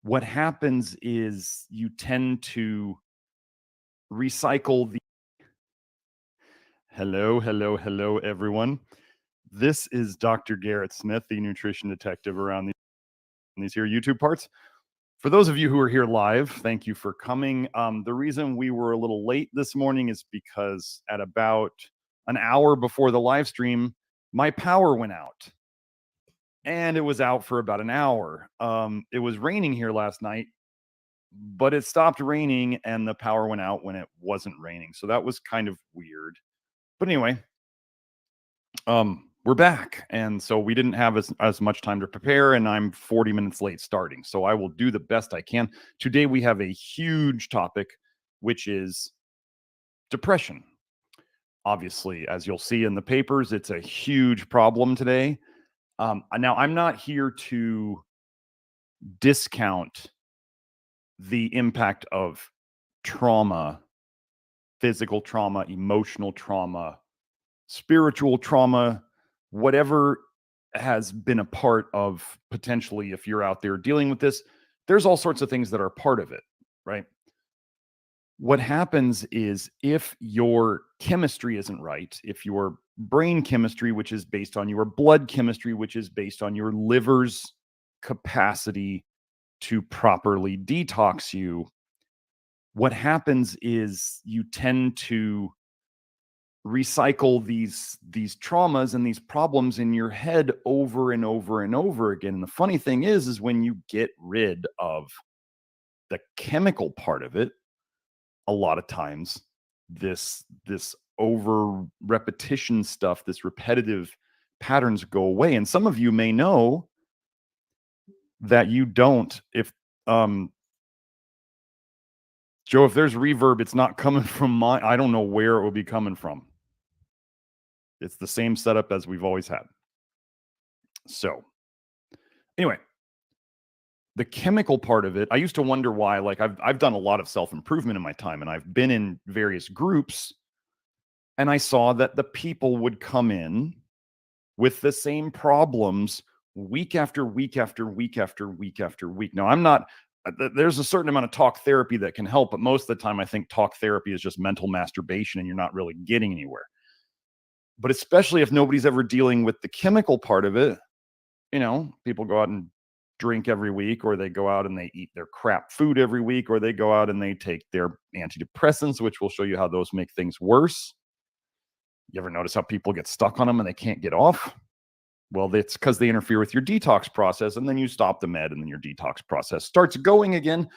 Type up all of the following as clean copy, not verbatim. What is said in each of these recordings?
what happens is you tend to recycle the hello everyone. This is Dr. Garrett Smith, the nutrition detective around these here YouTube parts. For those of you who are here live, thank you for coming. The reason we were a little late this morning is because at about an hour before the live stream, my power went out. And it was out for about an hour. It was raining here last night, but it stopped raining and the power went out when it wasn't raining. So that was kind of weird. But anyway, we're back. And so we didn't have as much time to prepare, and I'm 40 minutes late starting. So I will do the best I can. Today we have a huge topic, which is depression. Obviously, as you'll see in the papers, it's a huge problem today. Now, I'm not here to discount the impact of trauma, physical trauma, emotional trauma, spiritual trauma, whatever has been a part of potentially, if you're out there dealing with this, there's all sorts of things that are part of it, right? What happens is if your chemistry isn't right, if your brain chemistry, which is based on your blood chemistry, which is based on your liver's capacity to properly detox you, what happens is you tend to recycle these traumas and these problems in your head over and over and over again. And the funny thing is when you get rid of the chemical part of it, a lot of times this over repetition stuff, this repetitive patterns go away. And some of you may know that you don't. If Joe, if there's reverb, it's not coming from I don't know where it will be coming from. It's the same setup as we've always had. So anyway, the chemical part of it, I used to wonder why. Like I've done a lot of self-improvement in my time, and I've been in various groups, and I saw that the people would come in with the same problems week after week after week after week after week. Now, I'm not, there's a certain amount of talk therapy that can help, but most of the time I think talk therapy is just mental masturbation and you're not really getting anywhere. But especially if nobody's ever dealing with the chemical part of it, you know, people go out and drink every week, or they go out and they eat their crap food every week, or they go out and they take their antidepressants, which will show you how those make things worse. You ever notice how people get stuck on them and they can't get off? Well, it's because they interfere with your detox process, and then you stop the med, and then your detox process starts going again,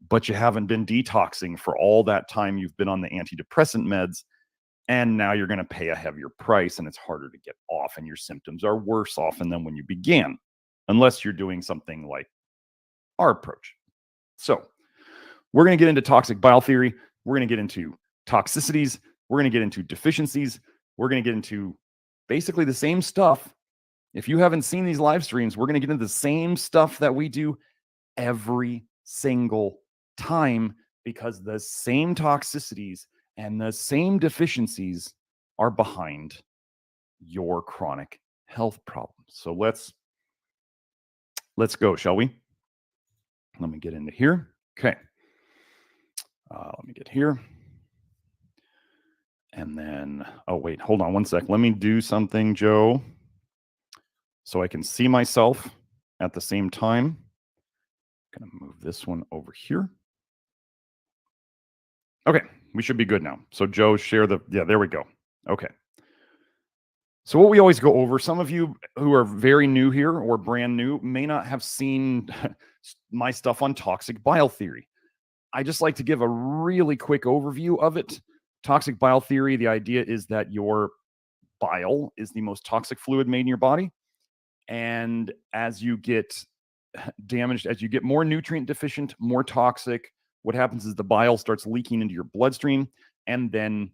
but you haven't been detoxing for all that time you've been on the antidepressant meds, and now you're going to pay a heavier price, and it's harder to get off, and your symptoms are worse often than when you began, unless you're doing something like our approach. So we're going to get into toxic bile theory. We're going to get into toxicities. We're going to get into deficiencies. We're going to get into basically the same stuff. If you haven't seen these live streams, we're going to get into the same stuff that we do every single time, because the same toxicities and the same deficiencies are behind your chronic health problems. So let's go, shall we? Let me get into here. Okay. Let me get here. And then, oh, wait, hold on one sec. Let me do something, Joe, so I can see myself at the same time. I'm going to move this one over here. Okay, we should be good now. So Joe, share yeah, there we go. Okay. So what we always go over, some of you who are very new here or brand new may not have seen my stuff on toxic bile theory. I just like to give a really quick overview of it. Toxic bile theory, the idea is that your bile is the most toxic fluid made in your body. And as you get damaged, as you get more nutrient deficient, more toxic, what happens is the bile starts leaking into your bloodstream, and then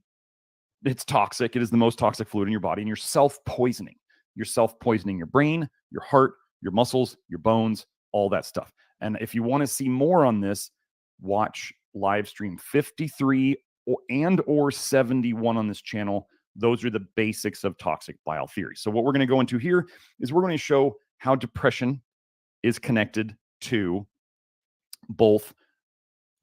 it's toxic. It is the most toxic fluid in your body, and you're self-poisoning. You're self-poisoning your brain, your heart, your muscles, your bones, all that stuff. And if you want to see more on this, watch live stream 53 or 71 on this channel. Those are the basics of toxic bile theory. So what we're going to go into here is we're going to show how depression is connected to both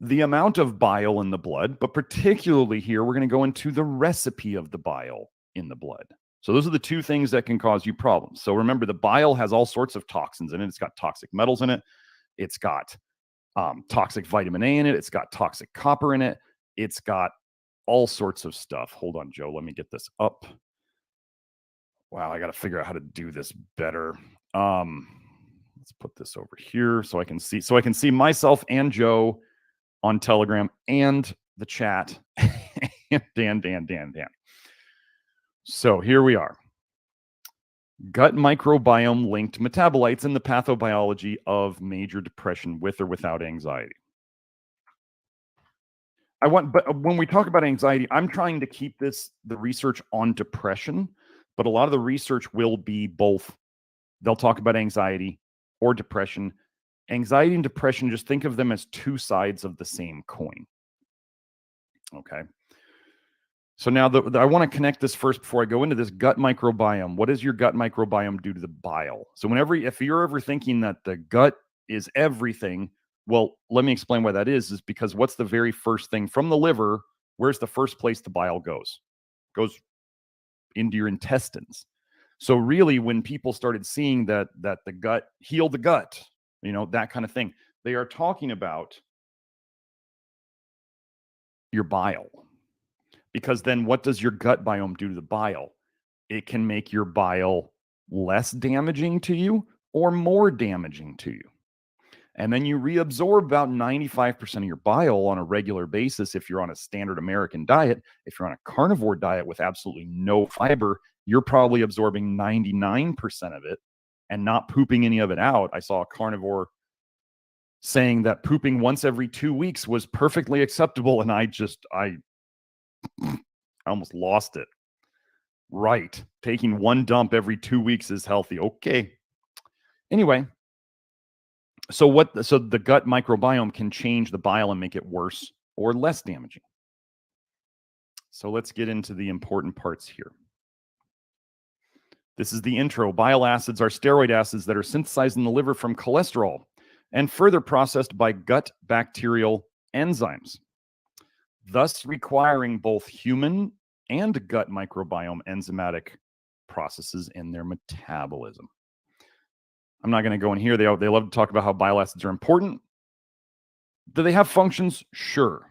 the amount of bile in the blood, but particularly here, we're going to go into the recipe of the bile in the blood. So those are the two things that can cause you problems. So remember, the bile has all sorts of toxins in it. It's got toxic metals in it. It's got toxic vitamin A in it. It's got toxic copper in it. It's got all sorts of stuff. Hold on, Joe. Let me get this up. Wow, I got to figure out how to do this better. Let's put this over here so I can see myself and Joe on Telegram and the chat. Dan. So here we are. Gut microbiome linked metabolites in the pathobiology of major depression with or without anxiety. But when we talk about anxiety, I'm trying to keep the research on depression, but a lot of the research will be both. They'll talk about anxiety or depression. Anxiety and depression, just think of them as two sides of the same coin. Okay. So now I want to connect this first before I go into this gut microbiome. What does your gut microbiome do to the bile? So if you're ever thinking that the gut is everything, well, let me explain why that is because what's the very first thing from the liver? Where's the first place the bile goes? It goes into your intestines. So really, when people started seeing that the gut heal the gut, that kind of thing, they are talking about your bile. Because then what does your gut biome do to the bile? It can make your bile less damaging to you or more damaging to you. And then you reabsorb about 95% of your bile on a regular basis if you're on a standard American diet. If you're on a carnivore diet with absolutely no fiber, you're probably absorbing 99% of it and not pooping any of it out. I saw a carnivore saying that pooping once every 2 weeks was perfectly acceptable, and I almost lost it. Right. Taking one dump every 2 weeks is healthy. Okay. Anyway, so the gut microbiome can change the bile and make it worse or less damaging. So let's get into the important parts here. This is the intro. Bile acids are steroid acids that are synthesized in the liver from cholesterol and further processed by gut bacterial enzymes, thus requiring both human and gut microbiome enzymatic processes in their metabolism. I'm not going to go in here. They love to talk about how bile acids are important. Do they have functions? Sure.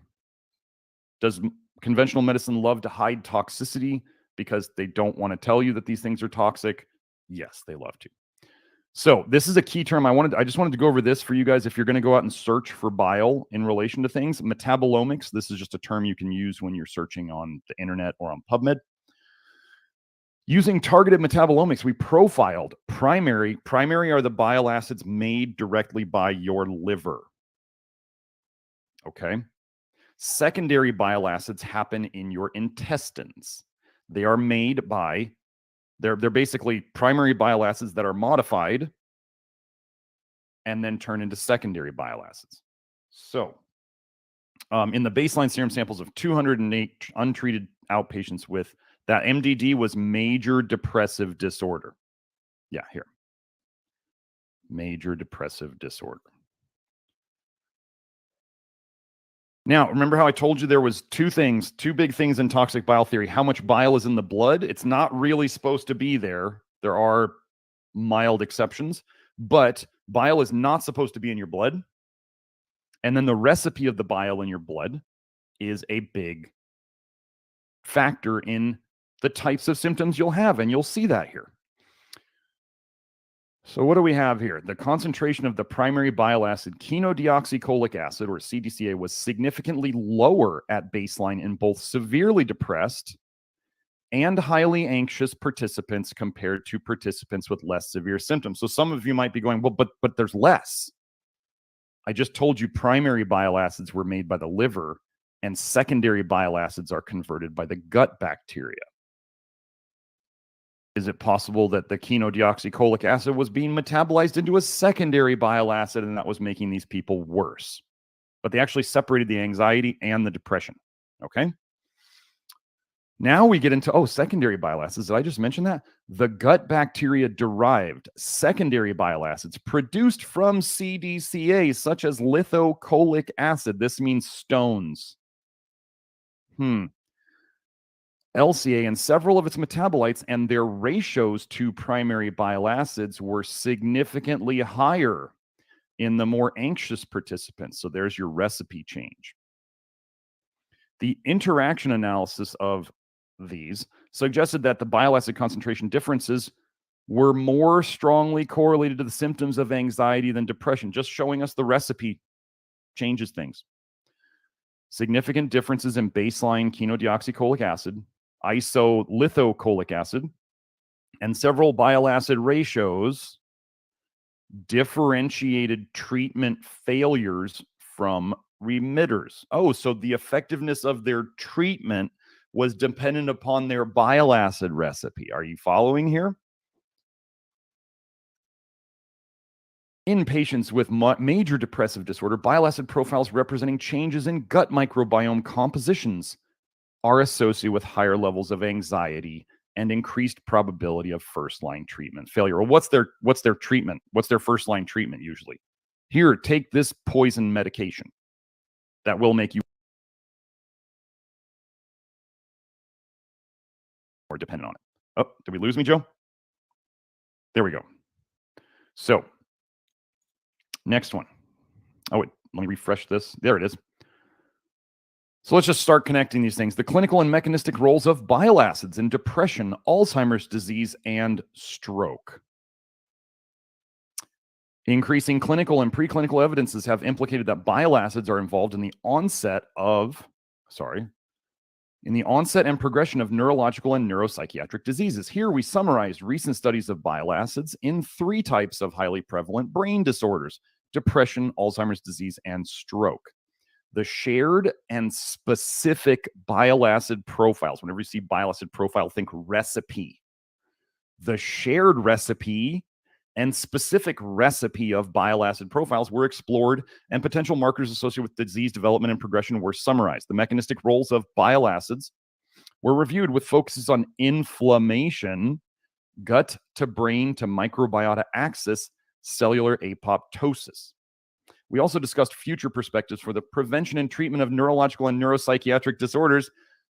Does conventional medicine love to hide toxicity because they don't want to tell you that these things are toxic? Yes, they love to. So this is a key term. I just wanted to go over this for you guys. If you're going to go out and search for bile in relation to things, metabolomics, this is just a term you can use when you're searching on the internet or on PubMed. Using targeted metabolomics, we profiled primary. Primary are the bile acids made directly by your liver. Okay. Secondary bile acids happen in your intestines. They are made by, they're basically primary bile acids that are modified and then turn into secondary bile acids. So in the baseline serum samples of 208 untreated outpatients with that MDD was major depressive disorder. Yeah, here. Major depressive disorder. Now, remember how I told you there was two big things in toxic bile theory. How much bile is in the blood? It's not really supposed to be there. There are mild exceptions, but bile is not supposed to be in your blood. And then the recipe of the bile in your blood is a big factor in the types of symptoms you'll have, and you'll see that here. So what do we have here? The concentration of the primary bile acid chenodeoxycholic acid, or CDCA, was significantly lower at baseline in both severely depressed and highly anxious participants compared to participants with less severe symptoms. So some of you might be going, well, but there's less. I just told you primary bile acids were made by the liver, and secondary bile acids are converted by the gut bacteria. Is it possible that the chenodeoxycholic acid was being metabolized into a secondary bile acid and that was making these people worse? But they actually separated the anxiety and the depression. Okay? Now we get into, secondary bile acids. Did I just mention that? The gut bacteria derived secondary bile acids produced from CDCA, such as lithocholic acid. This means stones. LCA and several of its metabolites and their ratios to primary bile acids were significantly higher in the more anxious participants. So there's your recipe change. The interaction analysis of these suggested that the bile acid concentration differences were more strongly correlated to the symptoms of anxiety than depression. Just showing us the recipe changes things. Significant differences in baseline chenodeoxycholic acid, isolithocholic acid, and several bile acid ratios differentiated treatment failures from remitters. So the effectiveness of their treatment was dependent upon their bile acid recipe. Are you following here? In patients with major depressive disorder, bile acid profiles representing changes in gut microbiome compositions are associated with higher levels of anxiety and increased probability of first-line treatment failure. Well, what's their treatment? What's their first-line treatment usually? Here, take this poison medication that will make you more dependent on it. Oh, did we lose me, Joe? There we go. So, next one. Oh, wait, let me refresh this. There it is. So let's just start connecting these things. The clinical and mechanistic roles of bile acids in depression, Alzheimer's disease, and stroke. Increasing clinical and preclinical evidences have implicated that bile acids are involved in the onset and progression of neurological and neuropsychiatric diseases. Here we summarize recent studies of bile acids in 3 types of highly prevalent brain disorders: depression, Alzheimer's disease, and stroke. The shared and specific bile acid profiles. Whenever you see bile acid profile, think recipe. The shared recipe and specific recipe of bile acid profiles were explored, and potential markers associated with disease development and progression were summarized. The mechanistic roles of bile acids were reviewed with focuses on inflammation, gut to brain to microbiota axis, cellular apoptosis. We also discussed future perspectives for the prevention and treatment of neurological and neuropsychiatric disorders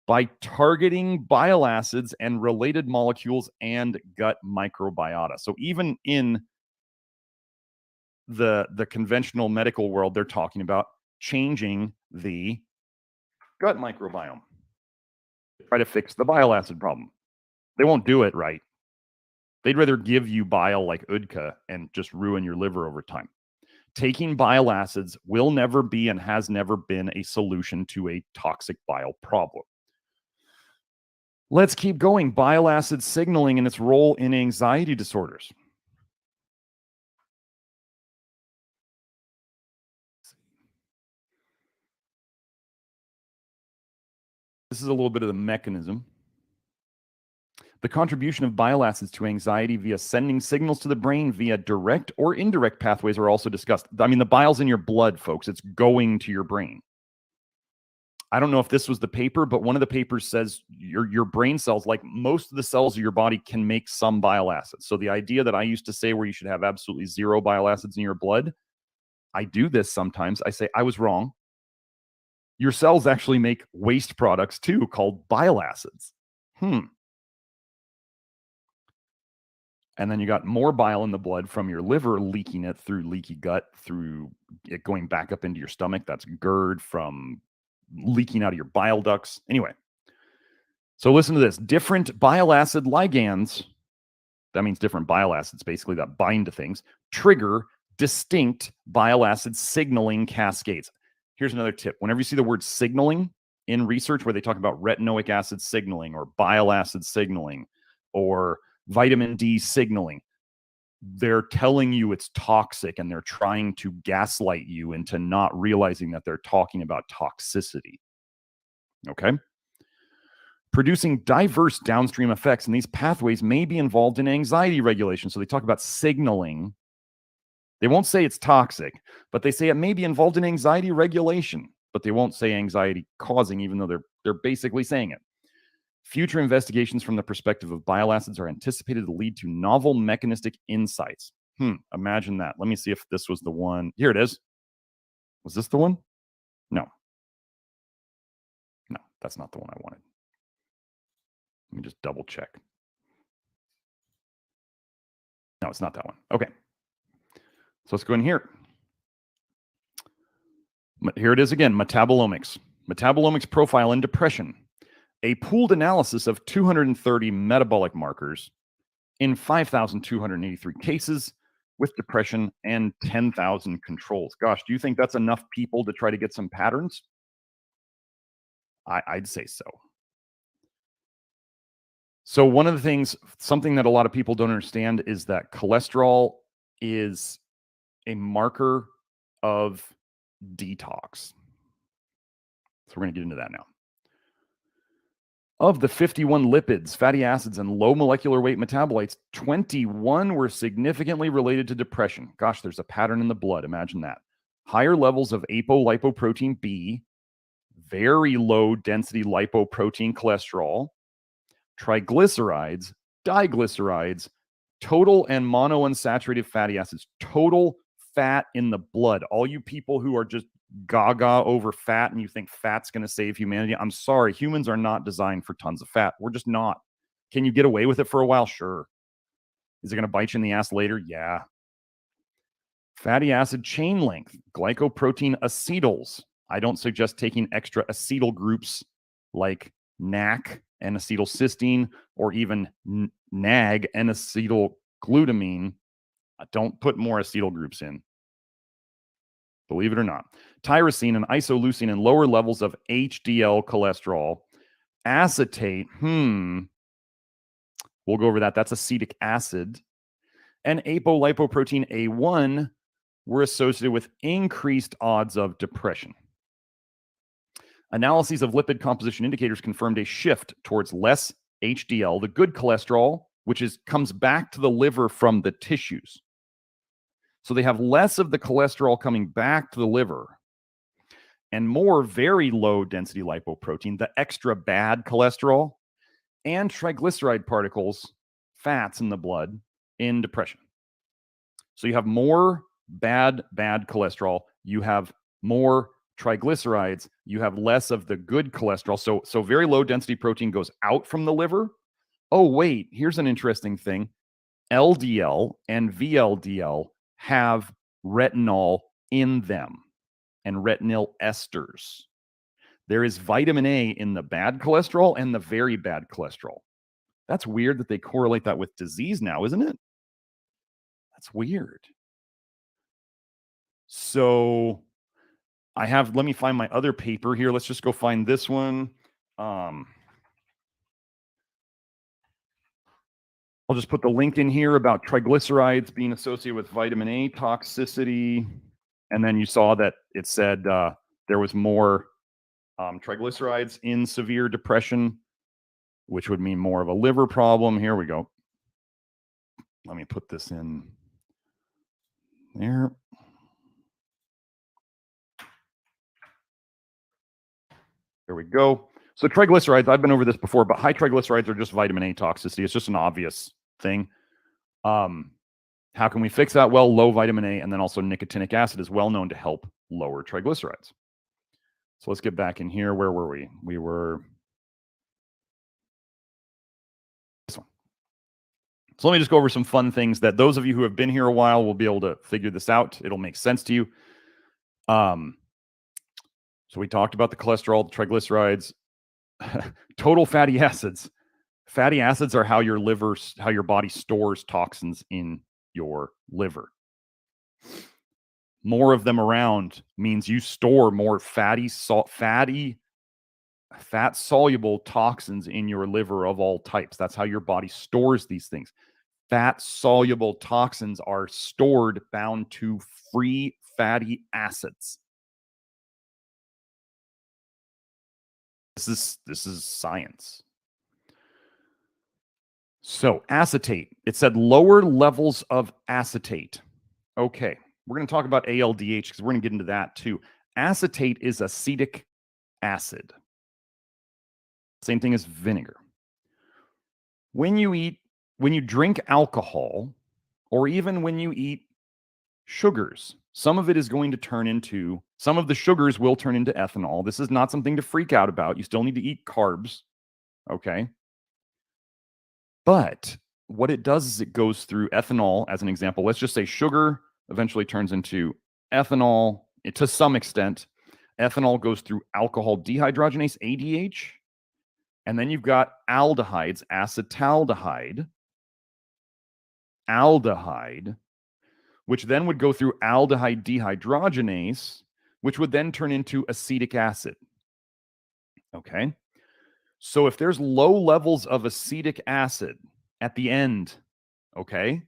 by targeting bile acids and related molecules and gut microbiota. So even in the conventional medical world, they're talking about changing the gut microbiome. Try to fix the bile acid problem. They won't do it right. They'd rather give you bile like Udka and just ruin your liver over time. Taking bile acids will never be and has never been a solution to a toxic bile problem. Let's keep going. Bile acid signaling and its role in anxiety disorders. This is a little bit of the mechanism. The contribution of bile acids to anxiety via sending signals to the brain via direct or indirect pathways are also discussed. I mean, the bile's in your blood, folks. It's going to your brain. I don't know if this was the paper, but one of the papers says your brain cells, like most of the cells of your body, can make some bile acids. So the idea that I used to say where you should have absolutely 0 bile acids in your blood, I do this sometimes. I say I was wrong. Your cells actually make waste products too called bile acids. And then you got more bile in the blood from your liver leaking it through leaky gut, through it going back up into your stomach. That's GERD from leaking out of your bile ducts. Anyway, so listen to this. Different bile acid ligands, that means different bile acids basically that bind to things, trigger distinct bile acid signaling cascades. Here's another tip. Whenever you see the word signaling in research where they talk about retinoic acid signaling or bile acid signaling or vitamin D signaling, they're telling you it's toxic and they're trying to gaslight you into not realizing that they're talking about toxicity. Okay? Producing diverse downstream effects, and these pathways may be involved in anxiety regulation. So they talk about signaling. They won't say it's toxic, but they say it may be involved in anxiety regulation, but they won't say anxiety causing, even though they're basically saying it. Future investigations from the perspective of bile acids are anticipated to lead to novel mechanistic insights. Imagine that. Let me see if this was the one. Here it is. Was this the one? No. No, that's not the one I wanted. Let me just double check. No, it's not that one. Okay. So let's go in here. Here it is again, metabolomics. Metabolomics profile in depression. A pooled analysis of 230 metabolic markers in 5,283 cases with depression and 10,000 controls. Gosh, do you think that's enough people to try to get some patterns? I'd say so. So one of the things, something that a lot of people don't understand is that cholesterol is a marker of detox. So we're going to get into that now. Of the 51 lipids, fatty acids, and low molecular weight metabolites, 21 were significantly related to depression. Gosh, there's a pattern in the blood. Imagine that. Higher levels of apolipoprotein B, very low density lipoprotein cholesterol, triglycerides, diglycerides, total and monounsaturated fatty acids, total fat in the blood. All you people who are just gaga over fat and you think fat's going to save humanity, I'm sorry. Humans are not designed for tons of fat. We're just not. Can you get away with it for a while? Sure. Is it going to bite you in the ass later? Yeah. Fatty acid chain length, glycoprotein acetyls. I don't suggest taking extra acetyl groups like NAC, N-acetylcysteine, or even NAG, N-acetylglutamine. Don't put more acetyl groups in. Believe it or not. Tyrosine and isoleucine and lower levels of HDL cholesterol. Acetate, we'll go over that. That's acetic acid. And apolipoprotein A1 were associated with increased odds of depression. Analyses of lipid composition indicators confirmed a shift towards less HDL, the good cholesterol, which comes back to the liver from the tissues. So they have less of the cholesterol coming back to the liver and more very low density lipoprotein, the extra bad cholesterol, and triglyceride particles, fats in the blood in depression. So you have more bad cholesterol, you have more triglycerides, you have less of the good cholesterol. So very low density protein goes out from the liver. Oh, wait, here's an interesting thing. LDL and VLDL have retinol in them and retinol esters. There is vitamin A in the bad cholesterol and the very bad cholesterol. That's weird that they correlate that with disease now, isn't it? That's weird. So let me find my other paper here. Let's just go find this one. I'll just put the link in here about triglycerides being associated with vitamin A toxicity. And then you saw that it said there was more triglycerides in severe depression, which would mean more of a liver problem. Here we go. Let me put this in there. There we go. So triglycerides, I've been over this before, but high triglycerides are just vitamin A toxicity. It's just an obvious thing. How can we fix that? Well, low vitamin A and then also nicotinic acid is well known to help lower triglycerides. So let's get back in here. Where were we? We were this one. So let me just go over some fun things that those of you who have been here a while will be able to figure this out. It'll make sense to you. So we talked about the cholesterol, the triglycerides, total fatty acids. Fatty acids are how your body stores toxins in your liver. More of them around means you store more fat-soluble toxins in your liver of all types. That's how your body stores these things. Fat-soluble toxins are stored bound to free fatty acids. This is science. So acetate, it said lower levels of acetate. Okay, we're going to talk about ALDH because we're going to get into that too. Acetate is acetic acid. Same thing as vinegar. when you drink alcohol, or even when you eat sugars, some of the sugars will turn into ethanol. This is not something to freak out about. You still need to eat carbs, okay? But what it does is it goes through ethanol, as an example. Let's just say sugar eventually turns into ethanol to some extent. Ethanol goes through alcohol dehydrogenase, ADH, and then you've got aldehydes, acetaldehyde, aldehyde, which then would go through aldehyde dehydrogenase, which would then turn into acetic acid. Okay? So if there's low levels of acetic acid at the end, okay,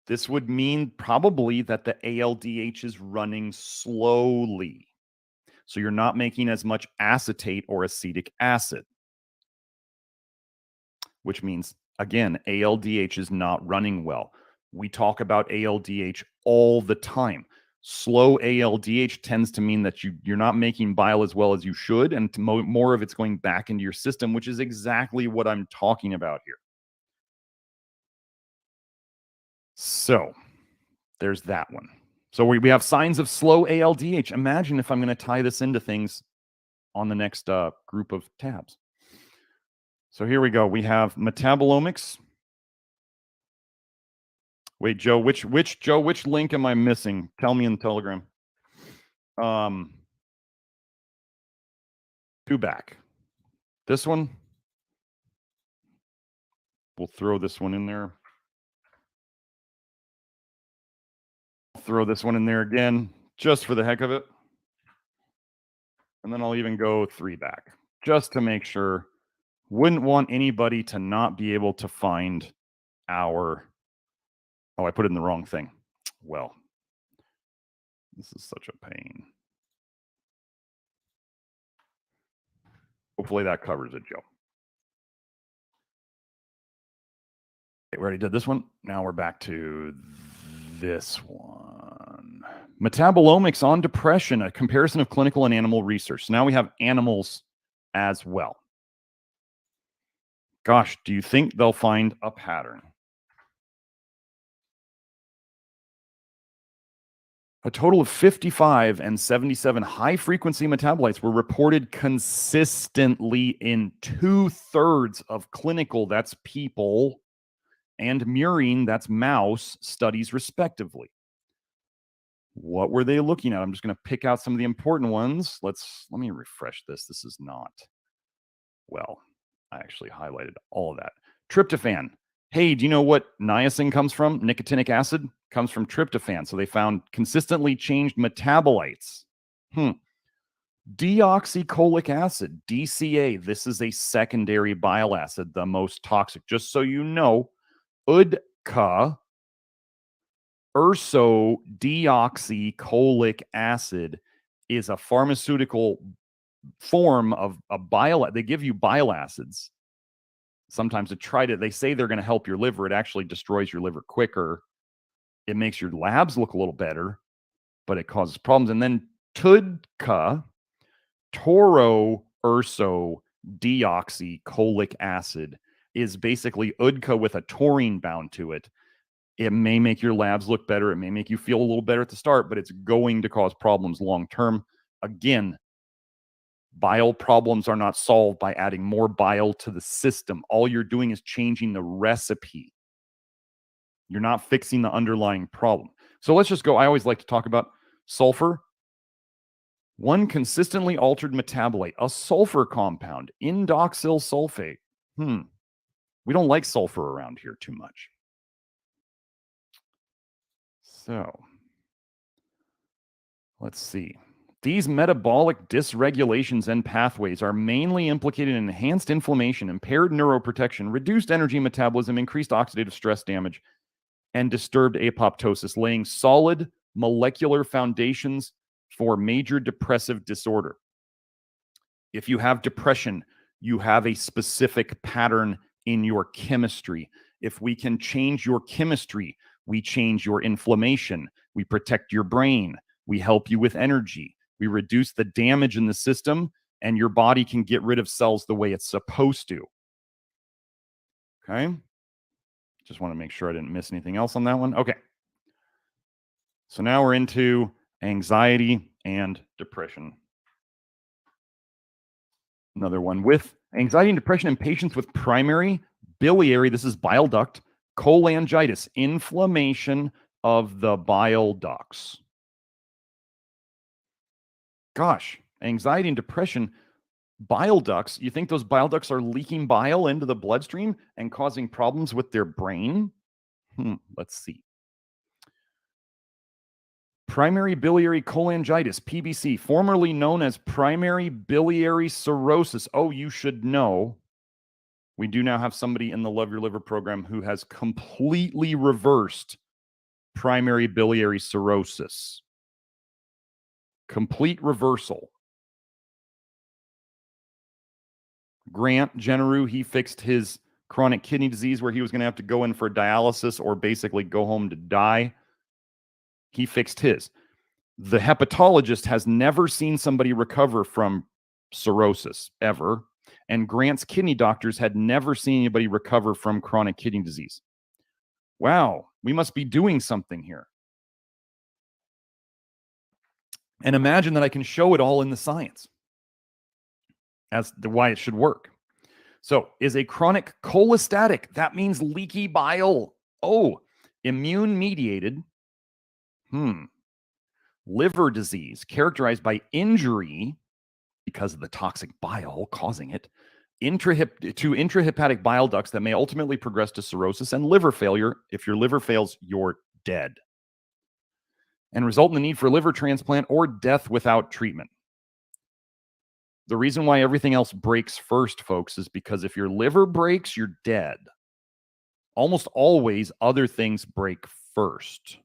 this would mean probably that the ALDH is running slowly. So you're not making as much acetate or acetic acid, which means, again, ALDH is not running well. We talk about ALDH all the time. Slow ALDH tends to mean that you're not making bile as well as you should, and more of it's going back into your system, which is exactly what I'm talking about here. So there's that one. So we have signs of slow ALDH. Imagine if I'm going to tie this into things on the next group of tabs. So here we go. We have metabolomics. Wait, Joe, which link am I missing? Tell me in the Telegram. Two back. This one. We'll throw this one in there. Throw this one in there again, just for the heck of it. And then I'll even go 3 back, just to make sure. Wouldn't want anybody to not be able to find our... Oh, I put it in the wrong thing. Well, this is such a pain. Hopefully that covers it, Joe. Okay, we already did this one. Now we're back to this one. Metabolomics on depression, a comparison of clinical and animal research. So now we have animals as well. Gosh, do you think they'll find a pattern? A total of 55 and 77 high-frequency metabolites were reported consistently in 2/3 of clinical, that's people, and murine, that's mouse, studies respectively. What were they looking at? I'm just going to pick out some of the important ones. Let me refresh this. This is not... Well, I actually highlighted all of that. Tryptophan. Hey, do you know what niacin comes from? Nicotinic acid comes from tryptophan. So they found consistently changed metabolites. Deoxycholic acid, DCA. This is a secondary bile acid, the most toxic. Just so you know, UDCA, ursodeoxycholic acid, is a pharmaceutical form of a bile. They give you bile acids sometimes to try to... They say they're going to help your liver. It actually destroys your liver quicker. It makes your labs look a little better, but it causes problems. And then TUDCA, toroursodeoxycholic acid, is basically UDCA with a taurine bound to it. It may make your labs look better. It may make you feel a little better at the start, but it's going to cause problems long term. Again, bile problems are not solved by adding more bile to the system. All you're doing is changing the recipe. You're not fixing the underlying problem. So let's just go. I always like to talk about sulfur. One consistently altered metabolite, a sulfur compound, indoxyl sulfate. We don't like sulfur around here too much. So let's see. These metabolic dysregulations and pathways are mainly implicated in enhanced inflammation, impaired neuroprotection, reduced energy metabolism, increased oxidative stress damage, and disturbed apoptosis, laying solid molecular foundations for major depressive disorder. If you have depression, you have a specific pattern in your chemistry. If we can change your chemistry, we change your inflammation, we protect your brain, we help you with energy, we reduce the damage in the system, and your body can get rid of cells the way it's supposed to. Okay. Just want to make sure I didn't miss anything else on that one. Okay. So now we're into anxiety and depression. Another one with anxiety and depression in patients with primary biliary, this is bile duct, cholangitis, inflammation of the bile ducts. Gosh, anxiety and depression, bile ducts, you think those bile ducts are leaking bile into the bloodstream and causing problems with their brain? Let's see. Primary biliary cholangitis, PBC, formerly known as primary biliary cirrhosis. Oh, you should know. We do now have somebody in the Love Your Liver program who has completely reversed primary biliary cirrhosis. Complete reversal. Grant Generu, he fixed his chronic kidney disease where he was going to have to go in for dialysis or basically go home to die. He fixed his. The hepatologist has never seen somebody recover from cirrhosis ever. And Grant's kidney doctors had never seen anybody recover from chronic kidney disease. Wow, we must be doing something here. And imagine that I can show it all in the science as to why it should work. So, is a chronic cholestatic, that means leaky bile. Oh, immune mediated. Liver disease characterized by injury because of the toxic bile causing it to intrahepatic bile ducts that may ultimately progress to cirrhosis and liver failure. If your liver fails, you're dead. And result in the need for liver transplant or death without treatment. The reason why everything else breaks first, folks, is because if your liver breaks, you're dead. Almost always other things break first.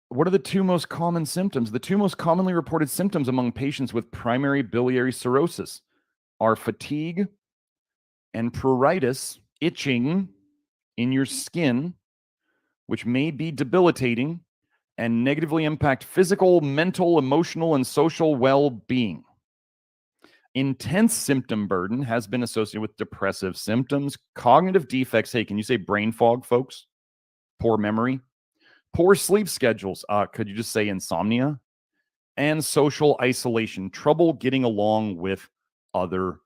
What are the two most common symptoms? The two most commonly reported symptoms among patients with primary biliary cirrhosis are fatigue and pruritus, itching in your skin, which may be debilitating and negatively impact physical, mental, emotional, and social well-being. Intense symptom burden has been associated with depressive symptoms, cognitive defects. Hey, can you say brain fog, folks? Poor memory. Poor sleep schedules. Could you just say insomnia? And social isolation, trouble getting along with other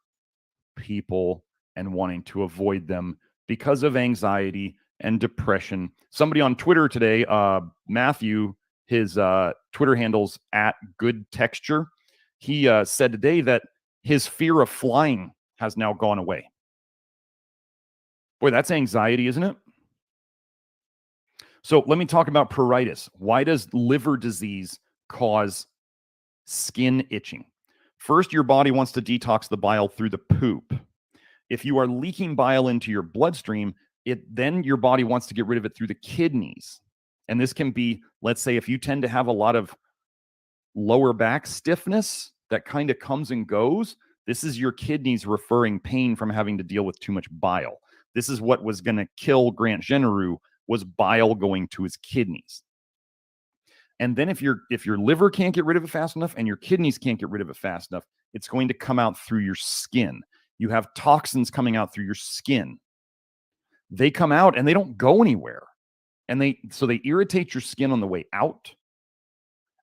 people and wanting to avoid them because of anxiety and depression. Somebody on Twitter today, Matthew, his Twitter handle's @goodtexture. He said today that his fear of flying has now gone away. Boy, that's anxiety, isn't it? So let me talk about pruritus. Why does liver disease cause skin itching? First, your body wants to detox the bile through the poop. If you are leaking bile into your bloodstream, then your body wants to get rid of it through the kidneys. And this can be, let's say, if you tend to have a lot of lower back stiffness that kind of comes and goes, this is your kidneys referring pain from having to deal with too much bile. This is what was going to kill Grant Generu, was bile going to his kidneys. And then if your liver can't get rid of it fast enough and your kidneys can't get rid of it fast enough, it's going to come out through your skin. You have toxins coming out through your skin. They come out and they don't go anywhere. And they irritate your skin on the way out.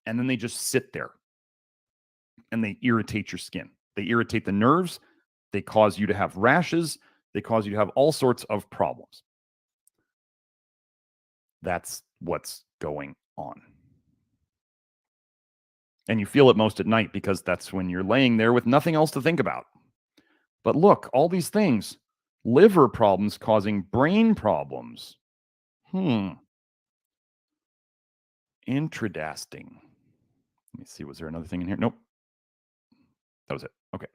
And then they just sit there. And they irritate your skin. They irritate the nerves. They cause you to have rashes. They cause you to have all sorts of problems. That's what's going on. And you feel it most at night because that's when you're laying there with nothing else to think about. But look, all these things, liver problems causing brain problems. Interesting. Let me see, was there another thing in here? Nope. That was it. Okay.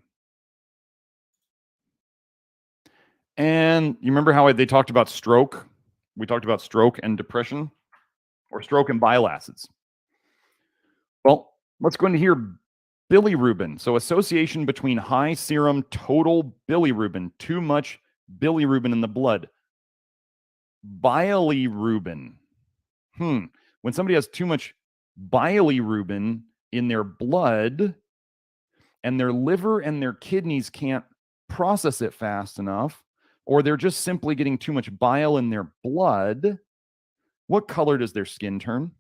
And you remember how they talked about stroke? We talked about stroke and depression, or stroke and bile acids. Well, let's go into here. Bilirubin. So association between high serum total bilirubin, too much bilirubin in the blood. Bilirubin. When somebody has too much bilirubin in their blood and their liver and their kidneys can't process it fast enough, or they're just simply getting too much bile in their blood, what color does their skin turn?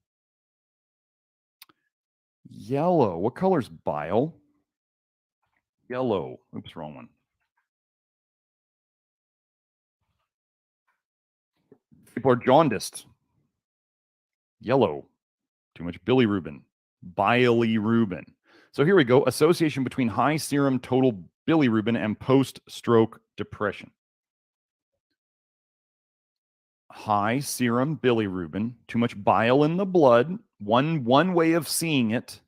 Yellow. What color's bile? Yellow. Oops, wrong one. People are jaundiced. Yellow. Too much bilirubin. Bilirubin. So here we go. Association between high serum total bilirubin and post-stroke depression. High serum bilirubin, too much bile in the blood, one way of seeing it,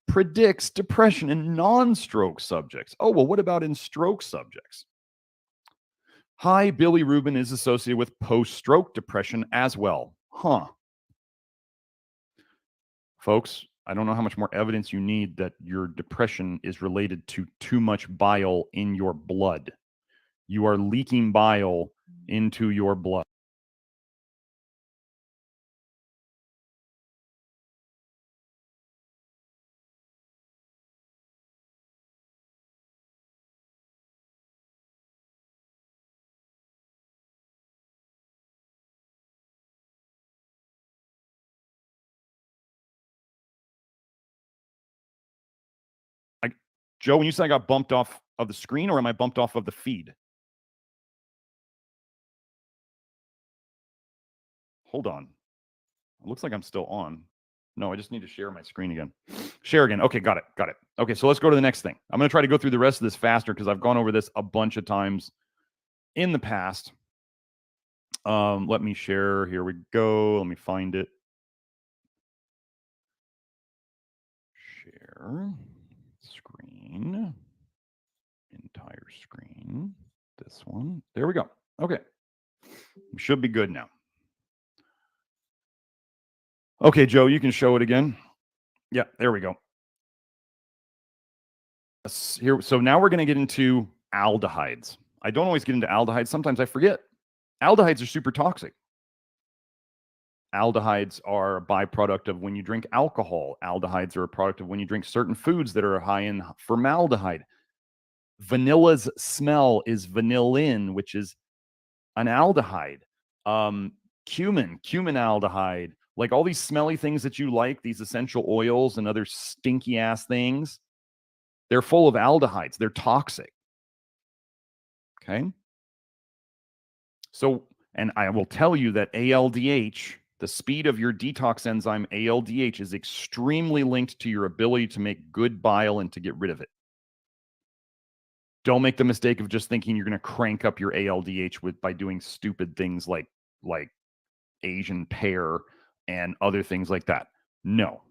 predicts depression in non-stroke subjects. Oh, well, what about in stroke subjects? High bilirubin is associated with post-stroke depression as well. Huh. Folks, I don't know how much more evidence you need that your depression is related to too much bile in your blood. You are leaking bile into your blood. Joe, when you say I got bumped off of the screen, or am I bumped off of the feed? Hold on. It looks like I'm still on. No, I just need to share my screen again. Share again. Okay, got it. Got it. Okay, so let's go to the next thing. I'm going to try to go through the rest of this faster because I've gone over this a bunch of times in the past. Let me share. Here we go. Let me find it. Share screen. Entire screen. This one. There we go. Okay. We should be good now. Okay, Joe, you can show it again. Yeah, there we go. Here, so now we're going to get into aldehydes. I don't always get into aldehydes. Sometimes I forget. Aldehydes are super toxic. Aldehydes are a byproduct of when you drink alcohol. Aldehydes are a product of when you drink certain foods that are high in formaldehyde. Vanilla's smell is vanillin, which is an aldehyde. Cumin aldehyde, like all these smelly things that you like, these essential oils and other stinky ass things, they're full of aldehydes. They're toxic. Okay. So, and I will tell you that ALDH, the speed of your detox enzyme ALDH, is extremely linked to your ability to make good bile and to get rid of it. Don't make the mistake of just thinking you're going to crank up your ALDH by doing stupid things like Asian pear and other things like that. No.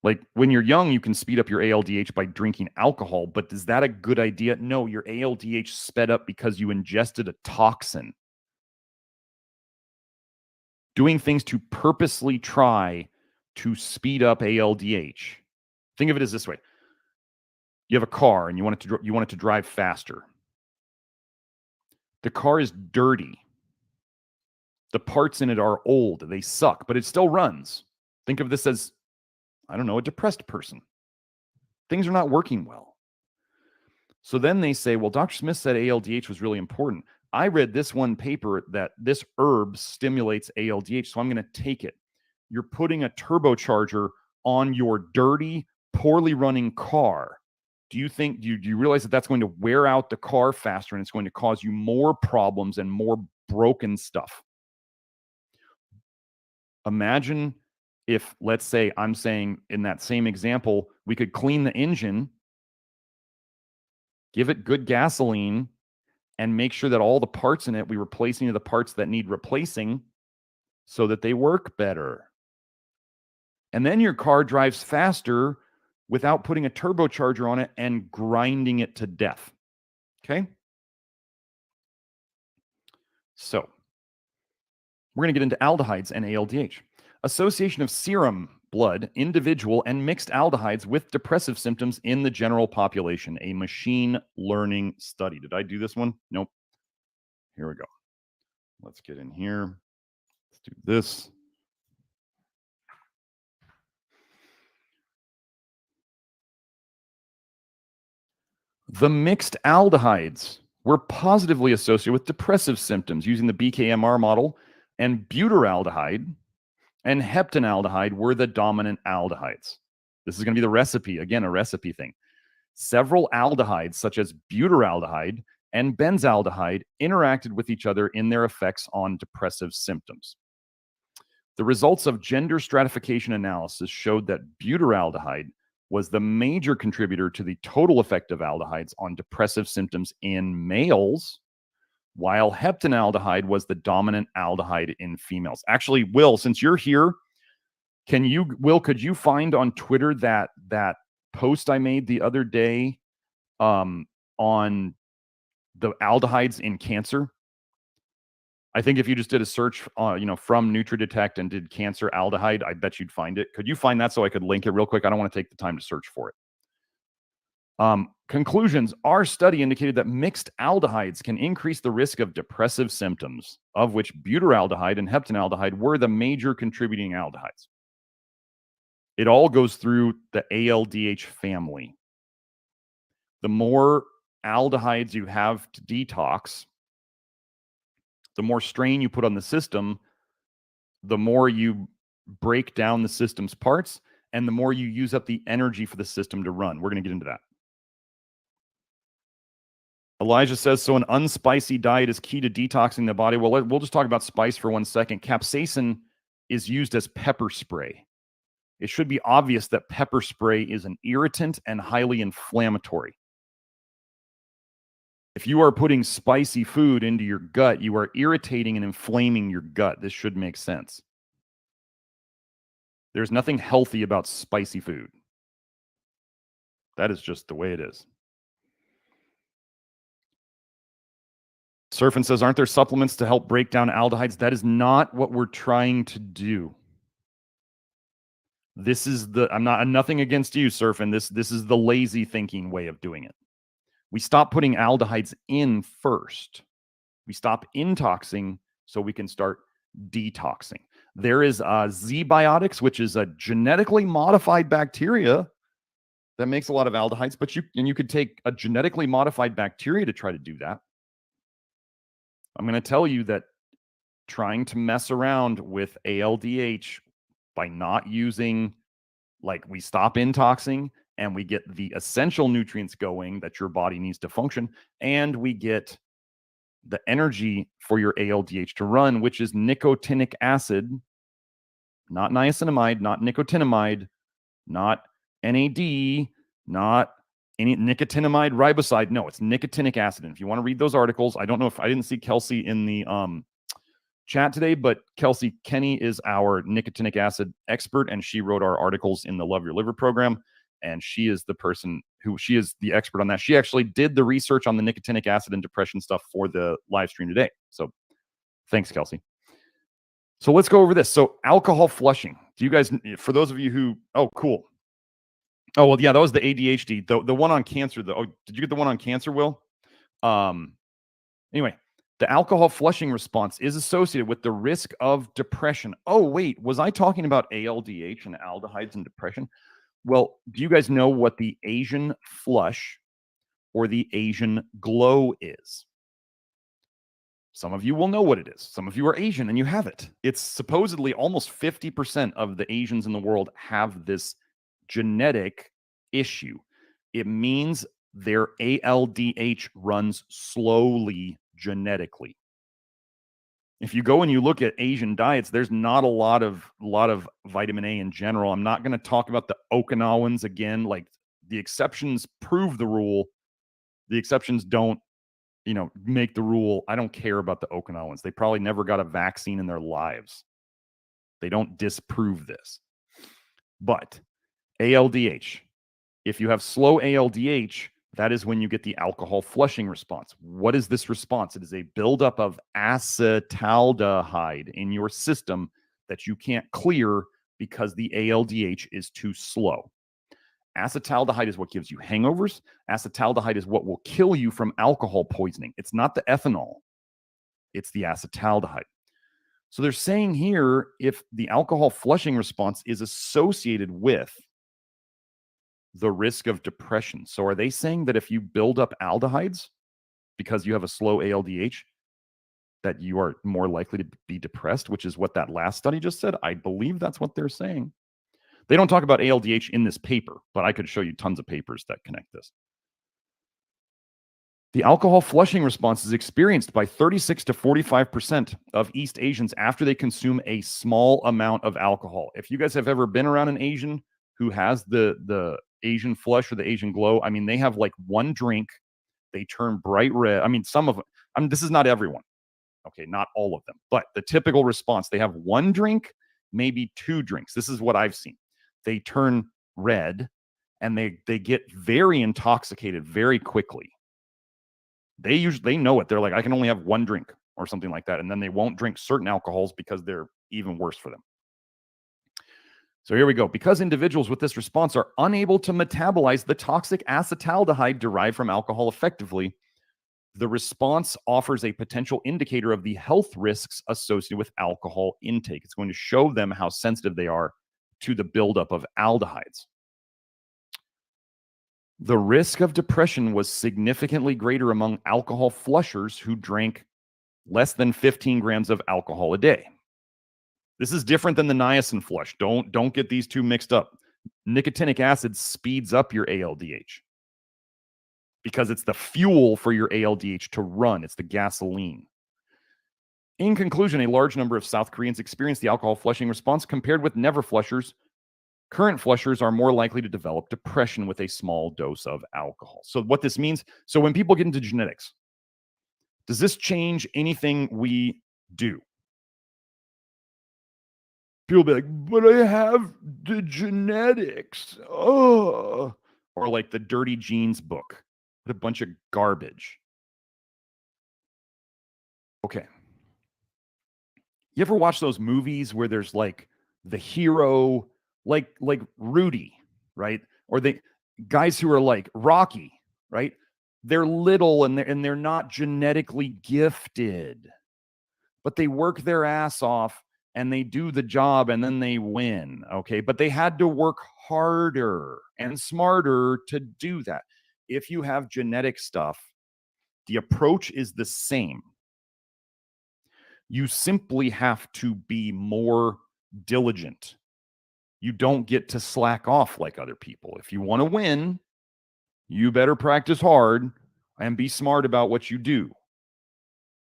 Like when you're young, you can speed up your ALDH by drinking alcohol, but is that a good idea? No, your ALDH sped up because you ingested a toxin. Doing things to purposely try to speed up ALDH. Think of it as this way. You have a car and you want it to drive faster. The car is dirty. The parts in it are old. They suck, but it still runs. Think of this as, I don't know, a depressed person. Things are not working well. So then they say, well, Dr. Smith said ALDH was really important. I read this one paper that this herb stimulates ALDH, so I'm going to take it. You're putting a turbocharger on your dirty, poorly running car. Do you realize that that's going to wear out the car faster and it's going to cause you more problems and more broken stuff? Imagine if, let's say, I'm saying in that same example, we could clean the engine, give it good gasoline, and make sure that all the parts in it, we replace any of the parts that need replacing so that they work better. And then your car drives faster without putting a turbocharger on it and grinding it to death. Okay? So, we're going to get into aldehydes and ALDH. Association of serum, blood, individual, and mixed aldehydes with depressive symptoms in the general population. A machine learning study. Did I do this one? Nope. Here we go. Let's get in here. Let's do this. The mixed aldehydes were positively associated with depressive symptoms using the BKMR model, and butyraldehyde and heptanaldehyde were the dominant aldehydes. This is going to be the recipe. Again, a recipe thing. Several aldehydes, such as butyraldehyde and benzaldehyde, interacted with each other in their effects on depressive symptoms. The results of gender stratification analysis showed that butyraldehyde was the major contributor to the total effect of aldehydes on depressive symptoms in males, while heptanaldehyde was the dominant aldehyde in females. Actually, Will, since you're here, could you find on Twitter that post I made the other day on the aldehydes in cancer? I think if you just did a search, from NutriDetect and did cancer aldehyde, I bet you'd find it. Could you find that so I could link it real quick? I don't want to take the time to search for it. Conclusions. Our study indicated that mixed aldehydes can increase the risk of depressive symptoms, of which butyraldehyde and heptanaldehyde were the major contributing aldehydes. It all goes through the ALDH family. The more aldehydes you have to detox, the more strain you put on the system, the more you break down the system's parts, and the more you use up the energy for the system to run. We're going to get into that. Elijah says, so an unspicy diet is key to detoxing the body. Well, we'll just talk about spice for 1 second. Capsaicin is used as pepper spray. It should be obvious that pepper spray is an irritant and highly inflammatory. If you are putting spicy food into your gut, you are irritating and inflaming your gut. This should make sense. There's nothing healthy about spicy food. That is just the way it is. Surfin says, aren't there supplements to help break down aldehydes? That is not what we're trying to do. This is I'm nothing against you, Surfin. This is the lazy thinking way of doing it. We stop putting aldehydes in first. We stop intoxing so we can start detoxing. There is Z-biotics, which is a genetically modified bacteria that makes a lot of aldehydes, but you could take a genetically modified bacteria to try to do that. I'm going to tell you that trying to mess around with ALDH by not using, we stop intoxing and we get the essential nutrients going that your body needs to function, and we get the energy for your ALDH to run, which is nicotinic acid, not niacinamide, not nicotinamide, not NAD, not any nicotinamide riboside. No, it's nicotinic acid. And if you want to read those articles, I don't know if I didn't see Kelsey in the chat today, but Kelsey Kenny is our nicotinic acid expert, and she wrote our articles in the Love Your Liver program. And she is she is the expert on that. She actually did the research on the nicotinic acid and depression stuff for the live stream today. So thanks, Kelsey. So let's go over this. So alcohol flushing. Do you guys, for those of you who, oh, cool. Oh, well, yeah, that was the ADHD. The one on cancer, though. Oh, did you get the one on cancer, Will? Anyway, the alcohol flushing response is associated with the risk of depression. Oh, wait, was I talking about ALDH and aldehydes and depression? Well, do you guys know what the Asian flush or the Asian glow is? Some of you will know what it is. Some of you are Asian and you have it. It's supposedly almost 50% of the Asians in the world have this genetic issue. It means their ALDH runs slowly genetically. If you go and you look at Asian diets, there's not a lot of vitamin A in general. I'm not going to talk about the Okinawans again. Like, the exceptions prove the rule. The exceptions don't, make the rule. I don't care about the Okinawans. They probably never got a vaccine in their lives. They don't disprove this. But ALDH, if you have slow ALDH, that is when you get the alcohol flushing response. What is this response? It is a buildup of acetaldehyde in your system that you can't clear because the ALDH is too slow. Acetaldehyde is what gives you hangovers. Acetaldehyde is what will kill you from alcohol poisoning. It's not the ethanol. It's the acetaldehyde. So they're saying here, if the alcohol flushing response is associated with the risk of depression. So are they saying that if you build up aldehydes because you have a slow ALDH, that you are more likely to be depressed, which is what that last study just said? I believe that's what they're saying. They don't talk about ALDH in this paper, but I could show you tons of papers that connect this. The alcohol flushing response is experienced by 36 to 45% of East Asians after they consume a small amount of alcohol. If you guys have ever been around an Asian who has the Asian flush or the Asian glow, I mean, they have like one drink, they turn bright red. I mean, some of them, I mean, this is not everyone. Okay, not all of them, but the typical response, they have one drink, maybe two drinks. This is what I've seen. They turn red and they get very intoxicated very quickly. They know it. They're like, I can only have one drink or something like that. And then they won't drink certain alcohols because they're even worse for them. So here we go. Because individuals with this response are unable to metabolize the toxic acetaldehyde derived from alcohol effectively, the response offers a potential indicator of the health risks associated with alcohol intake. It's going to show them how sensitive they are to the buildup of aldehydes. The risk of depression was significantly greater among alcohol flushers who drank less than 15 grams of alcohol a day. This is different than the niacin flush. Don't get these two mixed up. Nicotinic acid speeds up your ALDH because it's the fuel for your ALDH to run. It's the gasoline. In conclusion, a large number of South Koreans experienced the alcohol flushing response compared with never flushers. Current flushers are more likely to develop depression with a small dose of alcohol. So what this means, so when people get into genetics, does this change anything we do? People be like, but I have the genetics. Oh, or like the Dirty Genes book. What a bunch of garbage. Okay. You ever watch those movies where there's like the hero, like Rudy, right? Or the guys who are like Rocky, right? They're little and they're not genetically gifted, but they work their ass off and they do the job and then they win, okay? But they had to work harder and smarter to do that. If you have genetic stuff, the approach is the same. You simply have to be more diligent. You don't get to slack off like other people. If you want to win, you better practice hard and be smart about what you do.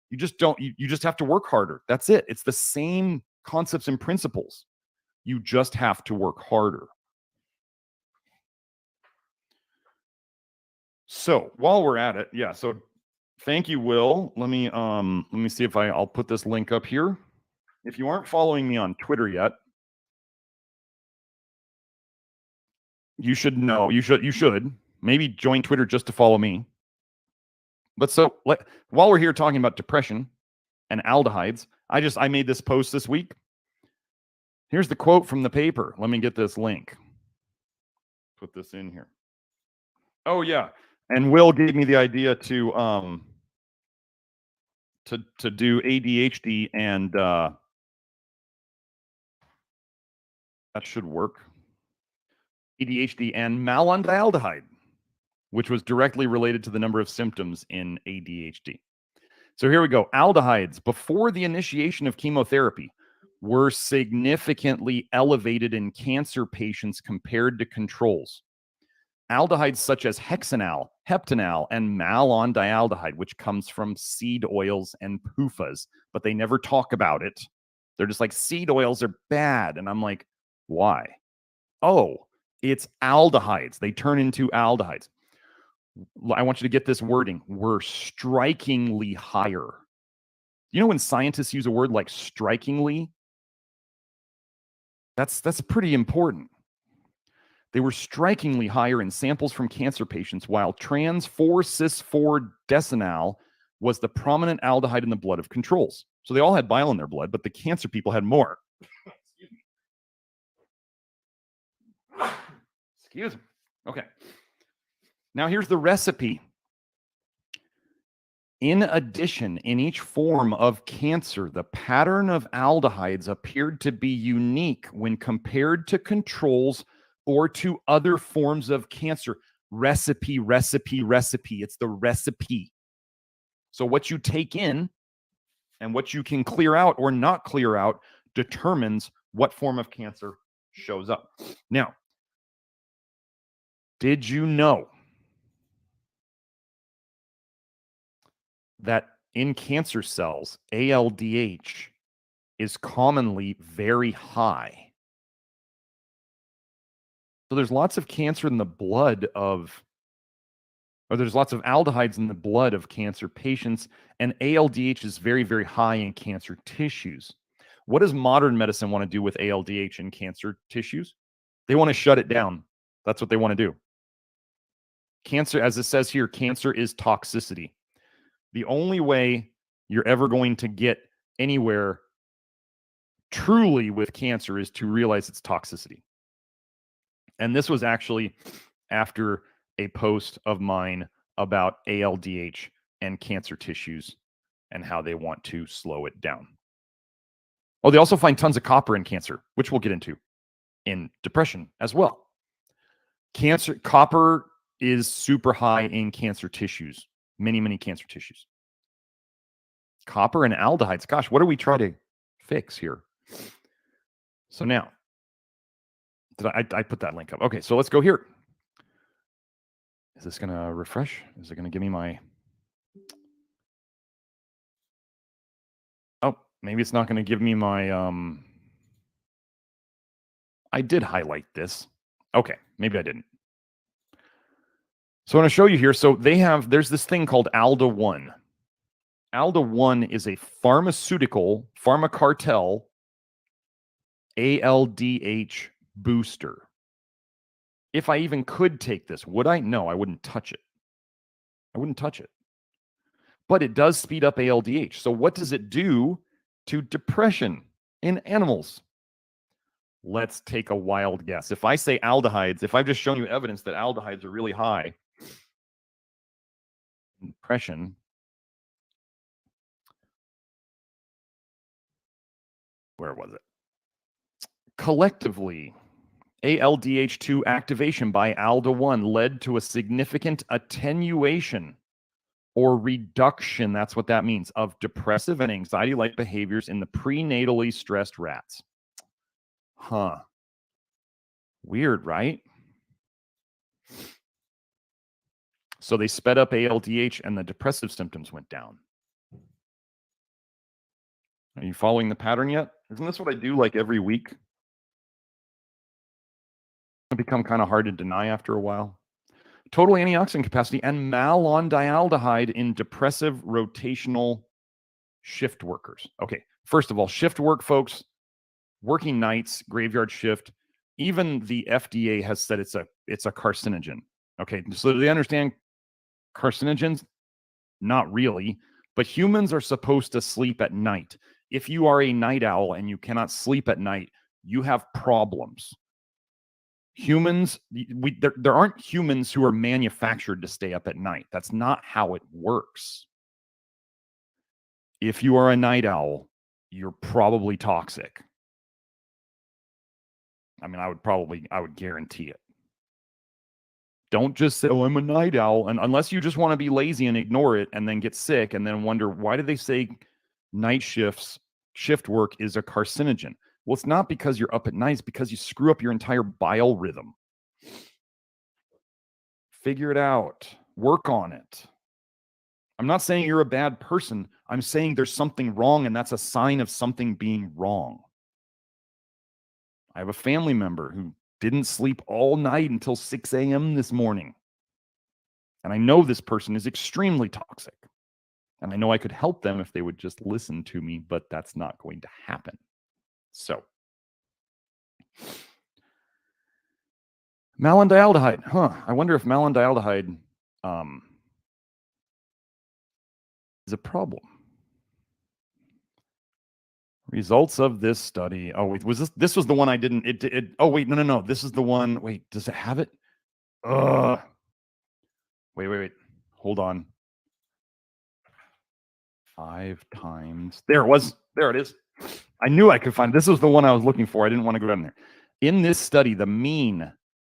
You just don't, you just have to work harder. That's it. It's the same concepts and principles. You just have to work harder. So while we're at it, yeah, so thank you, Will. Let me see if I'll put this link up here. If you aren't following me on Twitter yet, you should know. You should maybe join Twitter just to follow me. But so while we're here talking about depression and aldehydes, I made this post this week. Here's the quote from the paper. Let me get this link. Put this in here. Oh yeah, and Will gave me the idea to do ADHD and that should work. ADHD and malondialdehyde, which was directly related to the number of symptoms in ADHD. So here we go. Aldehydes before the initiation of chemotherapy were significantly elevated in cancer patients compared to controls. Aldehydes such as hexanal, heptanal, and malondialdehyde, which comes from seed oils and PUFAs, but they never talk about it. They're just like, seed oils are bad. And I'm like, why? Oh, it's aldehydes. They turn into aldehydes. I want you to get this wording. We're strikingly higher. You know when scientists use a word like strikingly? That's pretty important. They were strikingly higher in samples from cancer patients, while trans 4-cis-4-decenal was the prominent aldehyde in the blood of controls. So they all had bile in their blood, but the cancer people had more. Excuse me. Okay. Now here's the recipe. In addition, in each form of cancer, the pattern of aldehydes appeared to be unique when compared to controls or to other forms of cancer. Recipe, recipe, recipe. It's the recipe. So what you take in and what you can clear out or not clear out determines what form of cancer shows up. Now, did you know that in cancer cells, ALDH is commonly very high? So there's lots of cancer in the blood of, or there's lots of aldehydes in the blood of cancer patients, and ALDH is very, very high in cancer tissues. What does modern medicine want to do with ALDH in cancer tissues? They want to shut it down. That's what they want to do. Cancer, as it says here, cancer is toxicity. The only way you're ever going to get anywhere truly with cancer is to realize its toxicity. And this was actually after a post of mine about ALDH and cancer tissues and how they want to slow it down. Oh, they also find tons of copper in cancer, which we'll get into in depression as well. Copper is super high in cancer tissues, many, many cancer tissues. Copper and aldehydes. Gosh, what do we try to fix here? So now, I put that link up. Okay, so let's go here. Is this going to refresh? Is it going to give me my... Oh, maybe it's not going to give me my... I did highlight this. Okay, maybe I didn't. So I want to show you here. So there's this thing called ALDA1. ALDA1 is a pharma cartel ALDH booster. If I even could take this, would I? No, I wouldn't touch it. I wouldn't touch it. But it does speed up ALDH. So what does it do to depression in animals? Let's take a wild guess. If I say aldehydes, if I've just shown you evidence that aldehydes are really high in depression, where was it? Collectively, ALDH2 activation by ALDA1 led to a significant attenuation or reduction, that's what that means, of depressive and anxiety-like behaviors in the prenatally stressed rats. Huh. Weird, right? So they sped up ALDH and the depressive symptoms went down. Are you following the pattern yet? Isn't this what I do like every week? It become kind of hard to deny after a while. Total antioxidant capacity and malondialdehyde in depressive rotational shift workers. Okay, first of all, shift work, folks, working nights, graveyard shift, even the FDA has said it's a carcinogen. Okay, so they understand carcinogens? Not really, but humans are supposed to sleep at night. If you are a night owl and you cannot sleep at night, you have problems. Humans, there aren't humans who are manufactured to stay up at night. That's not how it works. If you are a night owl, you're probably toxic. I mean, I would guarantee it. Don't just say, oh, I'm a night owl. And unless you just want to be lazy and ignore it and then get sick and then wonder, why did they say night shift work is a carcinogen? Well, it's not because you're up at night. It's because you screw up your entire bile rhythm. Figure it out. Work on it. I'm not saying you're a bad person. I'm saying there's something wrong, and that's a sign of something being wrong. I have a family member who didn't sleep all night until 6 a.m. this morning. And I know this person is extremely toxic. And I know I could help them if they would just listen to me, but that's not going to happen. So, malondialdehyde. I wonder if malondialdehyde is a problem. Results of this study. Oh, wait, was this was the one I didn't, oh, wait, no. This is the one, wait, does it have it? Wait. Hold on. 5 times. There it was. There it is. I knew I could find it. This was the one I was looking for. I didn't want to go down there. In this study, the mean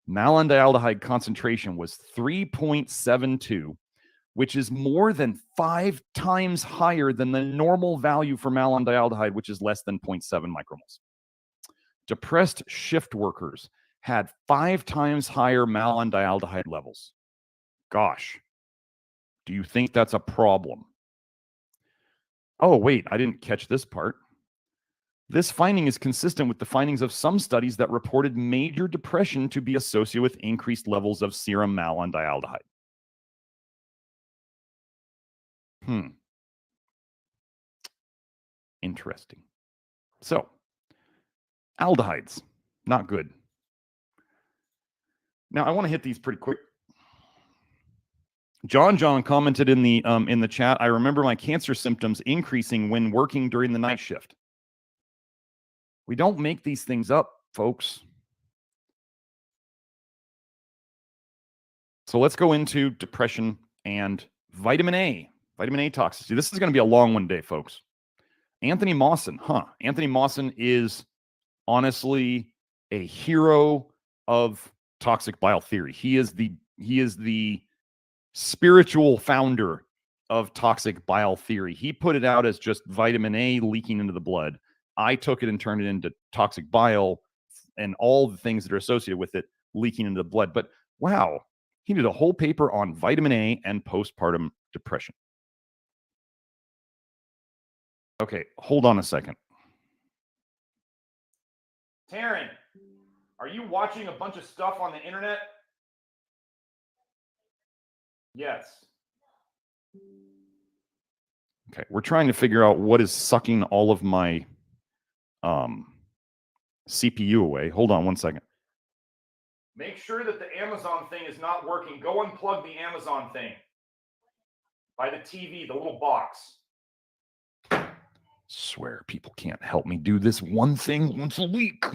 Malandialdehyde concentration was 3.72, which is more than 5 times higher than the normal value for malandialdehyde, which is less than 0.7 micromoles. Depressed shift workers had 5 times higher malandialdehyde levels. Gosh, do you think that's a problem? Oh, wait, I didn't catch this part. This finding is consistent with the findings of some studies that reported major depression to be associated with increased levels of serum malandialdehyde. Interesting. So, aldehydes, not good. Now, I want to hit these pretty quick. John commented in the chat, I remember my cancer symptoms increasing when working during the night shift. We don't make these things up, folks. So let's go into depression and vitamin A toxicity. This is going to be a long one today, folks. Anthony Mawson, Anthony Mawson is honestly a hero of toxic bile theory. He is the spiritual founder of toxic bile theory. He put it out as just vitamin A leaking into the blood. I took it and turned it into toxic bile and all the things that are associated with it leaking into the blood. But wow, he did a whole paper on vitamin A and postpartum depression. Okay, hold on a second. Taryn, are you watching a bunch of stuff on the internet? Yes. Okay, we're trying to figure out what is sucking all of my CPU away. Hold on one second. Make sure that the Amazon thing is not working. Go unplug the Amazon thing by the TV, the little box. Swear people can't help me do this one thing once a week.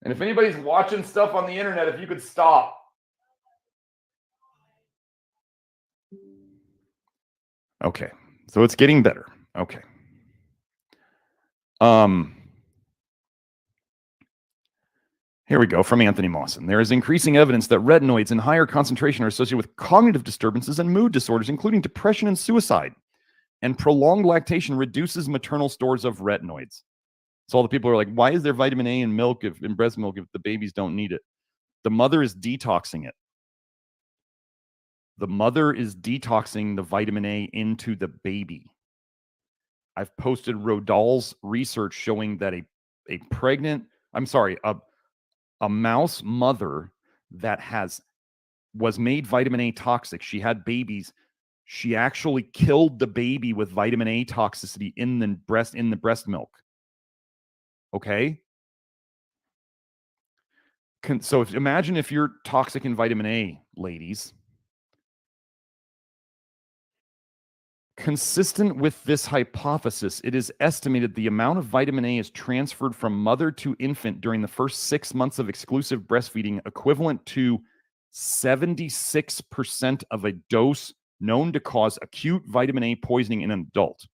And if anybody's watching stuff on the internet, if you could stop. Okay, so it's getting better. Okay. Here we go from Anthony Mawson. There is increasing evidence that retinoids in higher concentration are associated with cognitive disturbances and mood disorders, including depression and suicide. And prolonged lactation reduces maternal stores of retinoids. So all the people are like, why is there vitamin A in milk, in breast milk, if the babies don't need it? The mother is detoxing it. The mother is detoxing the vitamin A into the baby. I've posted Rodal's research showing that a mouse mother that was made vitamin A toxic. She had babies. She actually killed the baby with vitamin A toxicity in the breast milk. Okay. So imagine if you're toxic in vitamin A, ladies. Consistent with this hypothesis, it is estimated the amount of vitamin A is transferred from mother to infant during the first 6 months of exclusive breastfeeding, equivalent to 76% of a dose known to cause acute vitamin A poisoning in an adult.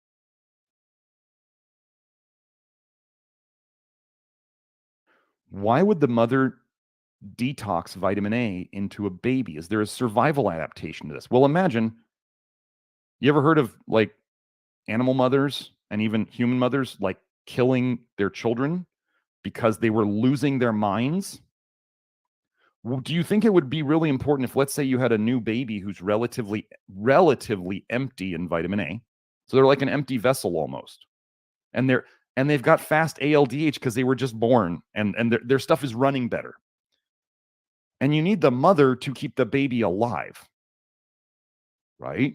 Why would the mother detox vitamin A into a baby? Is there a survival adaptation to this? Well, imagine, you ever heard of like animal mothers and even human mothers like killing their children because they were losing their minds? Do you think it would be really important if, let's say, you had a new baby who's relatively empty in vitamin A? So they're like an empty vessel almost. And they've got fast ALDH because they were just born and their stuff is running better. And you need the mother to keep the baby alive, right?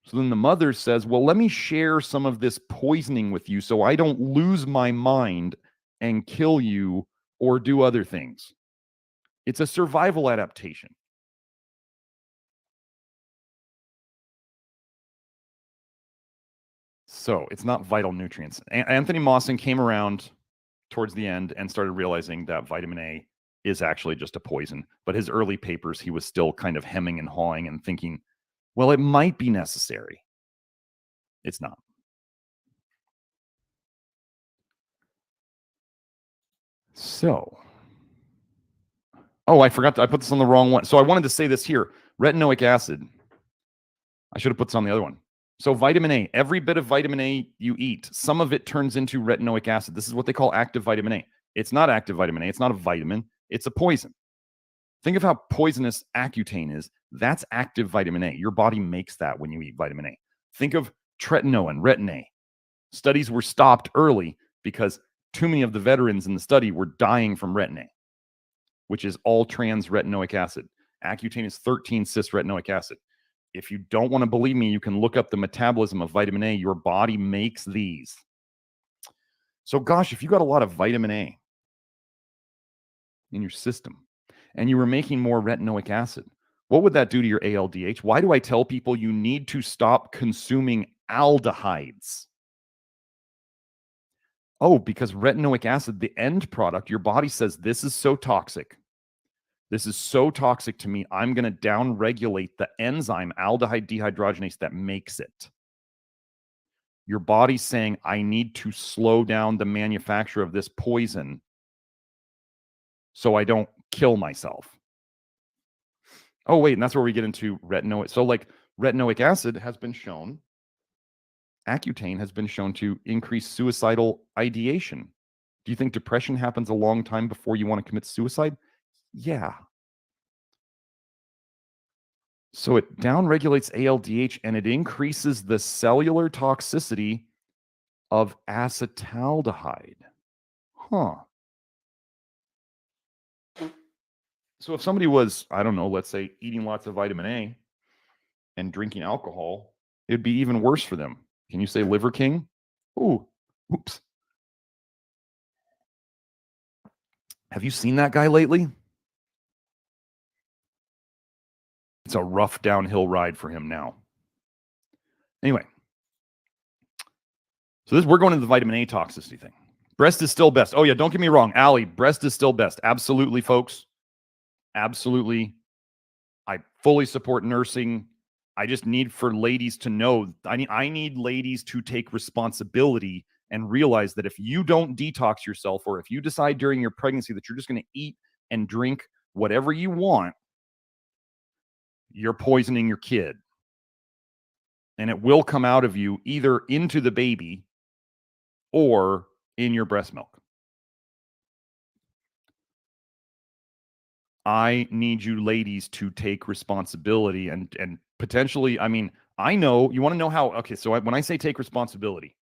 So then the mother says, well, let me share some of this poisoning with you so I don't lose my mind and kill you or do other things. It's a survival adaptation. So it's not vital nutrients. Anthony Mawson came around towards the end and started realizing that vitamin A is actually just a poison. But his early papers, he was still kind of hemming and hawing and thinking, well, it might be necessary. It's not. So, oh, I forgot I put this on the wrong one. So I wanted to say this here. Retinoic acid. I should have put this on the other one. So vitamin A, every bit of vitamin A you eat, some of it turns into retinoic acid. This is what they call active vitamin A. It's not active vitamin A. It's not a vitamin. It's a poison. Think of how poisonous Accutane is. That's active vitamin A. Your body makes that when you eat vitamin A. Think of tretinoin, retin-A. Studies were stopped early because too many of the veterans in the study were dying from retin-A, which is all trans retinoic acid. Accutane is 13-cis retinoic acid. If you don't want to believe me, you can look up the metabolism of vitamin A. Your body makes these. So gosh, if you got a lot of vitamin A in your system and you were making more retinoic acid, what would that do to your ALDH? Why do I tell people you need to stop consuming aldehydes? Oh, because retinoic acid, the end product, your body says, this is so toxic. This is so toxic to me, I'm going to downregulate the enzyme aldehyde dehydrogenase that makes it. Your body's saying, I need to slow down the manufacture of this poison so I don't kill myself. Oh, wait, and that's where we get into retinoic. So like retinoic acid has been shown, Accutane has been shown to increase suicidal ideation. Do you think depression happens a long time before you want to commit suicide? Yeah. So it downregulates ALDH and it increases the cellular toxicity of acetaldehyde. Huh. So if somebody was, I don't know, let's say eating lots of vitamin A and drinking alcohol, it'd be even worse for them. Can you say Liver King? Ooh, oops. Have you seen that guy lately? It's a rough downhill ride for him now. Anyway, so we're going into the vitamin A toxicity thing. Breast is still best. Oh yeah, don't get me wrong, Allie, breast is still best. Absolutely, folks. Absolutely. I fully support nursing. I just need for ladies to know, I need ladies to take responsibility and realize that if you don't detox yourself, or if you decide during your pregnancy that you're just going to eat and drink whatever you want, you're poisoning your kid. And it will come out of you either into the baby or in your breast milk. I need you ladies to take responsibility and potentially, I mean, I know, you want to know how, okay, so when I say take responsibility,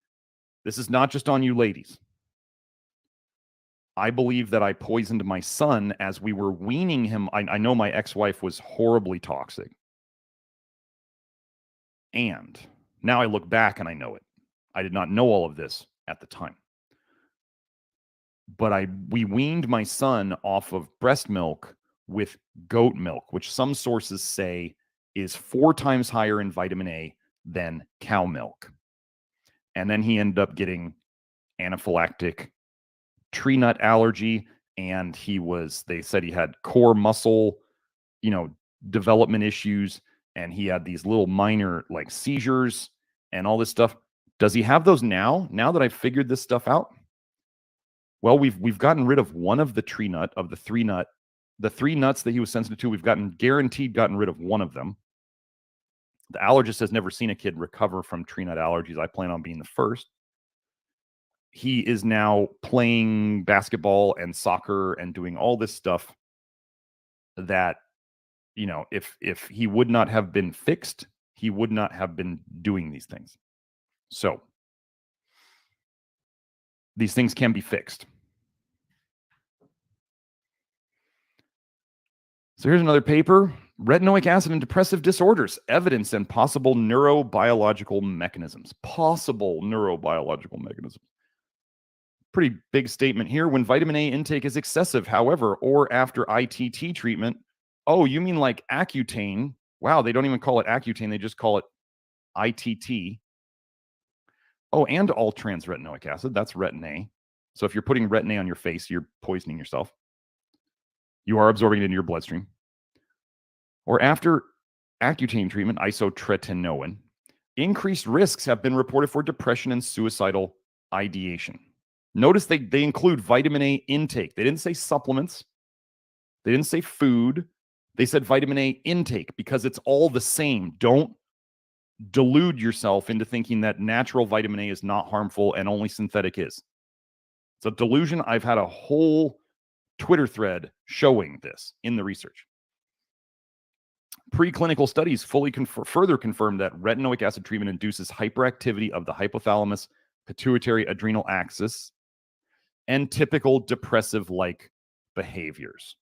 this is not just on you ladies. I believe that I poisoned my son as we were weaning him. I know my ex-wife was horribly toxic. And now I look back and I know it. I did not know all of this at the time. But we weaned my son off of breast milk with goat milk, which some sources say is 4 times higher in vitamin A than cow milk. And then he ended up getting anaphylactic tree nut allergy, and they said he had core muscle, development issues, and he had these little minor like seizures and all this stuff. Does he have those now that I've figured this stuff out? Well, we've gotten rid of one of the tree nut, of the 3 nut. The 3 nuts that he was sensitive to, we've gotten rid of one of them. The allergist has never seen a kid recover from tree nut allergies. I plan on being the first. He is now playing basketball and soccer and doing all this stuff that, if he would not have been fixed, he would not have been doing these things. So these things can be fixed. So here's another paper, retinoic acid and depressive disorders, evidence and possible neurobiological mechanisms. Pretty big statement here. When vitamin A intake is excessive, however, or after ITT treatment, oh, you mean like Accutane? Wow, they don't even call it Accutane. They just call it ITT. Oh, and all trans retinoic acid. That's retin A. So if you're putting retin A on your face, you're poisoning yourself. You are absorbing it into your bloodstream. Or after Accutane treatment, isotretinoin, increased risks have been reported for depression and suicidal ideation. Notice they include vitamin A intake. They didn't say supplements. They didn't say food. They said vitamin A intake because it's all the same. Don't delude yourself into thinking that natural vitamin A is not harmful and only synthetic is. It's a delusion. I've had a whole Twitter thread showing this in the research. Preclinical studies further confirm that retinoic acid treatment induces hyperactivity of the hypothalamus pituitary adrenal axis and typical depressive-like behaviors.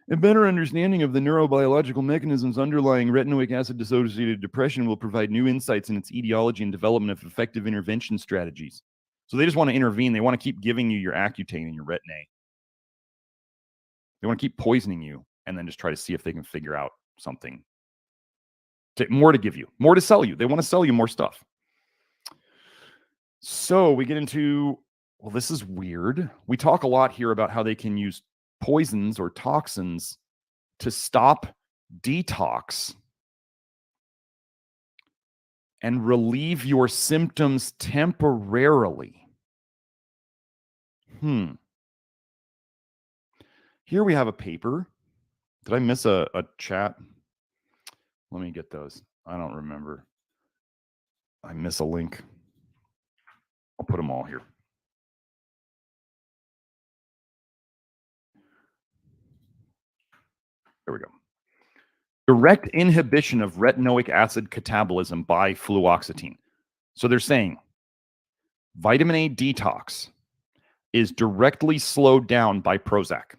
A better understanding of the neurobiological mechanisms underlying retinoic acid-dissociated depression will provide new insights in its etiology and development of effective intervention strategies. So they just want to intervene. They want to keep giving you your Accutane and your Retin-A. They want to keep poisoning you and then just try to see if they can figure out something. More to give you, more to sell you. They want to sell you more stuff. So we get into, well, this is weird. We talk a lot here about how they can use poisons or toxins to stop detox and relieve your symptoms temporarily. Here we have a paper. Did I miss a chat? Let me get those. I don't remember. I miss a link. I'll put them all here. There we go. Direct inhibition of retinoic acid catabolism by fluoxetine. So they're saying vitamin A detox is directly slowed down by Prozac.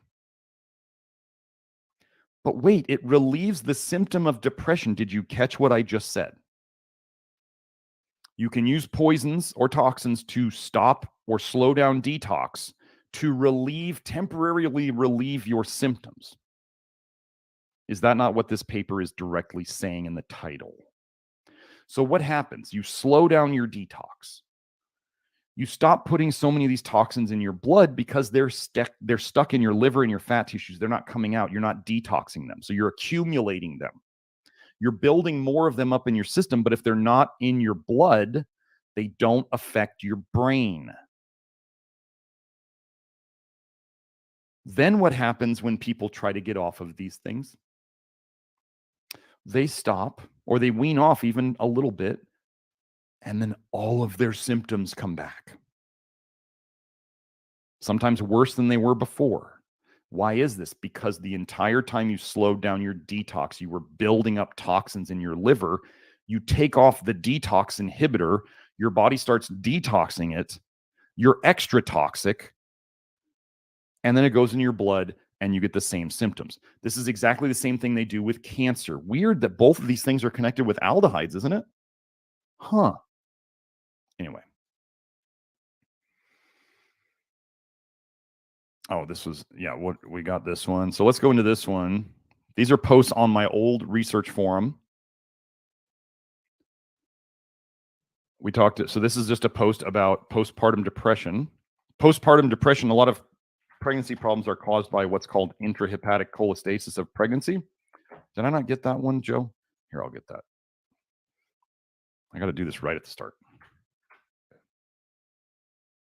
But wait, it relieves the symptom of depression. Did you catch what I just said? You can use poisons or toxins to stop or slow down detox to temporarily relieve your symptoms. Is that not what this paper is directly saying in the title? So what happens? You slow down your detox. You stop putting so many of these toxins in your blood because they're stuck in your liver and your fat tissues. They're not coming out. You're not detoxing them. So you're accumulating them. You're building more of them up in your system, but if they're not in your blood, they don't affect your brain. Then what happens when people try to get off of these things? They stop or they wean off even a little bit, and then all of their symptoms come back. Sometimes worse than they were before. Why is this? Because the entire time you slowed down your detox, you were building up toxins in your liver. You take off the detox inhibitor, your body starts detoxing it, you're extra toxic, and then it goes in your blood and you get the same symptoms. This is exactly the same thing they do with cancer. Weird that both of these things are connected with aldehydes, isn't it? Huh. Anyway. Oh, this was, yeah, what we got this one. So let's go into this one. These are posts on my old research forum. We talked, so this is just a post about postpartum depression. Postpartum depression, a lot of pregnancy problems are caused by what's called intrahepatic cholestasis of pregnancy. Did I not get that one, Joe? Here, I'll get that. I got to do this right at the start.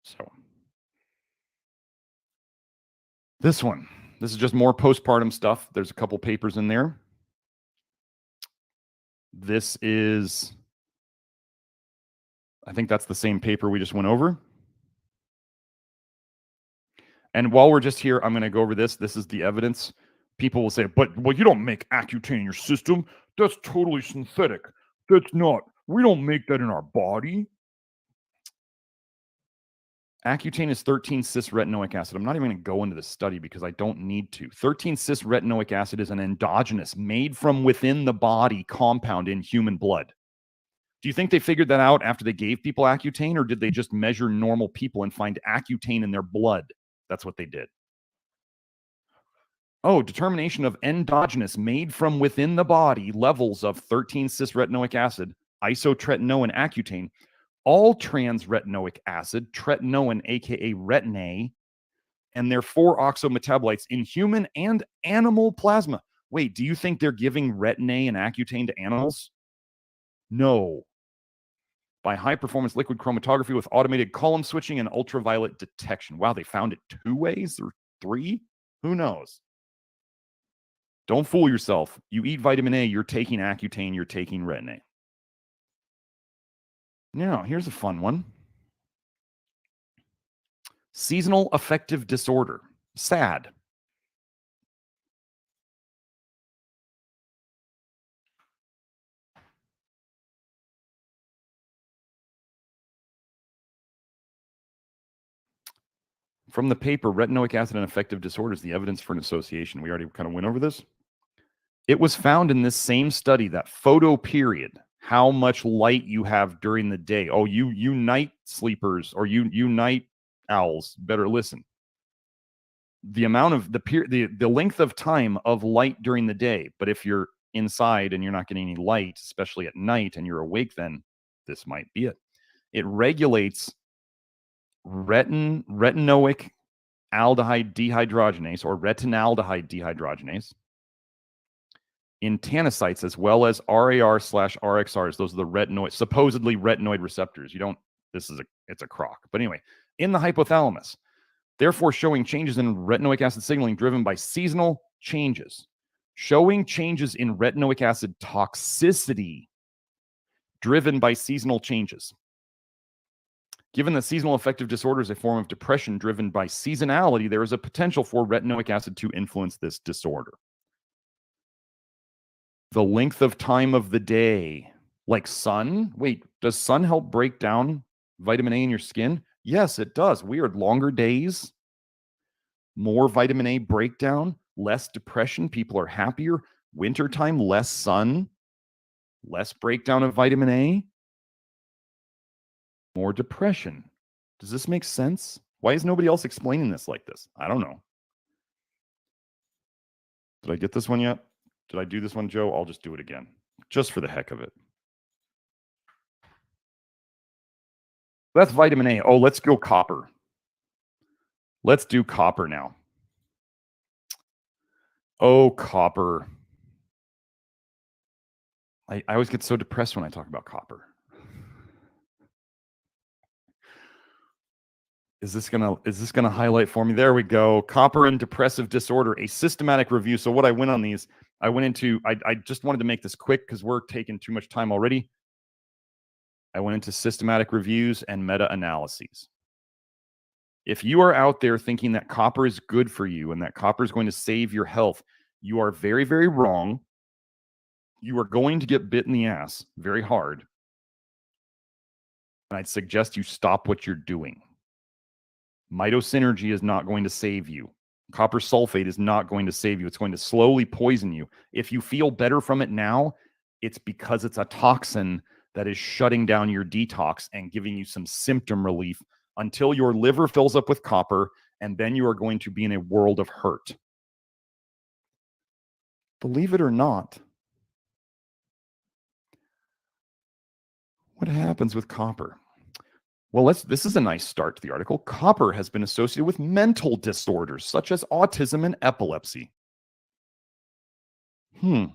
So this one, this is just more postpartum stuff. There's a couple papers in there. This is, I think that's the same paper we just went over. And while we're just here, I'm going to go over this. This is the evidence. People will say, but well, you don't make Accutane in your system. That's totally synthetic. That's not. We don't make that in our body. Accutane is 13-cis-retinoic acid. I'm not even going to go into this study because I don't need to. 13-cis-retinoic acid is an endogenous, made from within the body compound in human blood. Do you think they figured that out after they gave people Accutane, or did they just measure normal people and find Accutane in their blood? That's what they did. Oh, determination of endogenous, made from within the body, levels of 13-cis-retinoic acid, isotretinoin, Accutane, all trans-retinoic acid, tretinoin, aka Retin-A, and their 4 oxometabolites in human and animal plasma. Wait, do you think they're giving Retin-A and Accutane to animals? No. by high-performance liquid chromatography with automated column switching and ultraviolet detection. Wow, they found it 2 ways or 3? Who knows? Don't fool yourself. You eat vitamin A, you're taking Accutane, you're taking Retin-A. Now, here's a fun one. Seasonal affective disorder. SAD. From the paper, retinoic acid and affective disorders, the evidence for an association. We already kind of went over this. It was found in this same study that photoperiod, how much light you have during the day. Oh, you night sleepers or you night owls, better listen. The amount of the length of time of light during the day, but if you're inside and you're not getting any light, especially at night, and you're awake, then this might be it. It regulates retinoic aldehyde dehydrogenase or retinaldehyde dehydrogenase in tanocytes as well as RAR/RXRs. Those are the supposedly retinoid receptors. It's a crock. But anyway, in the hypothalamus, therefore showing changes in retinoic acid signaling driven by seasonal changes, showing changes in retinoic acid toxicity driven by seasonal changes. Given that seasonal affective disorder is a form of depression driven by seasonality, there is a potential for retinoic acid to influence this disorder. The length of time of the day, like sun. Wait, does sun help break down vitamin A in your skin? Yes, it does. Weird. Longer days, more vitamin A breakdown, less depression. People are happier. Wintertime, less sun, less breakdown of vitamin A. More depression. Does this make sense? Why is nobody else explaining this like this? I don't know. Did I get this one yet? Did I do this one, Joe? I'll just do it again, just for the heck of it. That's vitamin A. Oh, let's go copper. Let's do copper now. Oh, copper. I always get so depressed when I talk about copper. Is this gonna highlight for me? There we go. Copper and depressive disorder, a systematic review. So what I went on these, I just wanted to make this quick because we're taking too much time already. I went into systematic reviews and meta-analyses. If you are out there thinking that copper is good for you and that copper is going to save your health, you are very, very wrong. You are going to get bit in the ass very hard. And I'd suggest you stop what you're doing. Mitosynergy is not going to save you. Copper sulfate is not going to save you. It's going to slowly poison you. If you feel better from it now, it's because it's a toxin that is shutting down your detox and giving you some symptom relief until your liver fills up with copper, and then you are going to be in a world of hurt. Believe it or not, what happens with copper? Well, this is a nice start to the article. Copper has been associated with mental disorders such as autism and epilepsy. That's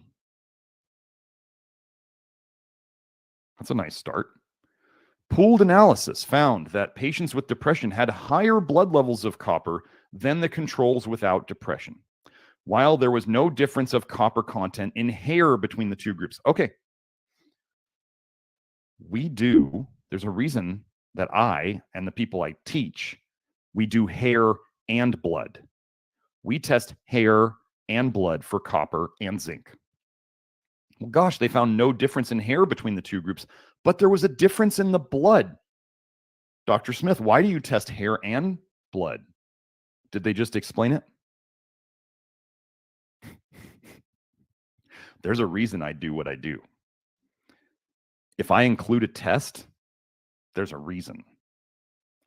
a nice start. Pooled analysis found that patients with depression had higher blood levels of copper than the controls without depression, while there was no difference of copper content in hair between the two groups. Okay. There's a reason that I and the people I teach, we do hair and blood. We test hair and blood for copper and zinc. Well, gosh, they found no difference in hair between the two groups, but there was a difference in the blood. Dr. Smith, why do you test hair and blood? Did they just explain it? There's a reason I do what I do. If I include a test, there's a reason.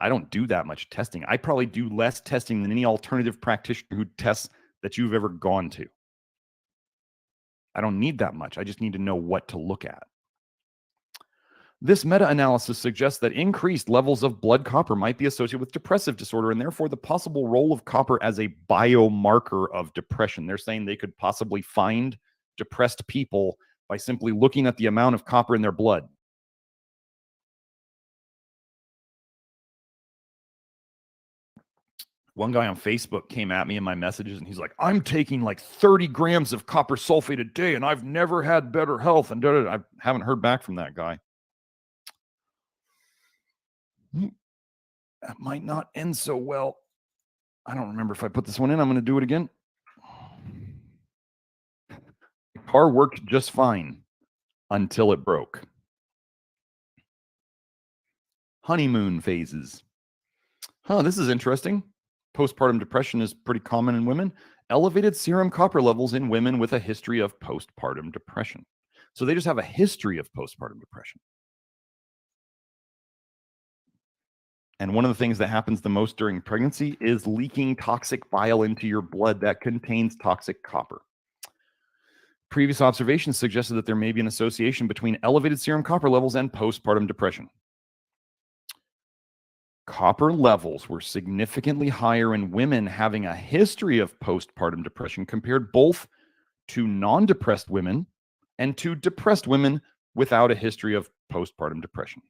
I don't do that much testing. I probably do less testing than any alternative practitioner who tests that you've ever gone to. I don't need that much. I just need to know what to look at. This meta-analysis suggests that increased levels of blood copper might be associated with depressive disorder and therefore the possible role of copper as a biomarker of depression. They're saying they could possibly find depressed people by simply looking at the amount of copper in their blood. One guy on Facebook came at me in my messages and he's like, I'm taking like 30 grams of copper sulfate a day and I've never had better health. And I haven't heard back from that guy. That might not end so well. I don't remember if I put this one in. I'm going to do it again. The car worked just fine until it broke. Honeymoon phases. This is interesting. Postpartum depression is pretty common in women. Elevated serum copper levels in women with a history of postpartum depression. So they just have a history of postpartum depression. And one of the things that happens the most during pregnancy is leaking toxic bile into your blood that contains toxic copper. Previous observations suggested that there may be an association between elevated serum copper levels and postpartum depression. Copper levels were significantly higher in women having a history of postpartum depression compared both to non-depressed women and to depressed women without a history of postpartum depression.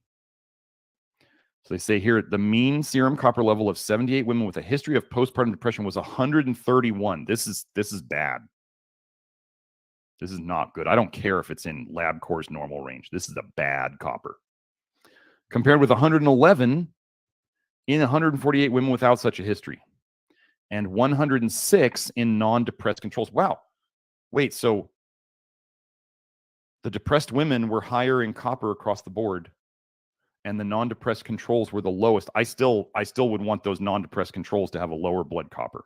So they say here, the mean serum copper level of 78 women with a history of postpartum depression was 131. This is bad. This is not good. I don't care if it's in LabCorp's normal range. This is a bad copper. Compared with 111 in 148 women without such a history, and 106 in non-depressed controls. Wow. Wait, so the depressed women were higher in copper across the board, and the non-depressed controls were the lowest. I still would want those non-depressed controls to have a lower blood copper.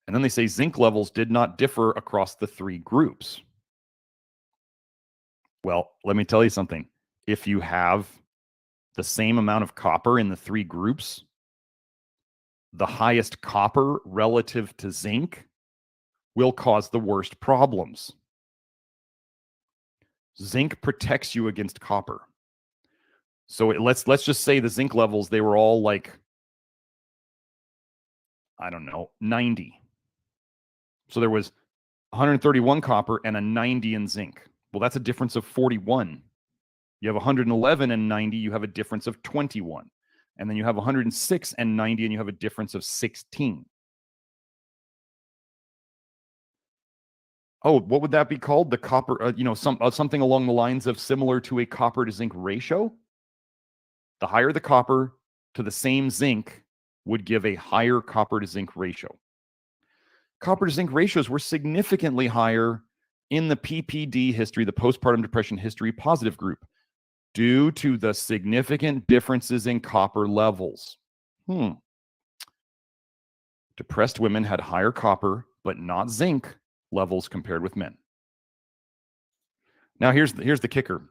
And then they say zinc levels did not differ across the three groups. Well, let me tell you something. If you have the same amount of copper in the three groups, the highest copper relative to zinc will cause the worst problems. Zinc protects you against copper. So let's just say the zinc levels, they were all like, I don't know, 90. So there was 131 copper and a 90 in zinc. Well, that's a difference of 41. You have 111 and 90, you have a difference of 21. And then you have 106 and 90, and you have a difference of 16. Oh, what would that be called? The copper, something along the lines of similar to a copper to zinc ratio. The higher the copper to the same zinc would give a higher copper to zinc ratio. Copper to zinc ratios were significantly higher in the PPD history, the postpartum depression history positive group, due to the significant differences in copper levels. Depressed women had higher copper, but not zinc levels compared with men. Now here's the kicker.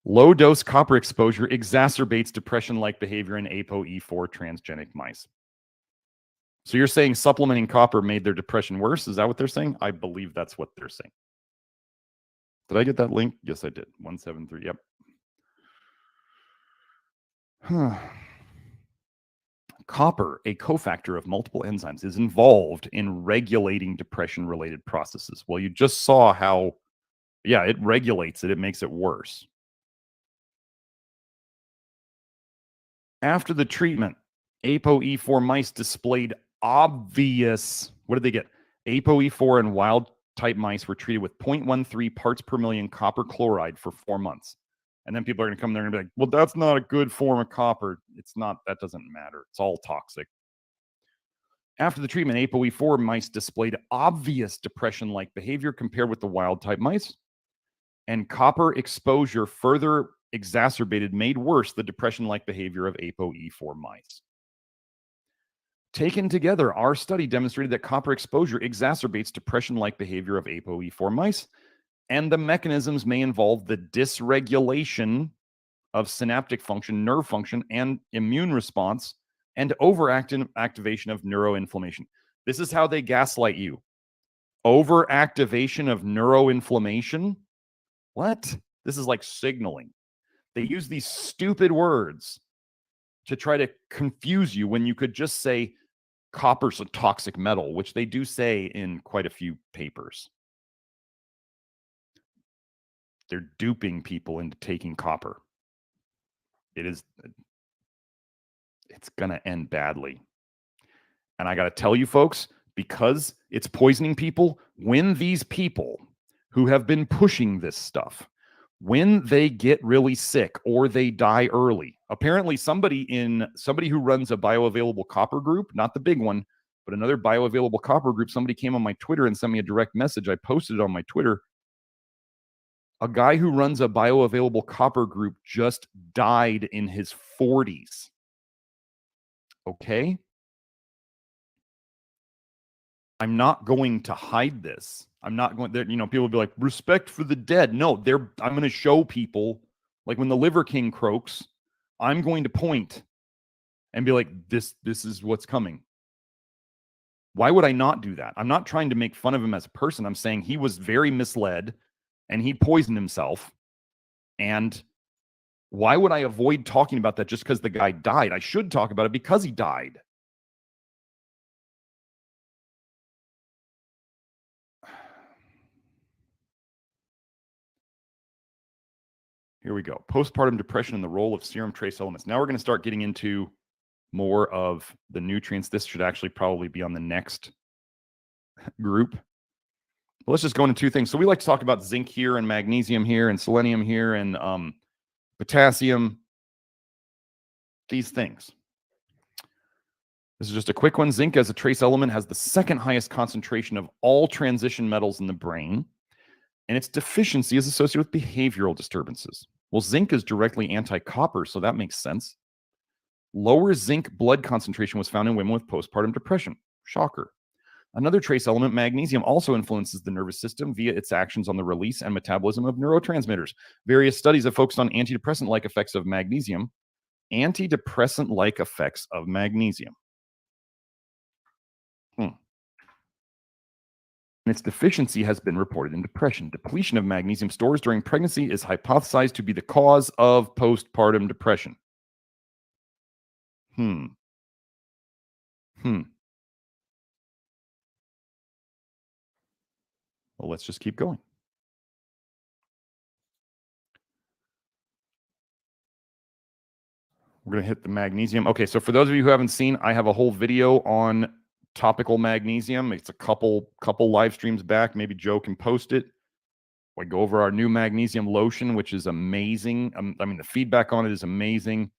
Low dose copper exposure exacerbates depression-like behavior in ApoE4 transgenic mice. So you're saying supplementing copper made their depression worse? Is that what they're saying? I believe that's what they're saying. Did I get that link? Yes, I did. 173. Yep. Copper, a cofactor of multiple enzymes, is involved in regulating depression-related processes. Well, you just saw how, it regulates it. It makes it worse. After the treatment, ApoE4 mice displayed obvious, what did they get? ApoE4 and wild-type mice were treated with 0.13 parts per million copper chloride for 4 months. And then people are going to come there and be like, well, that's not a good form of copper. It's not, that doesn't matter. It's all toxic. After the treatment, ApoE4 mice displayed obvious depression-like behavior compared with the wild-type mice. And copper exposure further made worse the depression-like behavior of ApoE4 mice. Taken together, our study demonstrated that copper exposure exacerbates depression-like behavior of ApoE4 mice, and the mechanisms may involve the dysregulation of synaptic function, nerve function, and immune response, and overactivation of neuroinflammation. This is how they gaslight you. Overactivation of neuroinflammation? What? This is like signaling. They use these stupid words to try to confuse you when you could just say copper's a toxic metal, which they do say in quite a few papers. They're duping people into taking copper. it's going to end badly. And I got to tell you, folks, because it's poisoning people, when these people who have been pushing this stuff, when they get really sick or they die early, apparently somebody who runs a bioavailable copper group, not the big one, but another bioavailable copper group, somebody came on my Twitter and sent me a direct message. I posted it on my Twitter. A guy who runs a bioavailable copper group just died in his 40s. Okay? I'm not going to hide this. I'm not going there. People will be like, respect for the dead. No, I'm going to show people, like when the Liver King croaks, I'm going to point and be like, this is what's coming. Why would I not do that? I'm not trying to make fun of him as a person. I'm saying he was very misled and he poisoned himself. And why would I avoid talking about that just because the guy died? I should talk about it because he died. Here we go. Postpartum depression and the role of serum trace elements. Now we're going to start getting into more of the nutrients. This should actually probably be on the next group. But let's just go into two things. So we like to talk about zinc here and magnesium here and selenium here and potassium, these things. This is just a quick one. Zinc as a trace element has the second highest concentration of all transition metals in the brain, and its deficiency is associated with behavioral disturbances. Well, zinc is directly anti-copper, so that makes sense. Lower zinc blood concentration was found in women with postpartum depression. Shocker. Another trace element, magnesium, also influences the nervous system via its actions on the release and metabolism of neurotransmitters. Various studies have focused on antidepressant-like effects of magnesium. Antidepressant-like effects of magnesium. And its deficiency has been reported in depression. Depletion of magnesium stores during pregnancy is hypothesized to be the cause of postpartum depression. Well, let's just keep going. We're going to hit the magnesium. Okay, so for those of you who haven't seen, I have a whole video on topical magnesium. It's a couple live streams back. Maybe Joe can post it. We go over our new magnesium lotion, which is amazing. I mean, the feedback on it is amazing.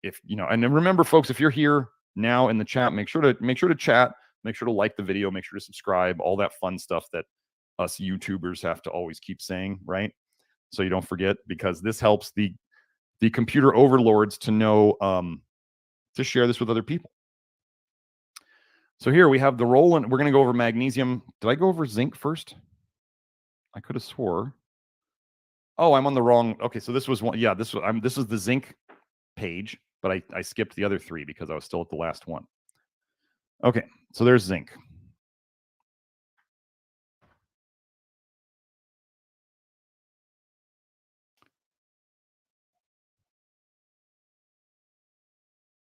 And then remember, folks, if you're here now in the chat, make sure to chat, make sure to like the video, make sure to subscribe, all that fun stuff that us YouTubers have to always keep saying, right? So you don't forget, because this helps the computer overlords to know to share this with other people. So here we have the role, and we're going to go over magnesium. Did I go over zinc first? I could have swore. Oh, I'm on the wrong. Okay, so this was one. Yeah, this is the zinc page, but I skipped the other three because I was still at the last one. Okay, so there's zinc.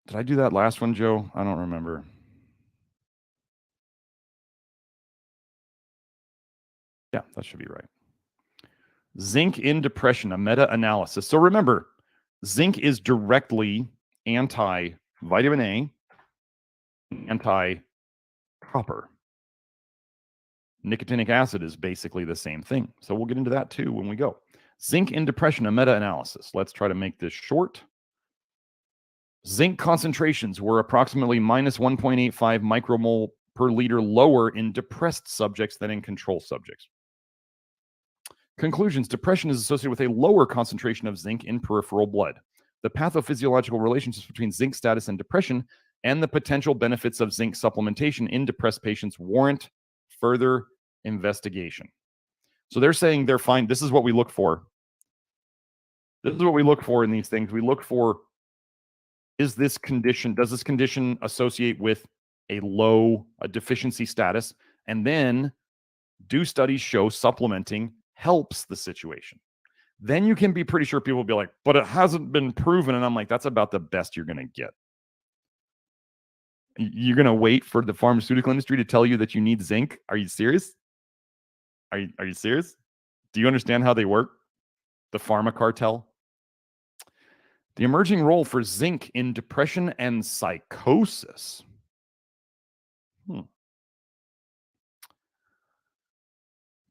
Did I do that last one, Joe? I don't remember. Yeah, that should be right. Zinc in depression, a meta-analysis. So remember, zinc is directly anti-vitamin A, anti-copper. Nicotinic acid is basically the same thing. So we'll get into that too when we go. Zinc in depression, a meta-analysis. Let's try to make this short. Zinc concentrations were approximately minus 1.85 micromole per liter lower in depressed subjects than in control subjects. Conclusions: depression is associated with a lower concentration of zinc in peripheral blood. The pathophysiological relationships between zinc status and depression and the potential benefits of zinc supplementation in depressed patients warrant further investigation. So they're saying they're fine. This is what we look for. This is what we look for in these things. We look for, does this condition associate with a deficiency status? And then do studies show supplementing helps the situation? Then you can be pretty sure people will be like, but it hasn't been proven. And I'm like, that's about the best you're going to get. You're going to wait for the pharmaceutical industry to tell you that you need zinc? Are you serious? Are you serious? Do you understand how they work? The pharma cartel? The emerging role for zinc in depression and psychosis.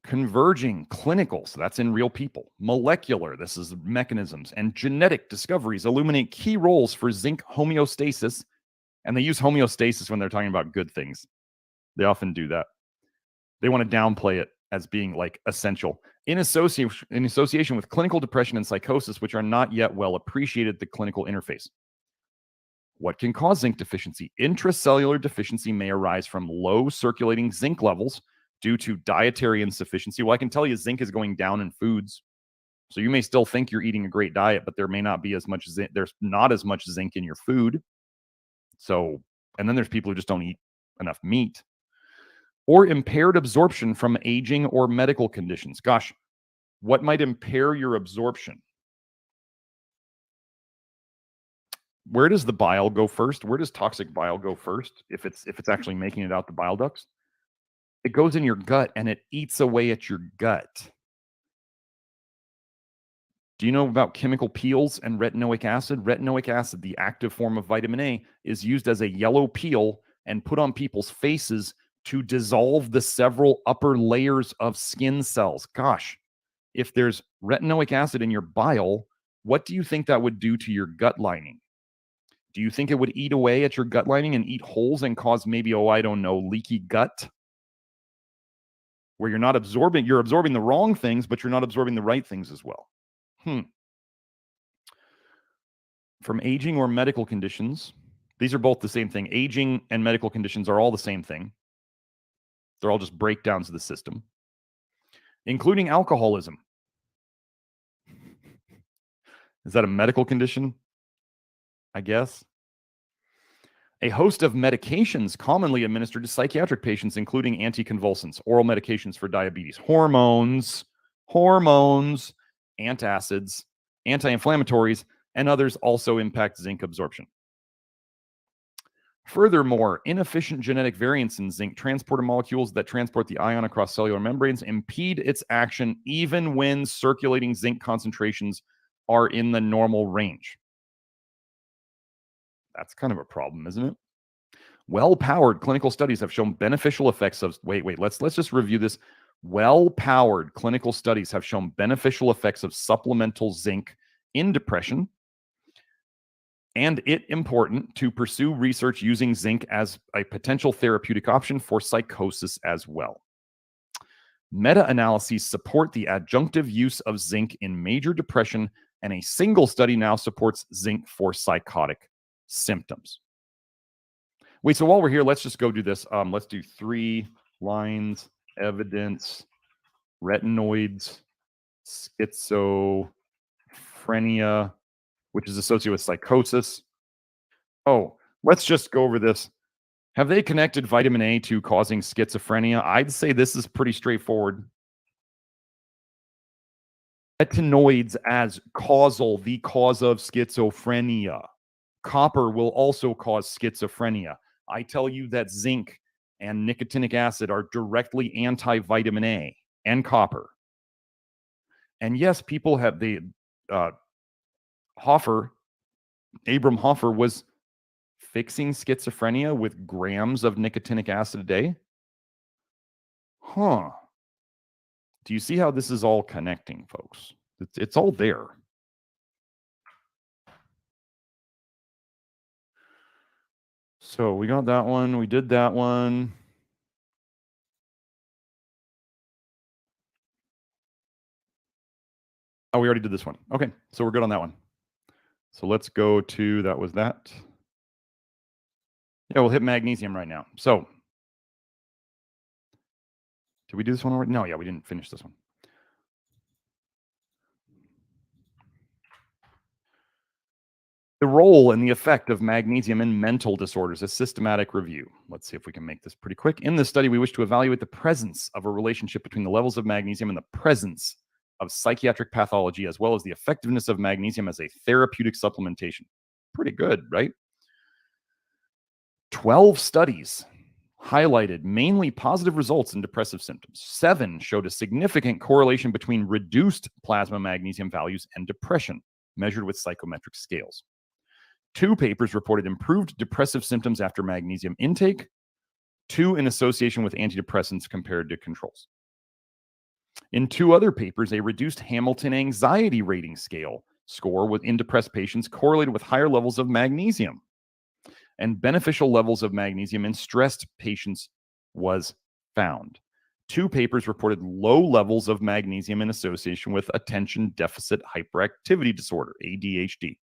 Converging clinical, so that's in real people, molecular, this is mechanisms, and genetic discoveries illuminate key roles for zinc homeostasis. And they use homeostasis when they're talking about good things. They often do that. They want to downplay it as being like essential. In association with clinical depression and psychosis, which are not yet well appreciated at the clinical interface. What can cause zinc deficiency? Intracellular deficiency may arise from low circulating zinc levels due to dietary insufficiency. Well, I can tell you zinc is going down in foods. So you may still think you're eating a great diet, but there may not be as much zinc. There's not as much zinc in your food. So, and then there's people who just don't eat enough meat. Or impaired absorption from aging or medical conditions. Gosh, what might impair your absorption? Where does the bile go first? Where does toxic bile go first? If it's actually making it out the bile ducts, it goes in your gut and it eats away at your gut. Do you know about chemical peels and retinoic acid? Retinoic acid, the active form of vitamin A, is used as a yellow peel and put on people's faces to dissolve the several upper layers of skin cells. Gosh, if there's retinoic acid in your bile, what do you think that would do to your gut lining? Do you think it would eat away at your gut lining and eat holes and cause maybe, I don't know, leaky gut? Where you're absorbing the wrong things, but you're not absorbing the right things as well. From aging or medical conditions, these are both the same thing. Aging and medical conditions are all the same thing. They're all just breakdowns of the system, including alcoholism. Is that a medical condition? I guess. A host of medications commonly administered to psychiatric patients, including anticonvulsants, oral medications for diabetes, hormones, antacids, anti-inflammatories, and others also impact zinc absorption. Furthermore, inefficient genetic variants in zinc transporter molecules that transport the ion across cellular membranes impede its action even when circulating zinc concentrations are in the normal range. That's kind of a problem, isn't it? Well-powered clinical studies have shown beneficial effects of... Let's just review this. Well-powered clinical studies have shown beneficial effects of supplemental zinc in depression, and it important to pursue research using zinc as a potential therapeutic option for psychosis as well. Meta-analyses support the adjunctive use of zinc in major depression, and a single study now supports zinc for psychotic symptoms. Wait, so while we're here, let's just go do this. Let's do 3 lines, evidence, retinoids, schizophrenia, which is associated with psychosis. Oh, let's just go over this. Have they connected vitamin A to causing schizophrenia? I'd say this is pretty straightforward. Retinoids as causal, the cause of schizophrenia. Copper will also cause schizophrenia. I tell you that zinc and nicotinic acid are directly anti-vitamin A and copper. And yes, people have Abram Hoffer was fixing schizophrenia with grams of nicotinic acid a day. Do you see how this is all connecting, folks? It's all there. So we got that one. We did that one. Oh, we already did this one. Okay, so we're good on that one. So let's go to, that was that. Yeah, we'll hit magnesium right now. So, did we do this one already? No, yeah, we didn't finish this one. The role and the effect of magnesium in mental disorders, a systematic review. Let's see if we can make this pretty quick. In this study, we wish to evaluate the presence of a relationship between the levels of magnesium and the presence of psychiatric pathology, as well as the effectiveness of magnesium as a therapeutic supplementation. Pretty good, right? 12 studies highlighted mainly positive results in depressive symptoms. 7 showed a significant correlation between reduced plasma magnesium values and depression. measured with psychometric scales. 2 papers reported improved depressive symptoms after magnesium intake, 2 in association with antidepressants compared to controls. In 2 other papers, a reduced Hamilton Anxiety Rating Scale score in depressed patients correlated with higher levels of magnesium, and beneficial levels of magnesium in stressed patients was found. 2 papers reported low levels of magnesium in association with attention deficit hyperactivity disorder, ADHD.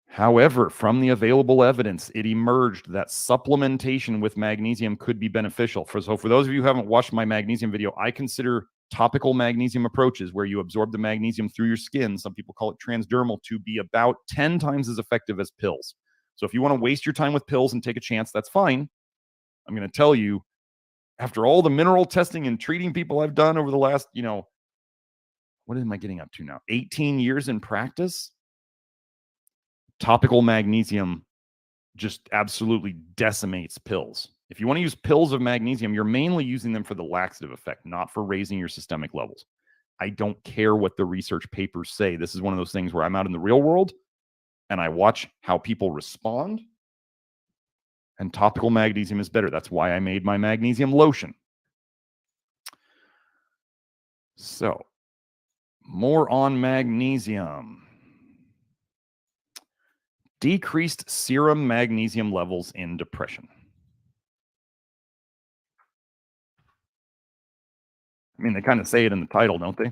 However, from the available evidence, it emerged that supplementation with magnesium could be beneficial. So for those of you who haven't watched my magnesium video, I consider topical magnesium approaches where you absorb the magnesium through your skin, some people call it transdermal, to be about 10 times as effective as pills. So if you want to waste your time with pills and take a chance, that's fine. I'm going to tell you, after all the mineral testing and treating people I've done over the last, what am I getting up to now? 18 years in practice, topical magnesium just absolutely decimates pills. If you want to use pills of magnesium, you're mainly using them for the laxative effect, not for raising your systemic levels. I don't care what the research papers say. This is one of those things where I'm out in the real world and I watch how people respond, and topical magnesium is better. That's why I made my magnesium lotion. So, more on magnesium. Decreased serum magnesium levels in depression. I mean, they kind of say it in the title, don't they?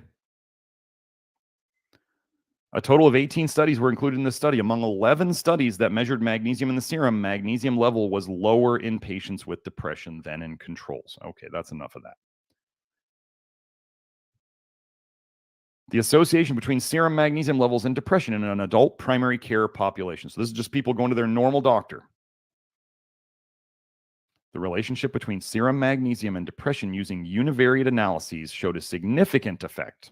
A total of 18 studies were included in this study. Among 11 studies that measured magnesium in the serum, magnesium level was lower in patients with depression than in controls. Okay, that's enough of that. The association between serum magnesium levels and depression in an adult primary care population. So this is just people going to their normal doctor. The relationship between serum magnesium and depression using univariate analyses showed a significant effect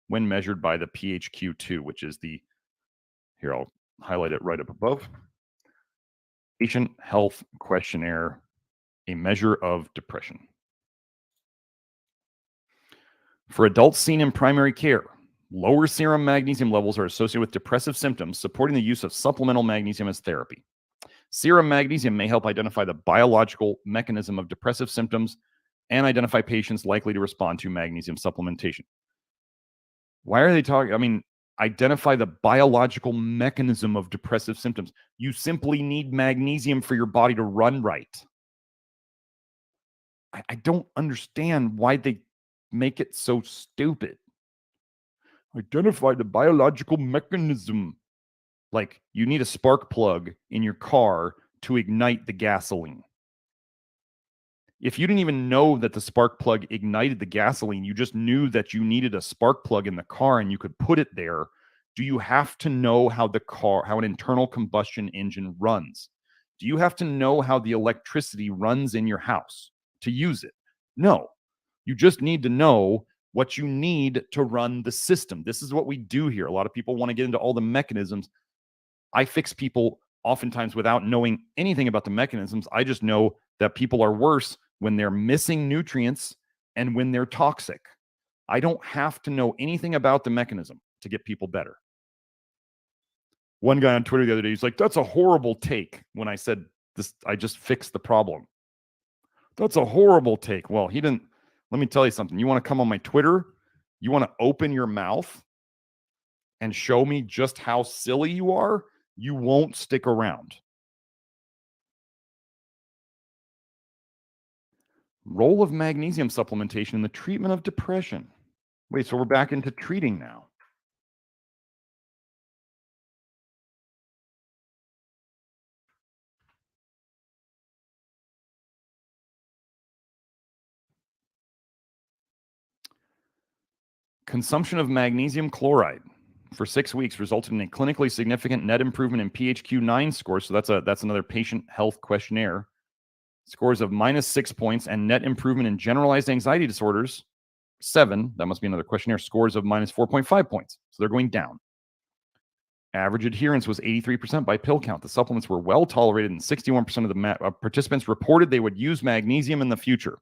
when measured by the PHQ-2, which is here I'll highlight it right up above, Patient Health Questionnaire, a measure of depression. For adults seen in primary care, lower serum magnesium levels are associated with depressive symptoms, supporting the use of supplemental magnesium as therapy. Serum magnesium may help identify the biological mechanism of depressive symptoms and identify patients likely to respond to magnesium supplementation. Why are they talking? I mean, identify the biological mechanism of depressive symptoms. You simply need magnesium for your body to run right. I don't understand why they make it so stupid. Identify the biological mechanism. Like, you need a spark plug in your car to ignite the gasoline. If you didn't even know that the spark plug ignited the gasoline, you just knew that you needed a spark plug in the car and you could put it there, do you have to know how an internal combustion engine runs? Do you have to know how the electricity runs in your house to use it? No. You just need to know what you need to run the system. This is what we do here. A lot of people want to get into all the mechanisms. I fix people oftentimes without knowing anything about the mechanisms. I just know that people are worse when they're missing nutrients and when they're toxic. I don't have to know anything about the mechanism to get people better. One guy on Twitter the other day, he's like, that's a horrible take. When I said this, I just fixed the problem. That's a horrible take. Well, he didn't. Let me tell you something. You want to come on my Twitter? You want to open your mouth and show me just how silly you are? You won't stick around. Role of magnesium supplementation in the treatment of depression. Wait, so we're back into treating now. Consumption of magnesium chloride for 6 weeks resulted in a clinically significant net improvement in PHQ-9 scores. So that's another patient health questionnaire. Scores of -6 points, and net improvement in generalized anxiety disorders, 7. That must be another questionnaire. Scores of -4.5 points. So they're going down. Average adherence was 83% by pill count. The supplements were well tolerated, and 61% of the participants reported they would use magnesium in the future.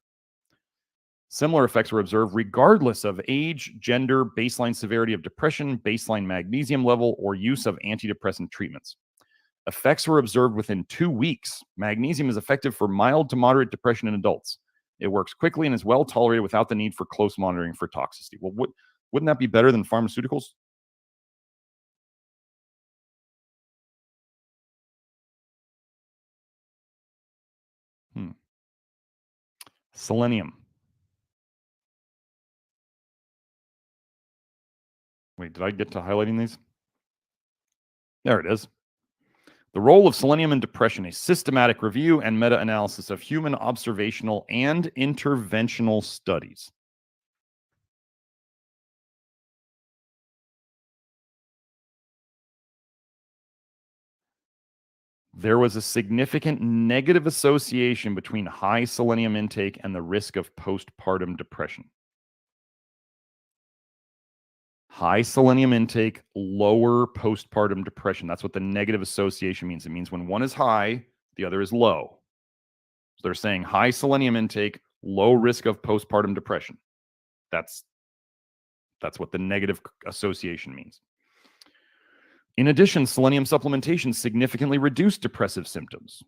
Similar effects were observed regardless of age, gender, baseline severity of depression, baseline magnesium level, or use of antidepressant treatments. Effects were observed within 2 weeks. Magnesium is effective for mild to moderate depression in adults. It works quickly and is well tolerated without the need for close monitoring for toxicity. Well, wouldn't that be better than pharmaceuticals? Selenium. Wait, did I get to highlighting these? There it is. The role of selenium in depression, a systematic review and meta-analysis of human observational and interventional studies. There was a significant negative association between high selenium intake and the risk of postpartum depression. High selenium intake, lower postpartum depression. That's what the negative association means. It means when one is high, the other is low. So they're saying high selenium intake, low risk of postpartum depression. That's what the negative association means. In addition, selenium supplementation significantly reduced depressive symptoms.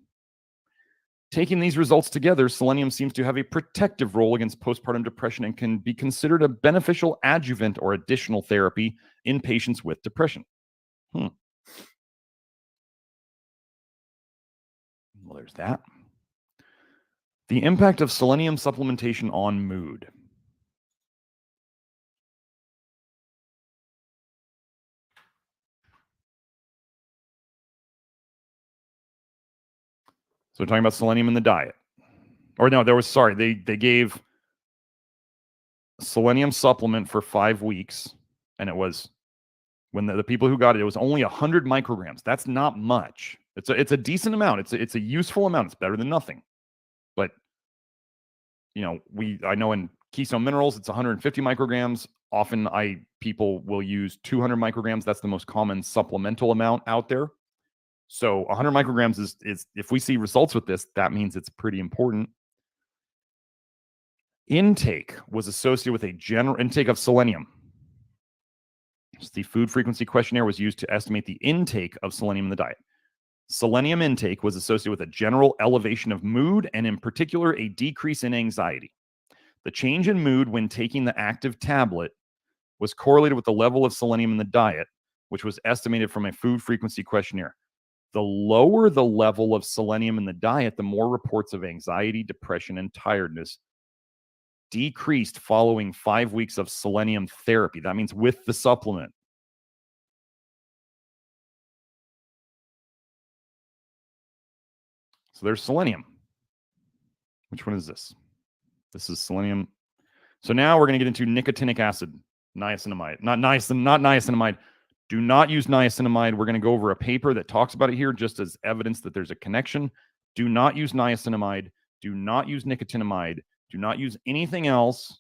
Taking these results together, selenium seems to have a protective role against postpartum depression and can be considered a beneficial adjuvant or additional therapy in patients with depression. Well, there's that. The impact of selenium supplementation on mood. So we're talking about selenium in the diet. Or no, they gave selenium supplement for 5 weeks, and it was, when the people who got it, it was only 100 micrograms. That's not much. It's a decent amount. It's a useful amount. It's better than nothing. But I know in Keystone Minerals it's 150 micrograms. Often people will use 200 micrograms. That's the most common supplemental amount out there. So 100 micrograms is if we see results with this, that means it's pretty important. Intake was associated with a general intake of selenium. The food frequency questionnaire was used to estimate the intake of selenium in the diet. Selenium intake was associated with a general elevation of mood and, in particular, a decrease in anxiety. The change in mood when taking the active tablet was correlated with the level of selenium in the diet, which was estimated from a food frequency questionnaire. The lower the level of selenium in the diet, the more reports of anxiety, depression, and tiredness decreased following 5 weeks of selenium therapy. That means with the supplement. So there's selenium. Which one is this? This is selenium. So now we're going to get into nicotinic acid, niacinamide. Not niacinamide. Do not use niacinamide. We're going to go over a paper that talks about it here just as evidence that there's a connection. Do not use niacinamide. Do not use nicotinamide. Do not use anything else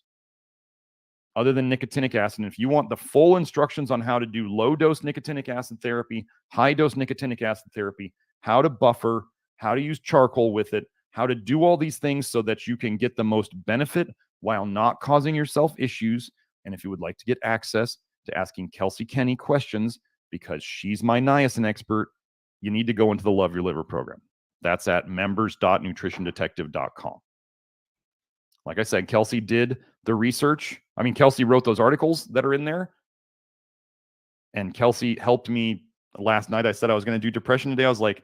other than nicotinic acid. And if you want the full instructions on how to do low-dose nicotinic acid therapy, high-dose nicotinic acid therapy, how to buffer, how to use charcoal with it, how to do all these things so that you can get the most benefit while not causing yourself issues. And if you would like to get access to asking Kelsey Kenny questions, because she's my niacin expert, you need to go into the Love Your Liver program. That's at members.nutritiondetective.com. Like I said, Kelsey did the research. Kelsey wrote those articles that are in there. And Kelsey helped me last night. I said I was going to do depression today. I was like,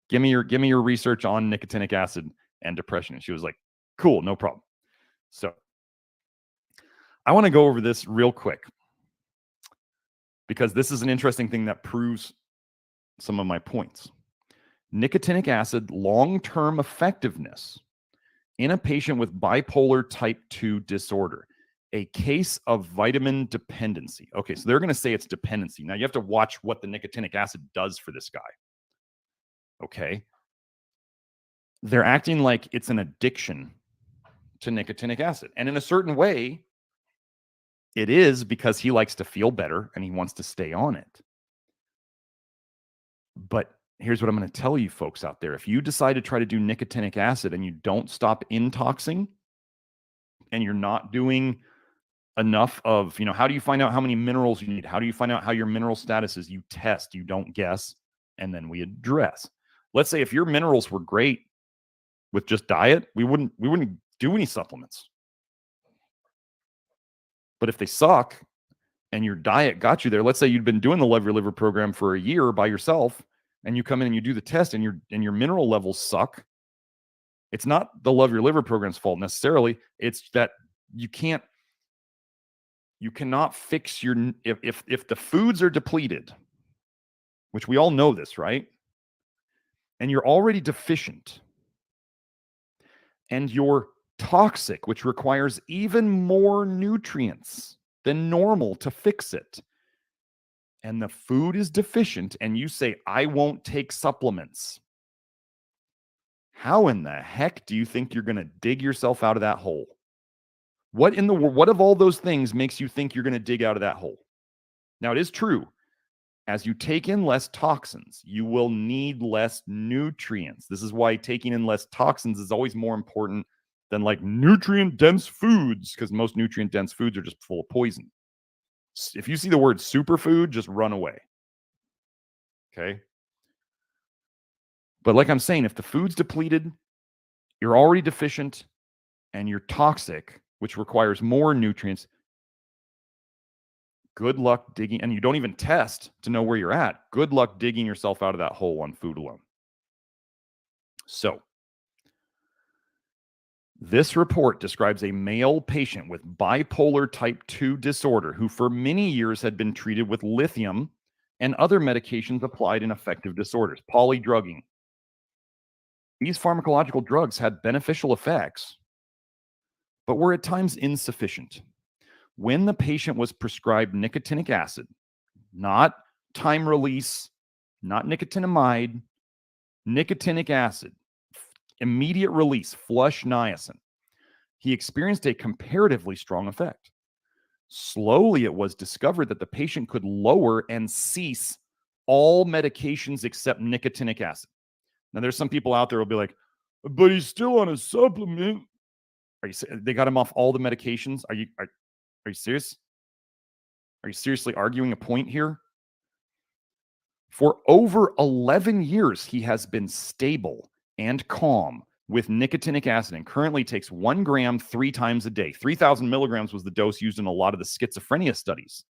give me your research on nicotinic acid and depression. And she was like, cool, no problem. So I want to go over this real quick because this is an interesting thing that proves some of my points. Nicotinic acid long-term effectiveness in a patient with bipolar type 2 disorder, a case of vitamin dependency. Okay, so they're going to say it's dependency. Now you have to watch what the nicotinic acid does for this guy. Okay. They're acting like it's an addiction to nicotinic acid. And in a certain way, it is, because he likes to feel better and he wants to stay on it. But here's what I'm going to tell you folks out there. If you decide to try to do nicotinic acid and you don't stop intoxing, and you're not doing enough of, how do you find out how many minerals you need? How do you find out how your mineral status is? You test, you don't guess, and then we address. Let's say if your minerals were great with just diet, we wouldn't do any supplements. But if they suck and your diet got you there, let's say you'd been doing the Love Your Liver program for a year by yourself, and you come in and you do the test and your mineral levels suck. It's not the Love Your Liver program's fault necessarily. It's that you cannot fix if the foods are depleted, which we all know this, right? And you're already deficient, and you're toxic, which requires even more nutrients than normal to fix it, and the food is deficient, and you say, I won't take supplements. How in the heck do you think you're going to dig yourself out of that hole? What of all those things makes you think you're going to dig out of that hole? Now, it is true. As you take in less toxins, you will need less nutrients. This is why taking in less toxins is always more important than like nutrient-dense foods, because most nutrient-dense foods are just full of poison. If you see the word superfood, just run away. Okay? But like I'm saying, if the food's depleted, you're already deficient, and you're toxic, which requires more nutrients, good luck digging, and you don't even test to know where you're at. Good luck digging yourself out of that hole on food alone. So, this report describes a male patient with bipolar type 2 disorder who for many years had been treated with lithium and other medications applied in affective disorders, polydrugging. These pharmacological drugs had beneficial effects, but were at times insufficient. When the patient was prescribed nicotinic acid, not time release, not nicotinamide, nicotinic acid, immediate release, flush niacin, he experienced a comparatively strong effect. Slowly, it was discovered that the patient could lower and cease all medications except nicotinic acid. Now, there's some people out there who will be like, but he's still on a supplement. They got him off all the medications? Are you serious? Are you seriously arguing a point here? For over 11 years, he has been stable and calm with nicotinic acid and currently takes 1 gram 3 times a day. 3,000 milligrams was the dose used in a lot of the schizophrenia studies.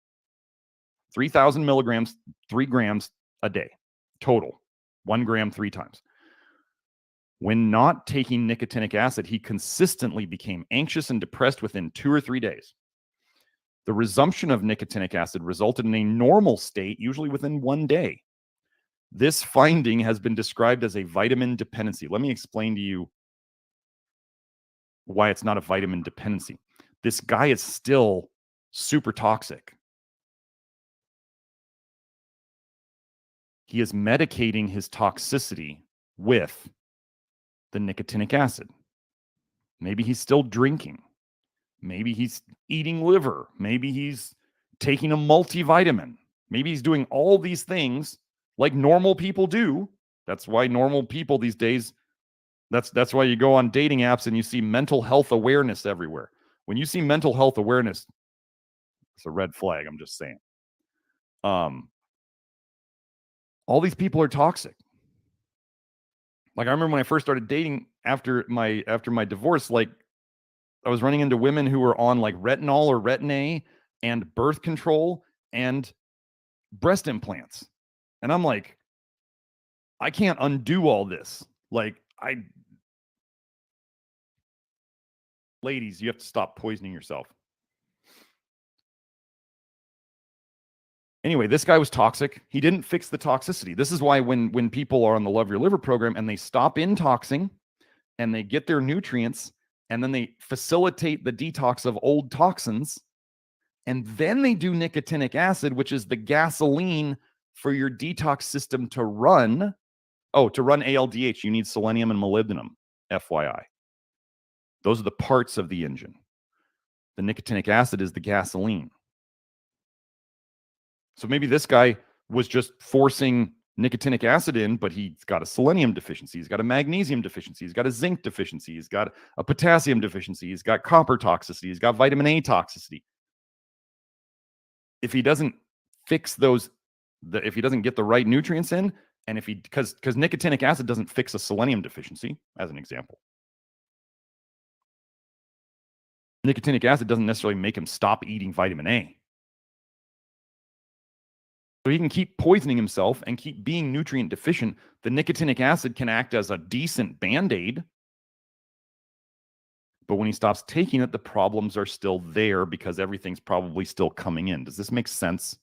3,000 milligrams, 3 grams a day total. 1 gram 3 times. When not taking nicotinic acid, he consistently became anxious and depressed within 2 or 3 days. The resumption of nicotinic acid resulted in a normal state, usually within 1 day. This finding has been described as a vitamin dependency. Let me explain to you why it's not a vitamin dependency. This guy is still super toxic. He is medicating his toxicity with the nicotinic acid. Maybe he's still drinking. Maybe he's eating liver. Maybe he's taking a multivitamin. Maybe he's doing all these things like normal people do. That's why normal people these days, that's why you go on dating apps and you see mental health awareness everywhere. When you see mental health awareness, it's a red flag, I'm just saying. All these people are toxic. Like I remember when I first started dating after my divorce, like I was running into women who were on like retinol or Retin-A and birth control and breast implants. And I'm like, I can't undo all this. Like ladies, you have to stop poisoning yourself. Anyway, this guy was toxic. He didn't fix the toxicity. This is why when people are on the Love Your Liver program and they stop intoxing and they get their nutrients and then they facilitate the detox of old toxins and then they do nicotinic acid, which is the gasoline for your detox system to run. Oh, to run ALDH, you need selenium and molybdenum, FYI. Those are the parts of the engine. The nicotinic acid is the gasoline. So maybe this guy was just forcing nicotinic acid in, but he's got a selenium deficiency, he's got a magnesium deficiency, he's got a zinc deficiency, he's got a potassium deficiency, he's got copper toxicity, he's got vitamin A toxicity. If he doesn't fix those, if he doesn't get the right nutrients in, and if he, because nicotinic acid doesn't fix a selenium deficiency, as an example. Nicotinic acid doesn't necessarily make him stop eating vitamin A. So he can keep poisoning himself and keep being nutrient deficient. The nicotinic acid can act as a decent Band-Aid. But when he stops taking it, the problems are still there because everything's probably still coming in. Does this make sense?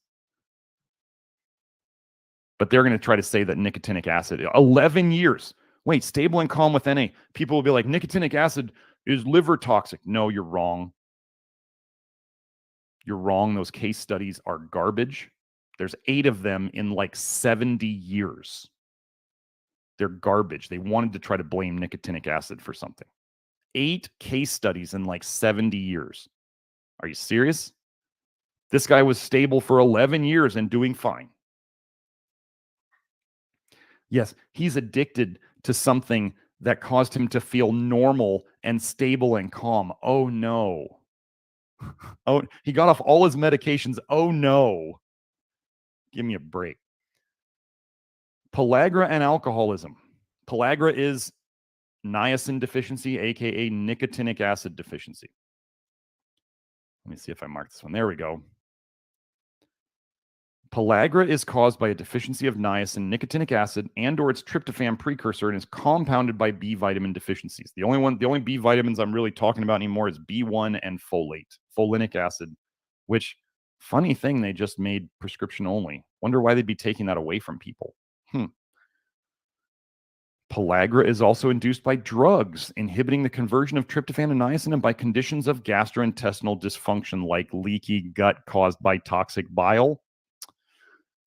But they're going to try to say that nicotinic acid, 11 years. Wait, stable and calm with NA. People will be like, nicotinic acid is liver toxic. No, you're wrong. You're wrong. Those case studies are garbage. There's 8 of them in like 70 years. They're garbage. They wanted to try to blame nicotinic acid for something. 8 case studies in like 70 years. Are you serious? This guy was stable for 11 years and doing fine. Yes, he's addicted to something that caused him to feel normal and stable and calm. Oh, no. Oh, he got off all his medications. Oh, no. Give me a break. Pellagra and alcoholism. Pellagra is niacin deficiency, aka nicotinic acid deficiency. Let me see if I mark this one. There we go. Pellagra is caused by a deficiency of niacin, nicotinic acid, and or its tryptophan precursor, and is compounded by B vitamin deficiencies. The only B vitamins I'm really talking about anymore is B1 and folate, folinic acid, which, funny thing, they just made prescription only. Wonder why they'd be taking that away from people. Pellagra is also induced by drugs, inhibiting the conversion of tryptophan to niacin, and by conditions of gastrointestinal dysfunction like leaky gut caused by toxic bile.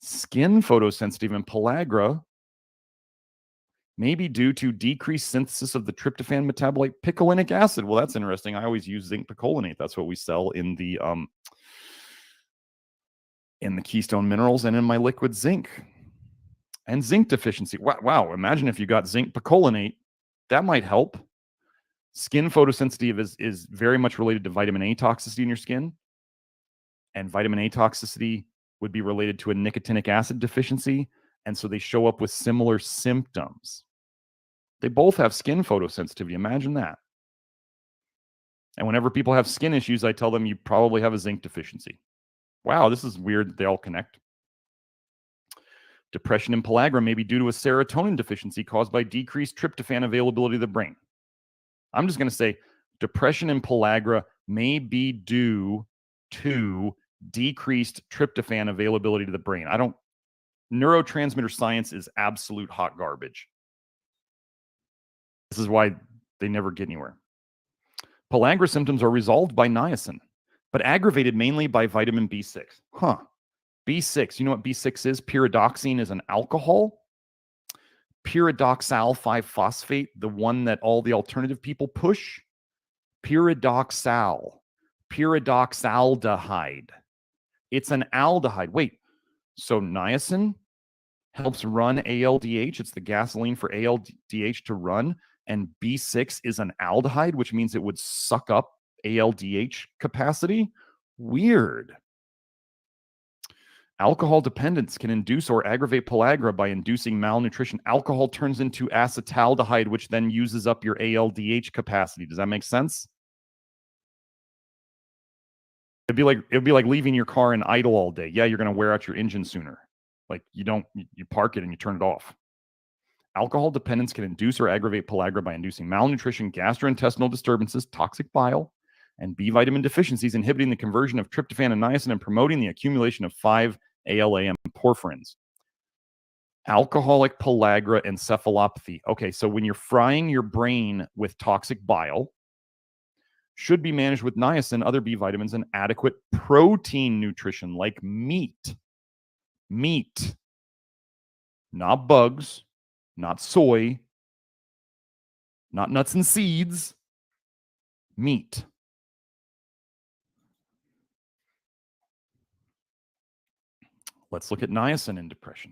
Skin photosensitive in pellagra may be due to decreased synthesis of the tryptophan metabolite picolinic acid. Well, that's interesting. I always use zinc picolinate. That's what we sell in the Keystone Minerals and in my liquid zinc. And zinc deficiency. Wow. Imagine if you got zinc picolinate. That might help. Skin photosensitive is very much related to vitamin A toxicity in your skin. And vitamin A toxicity would be related to a nicotinic acid deficiency. And so they show up with similar symptoms. They both have skin photosensitivity. Imagine that. And whenever people have skin issues, I tell them you probably have a zinc deficiency. Wow, this is weird. They all connect. Depression in pellagra may be due to a serotonin deficiency caused by decreased tryptophan availability to the brain. I'm just going to say depression in pellagra may be due to decreased tryptophan availability to the brain. Neurotransmitter science is absolute hot garbage. This is why they never get anywhere. Pellagra symptoms are resolved by niacin, but aggravated mainly by vitamin B6. B6, you know what B6 is? Pyridoxine is an alcohol. Pyridoxal 5-phosphate, the one that all the alternative people push. Pyridoxaldehyde. It's an aldehyde. Wait, so niacin helps run ALDH. It's the gasoline for ALDH to run. And B6 is an aldehyde, which means it would suck up ALDH capacity. Weird. Alcohol dependence can induce or aggravate pellagra by inducing malnutrition. Alcohol turns into acetaldehyde, which then uses up your ALDH capacity. Does that make sense? It'd be like leaving your car in idle all day. Yeah, you're going to wear out your engine sooner. Like you park it and you turn it off. Alcohol dependence can induce or aggravate pellagra by inducing malnutrition, gastrointestinal disturbances, toxic bile, and B vitamin deficiencies, inhibiting the conversion of tryptophan and niacin and promoting the accumulation of 5-ALAM porphyrins. Alcoholic pellagra encephalopathy. Okay, so when you're frying your brain with toxic bile, should be managed with niacin, other B vitamins, and adequate protein nutrition like meat. Meat. Not bugs, not soy, not nuts and seeds. Meat. Let's look at niacin in depression.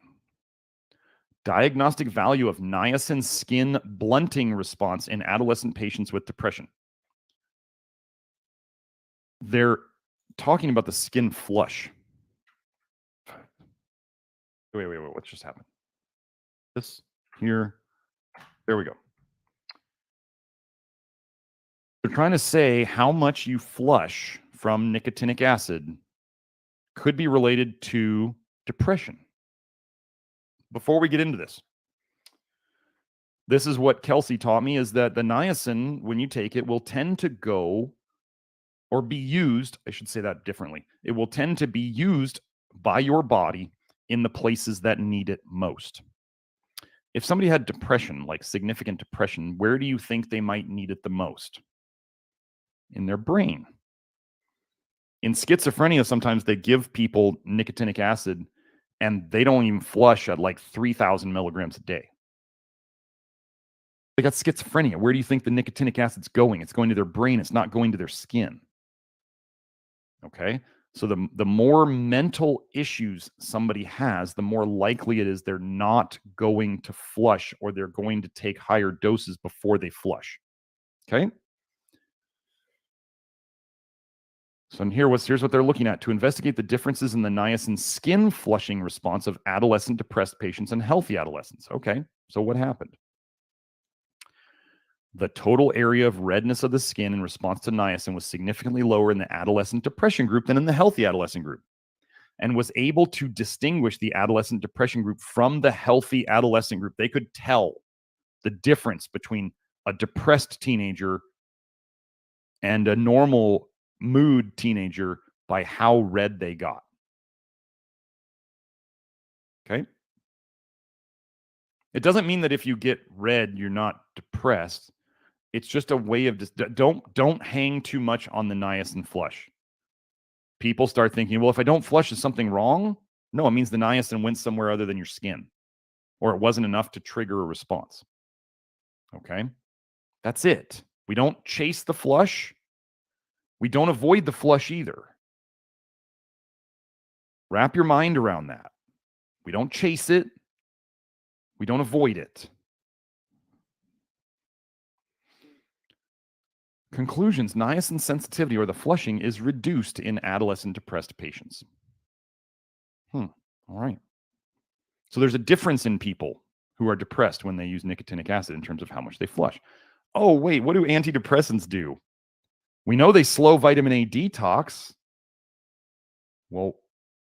Diagnostic value of niacin skin blunting response in adolescent patients with depression. They're talking about the skin flush. Wait, what just happened? This here. There we go. They're trying to say how much you flush from nicotinic acid could be related to depression. Before we get into this is what Kelsey taught me, is that the niacin, when you take it, will tend to go or be used, I should say that differently. It will tend to be used by your body in the places that need it most. If somebody had depression, like significant depression, where do you think they might need it the most? In their brain. In schizophrenia, sometimes they give people nicotinic acid and they don't even flush at like 3,000 milligrams a day. They got schizophrenia. Where do you think the nicotinic acid's going? It's going to their brain. It's not going to their skin. Okay? So the more mental issues somebody has, the more likely it is they're not going to flush, or they're going to take higher doses before they flush. Okay? So here's what they're looking at to investigate the differences in the niacin skin flushing response of adolescent depressed patients and healthy adolescents. Okay, so what happened? The total area of redness of the skin in response to niacin was significantly lower in the adolescent depression group than in the healthy adolescent group, and was able to distinguish the adolescent depression group from the healthy adolescent group. They could tell the difference between a depressed teenager and a normal mood teenager by how red they got. Okay? It doesn't mean that if you get red, you're not depressed. It's just a way of just don't hang too much on the niacin flush. People start thinking, well, if I don't flush, is something wrong? No, it means the niacin went somewhere other than your skin, or it wasn't enough to trigger a response. Okay? That's it. We don't chase the flush. We don't avoid the flush either. Wrap your mind around that. We don't chase it. We don't avoid it. Conclusions: niacin sensitivity, or the flushing, is reduced in adolescent depressed patients. All right. So there's a difference in people who are depressed when they use nicotinic acid in terms of how much they flush. Oh, wait, what do antidepressants do? We know they slow vitamin A detox. Well,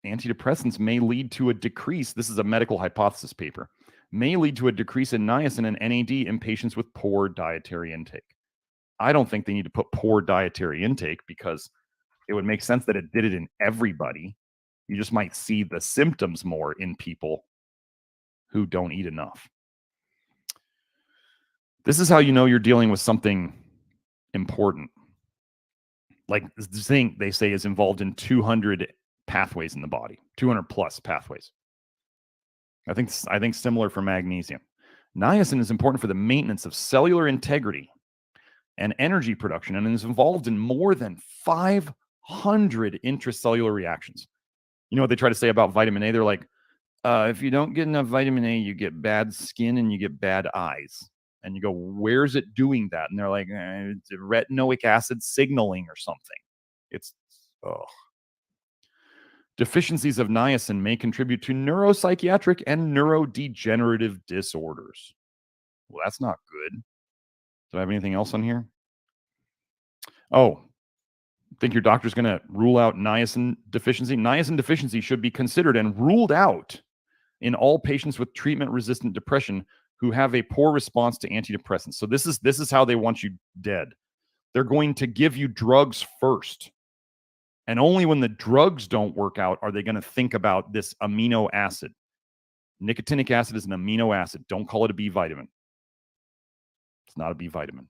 antidepressants may lead to a decrease. This is a medical hypothesis paper. May lead to a decrease in niacin and NAD in patients with poor dietary intake. I don't think they need to put poor dietary intake, because it would make sense that it did it in everybody. You just might see the symptoms more in people who don't eat enough. This is how you know you're dealing with something important. Like zinc, they say, is involved in 200 pathways in the body, 200 plus pathways. I think similar for magnesium. Niacin is important for the maintenance of cellular integrity and energy production, and is involved in more than 500 intracellular reactions. You know what they try to say about vitamin A? They're like, if you don't get enough vitamin A, you get bad skin and you get bad eyes. And you go, where's it doing that? And they're like, it's retinoic acid signaling or something. It's, Deficiencies of niacin may contribute to neuropsychiatric and neurodegenerative disorders. Well, that's not good. Do I have anything else on here? Oh, think your doctor's going to rule out niacin deficiency? Niacin deficiency should be considered and ruled out in all patients with treatment-resistant depression who have a poor response to antidepressants. So this is how they want you dead. They're going to give you drugs first. And only when the drugs don't work out are they going to think about this amino acid. Nicotinic acid is an amino acid. Don't call it a B vitamin. It's not a B vitamin.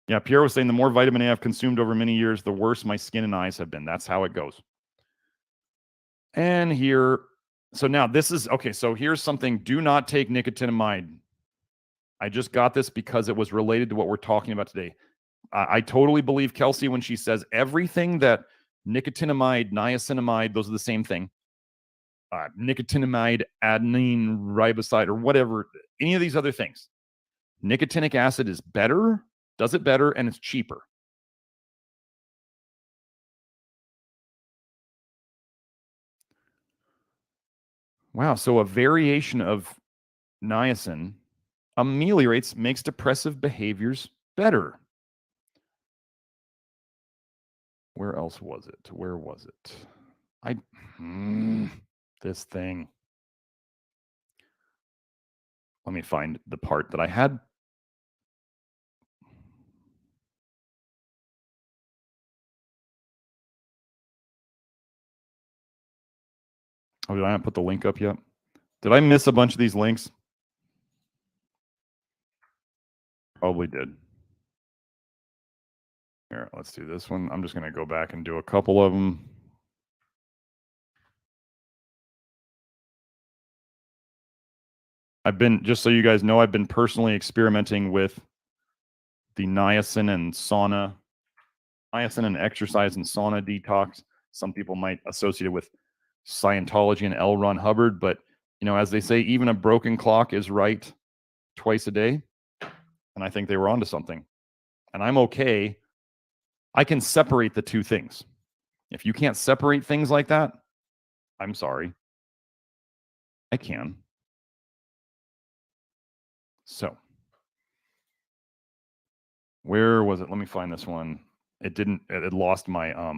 Yeah, Pierre was saying the more vitamin A I've consumed over many years, the worse my skin and eyes have been. That's how it goes. And here, so now this is, okay, so here's something. Do not take nicotinamide. I just got this because it was related to what we're talking about today. I totally believe Kelsey when she says everything that nicotinamide, niacinamide, those are the same thing. nicotinamide adenine riboside or whatever, any of these other things. Nicotinic acid is better, does it better, and it's cheaper. Wow, so a variation of niacin ameliorates, makes depressive behaviors better. Where else was it? Where was it? This thing. Let me find the part that I had. Oh, did I not put the link up yet? Did I miss a bunch of these links? Probably did. Here, let's do this one. I'm just going to go back and do a couple of them. Just so you guys know, I've been personally experimenting with the niacin and exercise and sauna detox. Some people might associate it with Scientology and L. Ron Hubbard, but as they say, even a broken clock is right twice a day. And I think they were onto something. And I'm okay. I can separate the two things. If you can't separate things like that, I'm sorry. I can. So, where was it? Let me find this one. It lost my let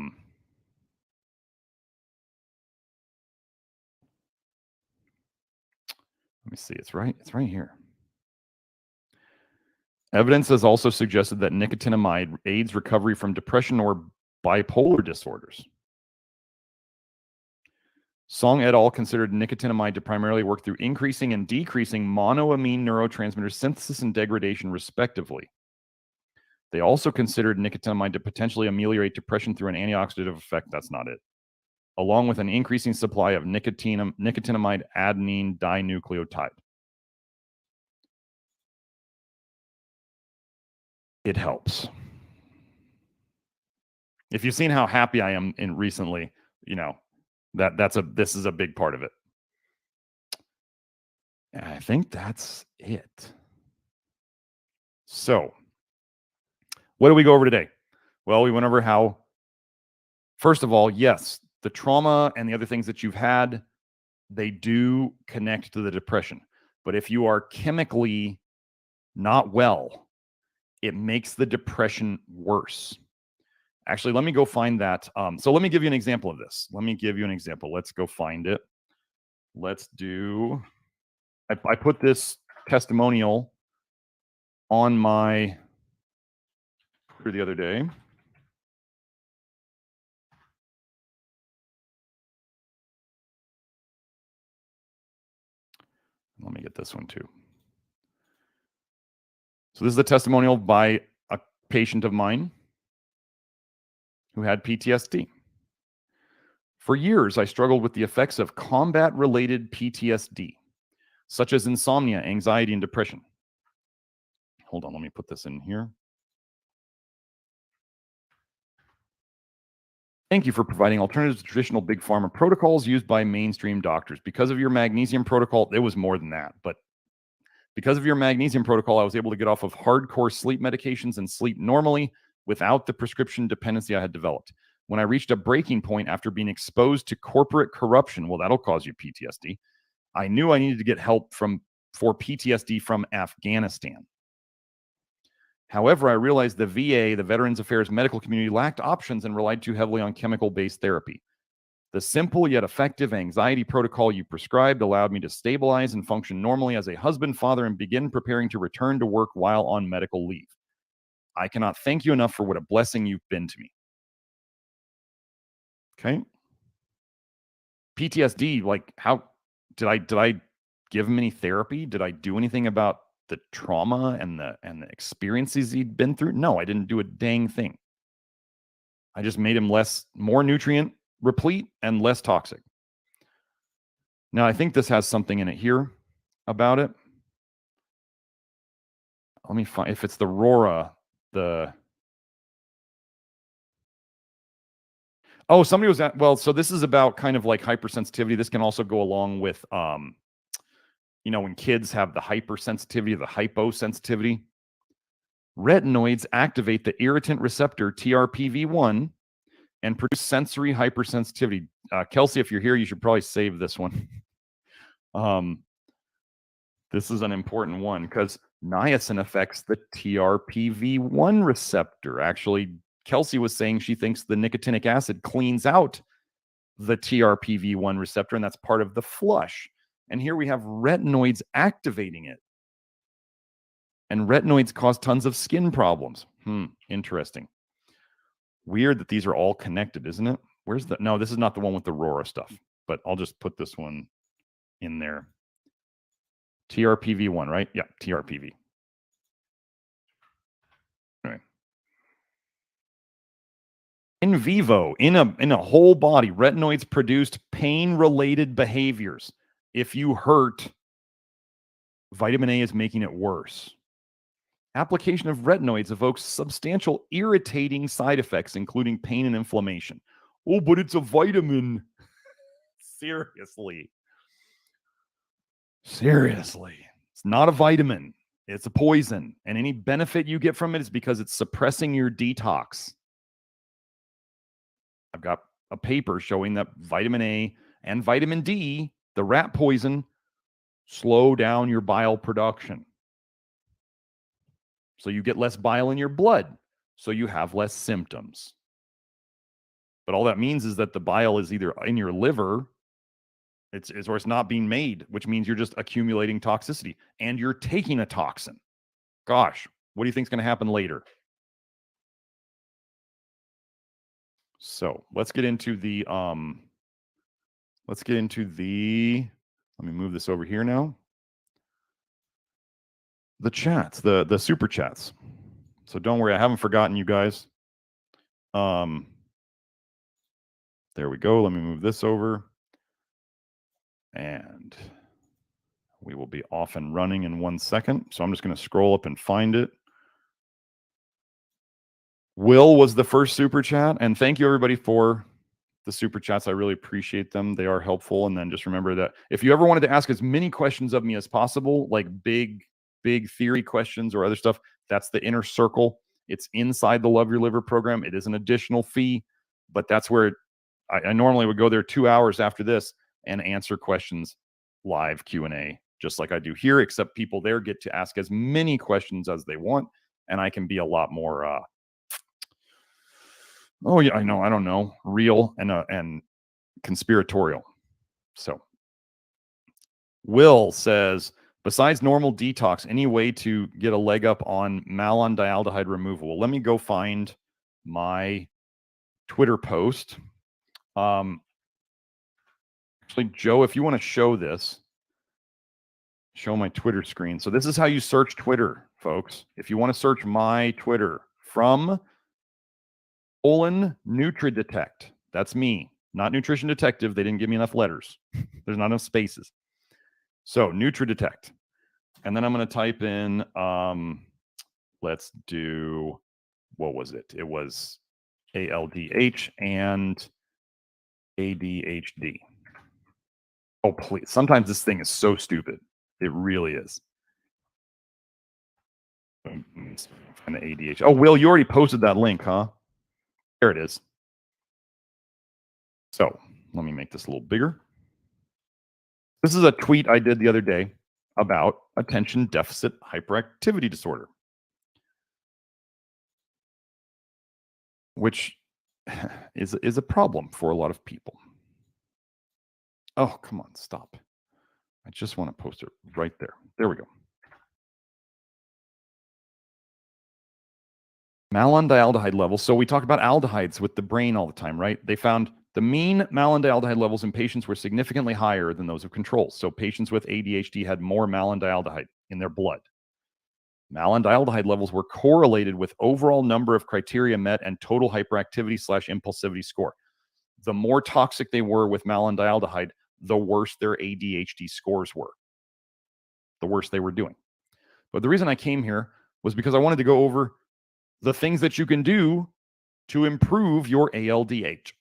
me see. It's right here. Evidence has also suggested that nicotinamide aids recovery from depression or bipolar disorders. Song et al. Considered nicotinamide to primarily work through increasing and decreasing monoamine neurotransmitter synthesis and degradation, respectively. They also considered nicotinamide to potentially ameliorate depression through an antioxidative effect. That's not it. Along with an increasing supply of nicotinamide adenine dinucleotide. It helps. If you've seen how happy I am recently, this is a big part of it. And I think that's it. So, what did we go over today? Well, we went over how, first of all, yes, the trauma and the other things that you've had, they do connect to the depression. But if you are chemically not well, it makes the depression worse. Actually, let me go find that. So let me give you an example of this. Let's go find it. Let's do, I put this testimonial on my Twitter the other day. Let me get this one too. So this is a testimonial by a patient of mine who had PTSD. For years, I struggled with the effects of combat-related PTSD, such as insomnia, anxiety, and depression. Hold on, let me put this in here. Thank you for providing alternatives to traditional big pharma protocols used by mainstream doctors. Because of your magnesium protocol, it was more than that, but because of your magnesium protocol, I was able to get off of hardcore sleep medications and sleep normally without the prescription dependency I had developed. When I reached a breaking point after being exposed to corporate corruption, well, that'll cause you PTSD, I knew I needed to get help for PTSD from Afghanistan. However, I realized the VA, the Veterans Affairs medical community, lacked options and relied too heavily on chemical-based therapy. The simple yet effective anxiety protocol you prescribed allowed me to stabilize and function normally as a husband, father, and begin preparing to return to work while on medical leave. I cannot thank you enough for what a blessing you've been to me. Okay. PTSD, like how did I give him any therapy? Did I do anything about the trauma and the experiences he'd been through? No, I didn't do a dang thing. I just made him more nutrient replete and less toxic. Now, I think this has something in it here about it. Let me find, if it's the Rora, Oh, somebody was at, well, so this is about kind of like hypersensitivity. This can also go along with, when kids have the hypersensitivity, the hyposensitivity. Retinoids activate the irritant receptor TRPV1 and produce sensory hypersensitivity. Kelsey, if you're here, you should probably save this one. This is an important one because niacin affects the TRPV1 receptor. Actually, Kelsey was saying she thinks the nicotinic acid cleans out the TRPV1 receptor, and that's part of the flush. And here we have retinoids activating it. And retinoids cause tons of skin problems. Interesting. Weird that these are all connected, isn't it? Where's the... No, this is not the one with the RORA stuff, but I'll just put this one in there. TRPV1, right? Yeah, TRPV. All right. In vivo, in a whole body, retinoids produced pain-related behaviors. If you hurt, vitamin A is making it worse. Application of retinoids evokes substantial irritating side effects, including pain and inflammation. Oh, but it's a vitamin. Seriously. It's not a vitamin. It's a poison. And any benefit you get from it is because it's suppressing your detox. I've got a paper showing that vitamin A and vitamin D, the rat poison, slow down your bile production. So you get less bile in your blood. So you have less symptoms. But all that means is that the bile is either in your liver, or it's not being made, which means you're just accumulating toxicity and you're taking a toxin. Gosh, what do you think is going to happen later? So let's get into the, let me move this over here now. The chats, the super chats. So don't worry, I haven't forgotten you guys. There we go. Let me move this over. And we will be off and running in 1 second. So I'm just going to scroll up and find it. Will was the first super chat. And thank you, everybody, for the super chats. I really appreciate them. They are helpful. And then just remember that if you ever wanted to ask as many questions of me as possible, like big theory questions or other stuff, that's the inner circle. It's inside the Love Your Liver program. It is an additional fee, but that's where I normally would go there 2 hours after this and answer questions live Q&A, just like I do here, except people there get to ask as many questions as they want, and I can be a lot more real and conspiratorial. So Will says, besides normal detox, any way to get a leg up on malondialdehyde removal? Well, let me go find my Twitter post. Actually, Joe, if you want to show this, show my Twitter screen. So this is how you search Twitter, folks. If you want to search my Twitter from NutriDetect, that's me, not Nutrition Detective. They didn't give me enough letters. There's not enough spaces. So NutriDetect. And then I'm going to type in, let's do, what was it? It was ALDH and ADHD. Oh, please. Sometimes this thing is so stupid. It really is. And the ADHD. Oh, Will, you already posted that link, huh? There it is. So let me make this a little bigger. This is a tweet I did the other day about attention deficit hyperactivity disorder, which is a problem for a lot of people. Oh, come on, stop. I just want to post it right there. There we go. Malondialdehyde levels. So we talk about aldehydes with the brain all the time, right? They found the mean malondialdehyde levels in patients were significantly higher than those of controls. So patients with ADHD had more malondialdehyde in their blood. Malondialdehyde levels were correlated with overall number of criteria met and total hyperactivity/impulsivity score. The more toxic they were with malondialdehyde, the worse their ADHD scores were, the worse they were doing. But the reason I came here was because I wanted to go over the things that you can do to improve your ALDH.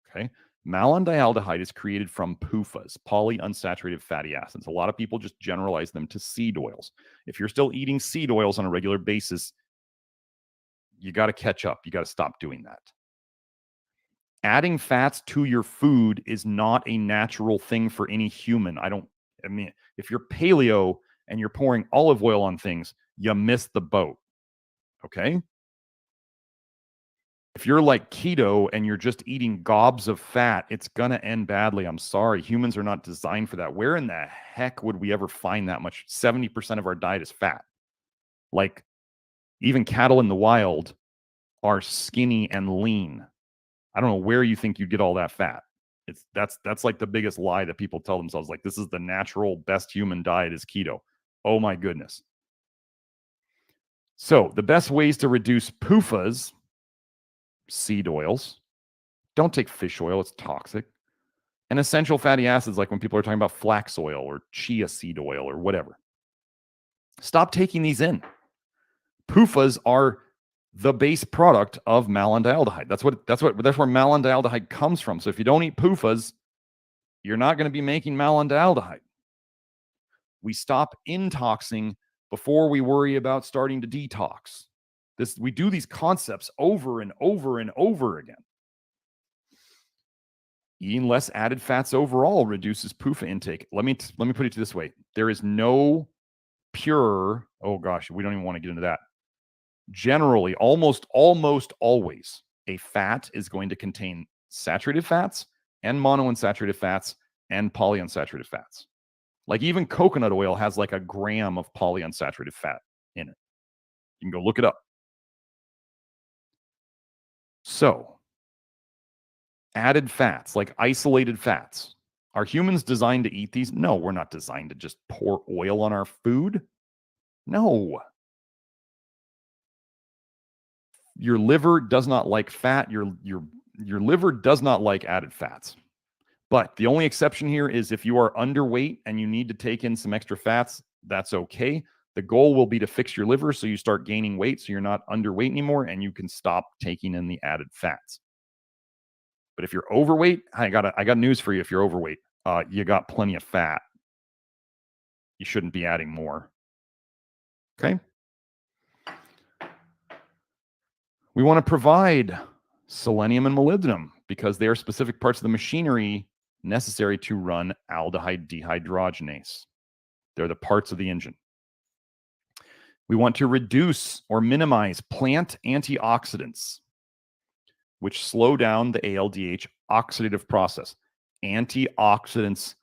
Okay. Malondialdehyde is created from PUFAs, polyunsaturated fatty acids. A lot of people just generalize them to seed oils. If you're still eating seed oils on a regular basis, you got to catch up. You got to stop doing that. Adding fats to your food is not a natural thing for any human. I mean, if you're paleo and you're pouring olive oil on things, you miss the boat. Okay. If you're like keto and you're just eating gobs of fat, it's going to end badly. I'm sorry. Humans are not designed for that. Where in the heck would we ever find that much? 70% of our diet is fat. Like, even cattle in the wild are skinny and lean. I don't know where you think you get all that fat. That's like the biggest lie that people tell themselves. Like, this is the natural best human diet is keto. Oh my goodness. So the best ways to reduce PUFAs, seed oils. Don't take fish oil, it's toxic. And essential fatty acids, like when people are talking about flax oil or chia seed oil or whatever. Stop taking these in. PUFAs are the base product of malondialdehyde. That's where malondialdehyde comes from. So if you don't eat PUFAs, you're not going to be making malondialdehyde. We stop intoxing before we worry about starting to detox. We do these concepts over and over and over again. Eating less added fats overall reduces PUFA intake. Let me put it this way. There is no pure, oh gosh, we don't even want to get into that. Generally, almost always, a fat is going to contain saturated fats and monounsaturated fats and polyunsaturated fats. Like even coconut oil has like a gram of polyunsaturated fat in it. You can go look it up. So, added fats, like isolated fats. Are humans designed to eat these? No, we're not designed to just pour oil on our food. No. Your liver does not like fat. Your liver does not like added fats. But the only exception here is if you are underweight and you need to take in some extra fats, that's okay. The goal will be to fix your liver so you start gaining weight so you're not underweight anymore and you can stop taking in the added fats. But if you're overweight, I got news for you. If you're overweight, you got plenty of fat. You shouldn't be adding more. Okay. We want to provide selenium and molybdenum because they are specific parts of the machinery necessary to run aldehyde dehydrogenase. They're the parts of the engine. We want to reduce or minimize plant antioxidants, which slow down the ALDH oxidative process. Antioxidants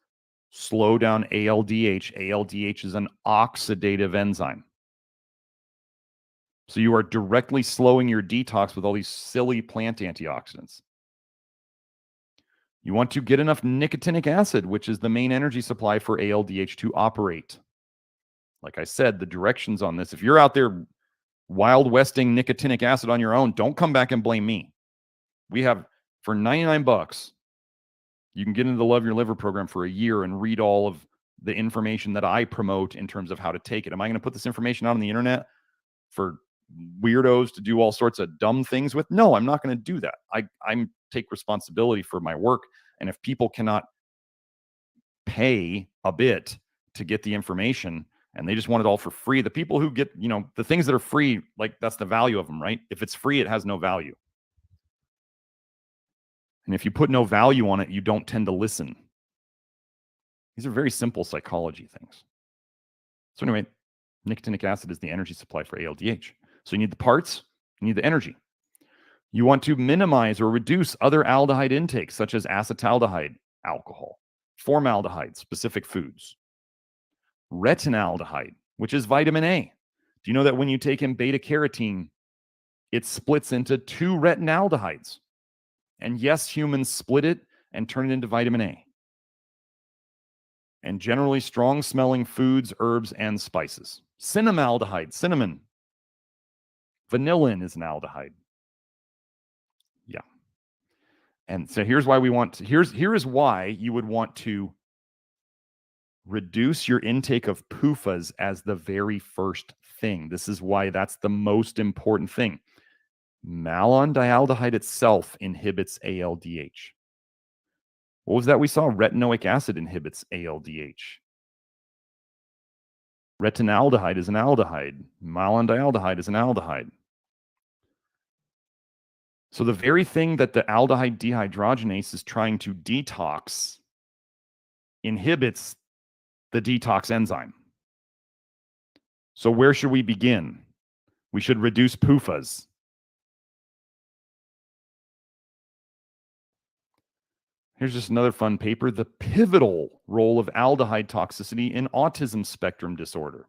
slow down ALDH. ALDH is an oxidative enzyme. So you are directly slowing your detox with all these silly plant antioxidants. You want to get enough nicotinic acid, which is the main energy supply for ALDH to operate. Like I said, the directions on this, if you're out there wild westing nicotinic acid on your own, don't come back and blame me. We have, for $99, you can get into the Love Your Liver program for a year and read all of the information that I promote in terms of how to take it. Am I going to put this information out on the internet for weirdos to do all sorts of dumb things with? No, I'm not going to do that. I take responsibility for my work. And if people cannot pay a bit to get the information and they just want it all for free, the people who get, the things that are free, like that's the value of them, right? If it's free, it has no value. And if you put no value on it, you don't tend to listen. These are very simple psychology things. So anyway, nicotinic acid is the energy supply for ALDH. So you need the parts, you need the energy. You want to minimize or reduce other aldehyde intakes, such as acetaldehyde, alcohol, formaldehyde, specific foods, retinaldehyde, which is vitamin A. Do you know that when you take in beta carotene, it splits into 2 retinaldehydes? And yes, humans split it and turn it into vitamin A. And generally strong-smelling foods, herbs, and spices. Cinnamaldehyde, cinnamon. Vanillin is an aldehyde. Yeah. And so here's why here is why you would want to reduce your intake of PUFAs as the very first thing. This is why that's the most important thing. Malondialdehyde itself inhibits ALDH. What was that we saw? Retinoic acid inhibits ALDH. Retinaldehyde is an aldehyde. Malondialdehyde is an aldehyde. So the very thing that the aldehyde dehydrogenase is trying to detox inhibits the detox enzyme. So where should we begin? We should reduce PUFAs. Here's just another fun paper, the pivotal role of aldehyde toxicity in autism spectrum disorder.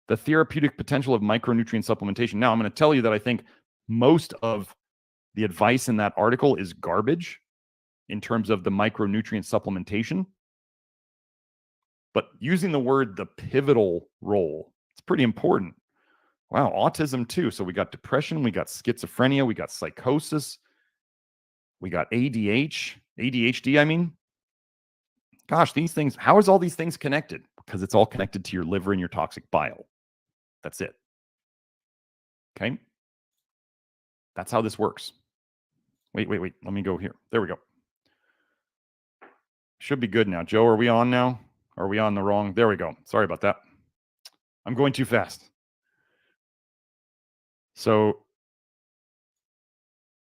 The therapeutic potential of micronutrient supplementation. Now, I'm going to tell you that I think most of the advice in that article is garbage in terms of the micronutrient supplementation. But using the word the pivotal role, it's pretty important. Wow, autism too. So we got depression, we got schizophrenia, we got psychosis, we got ADHD, I mean. Gosh, these things, how is all these things connected? Because it's all connected to your liver and your toxic bile. That's it. Okay? That's how this works. Wait. Let me go here. There we go. Should be good now. Joe, are we on now? Are we on the wrong? There we go. Sorry about that. I'm going too fast. So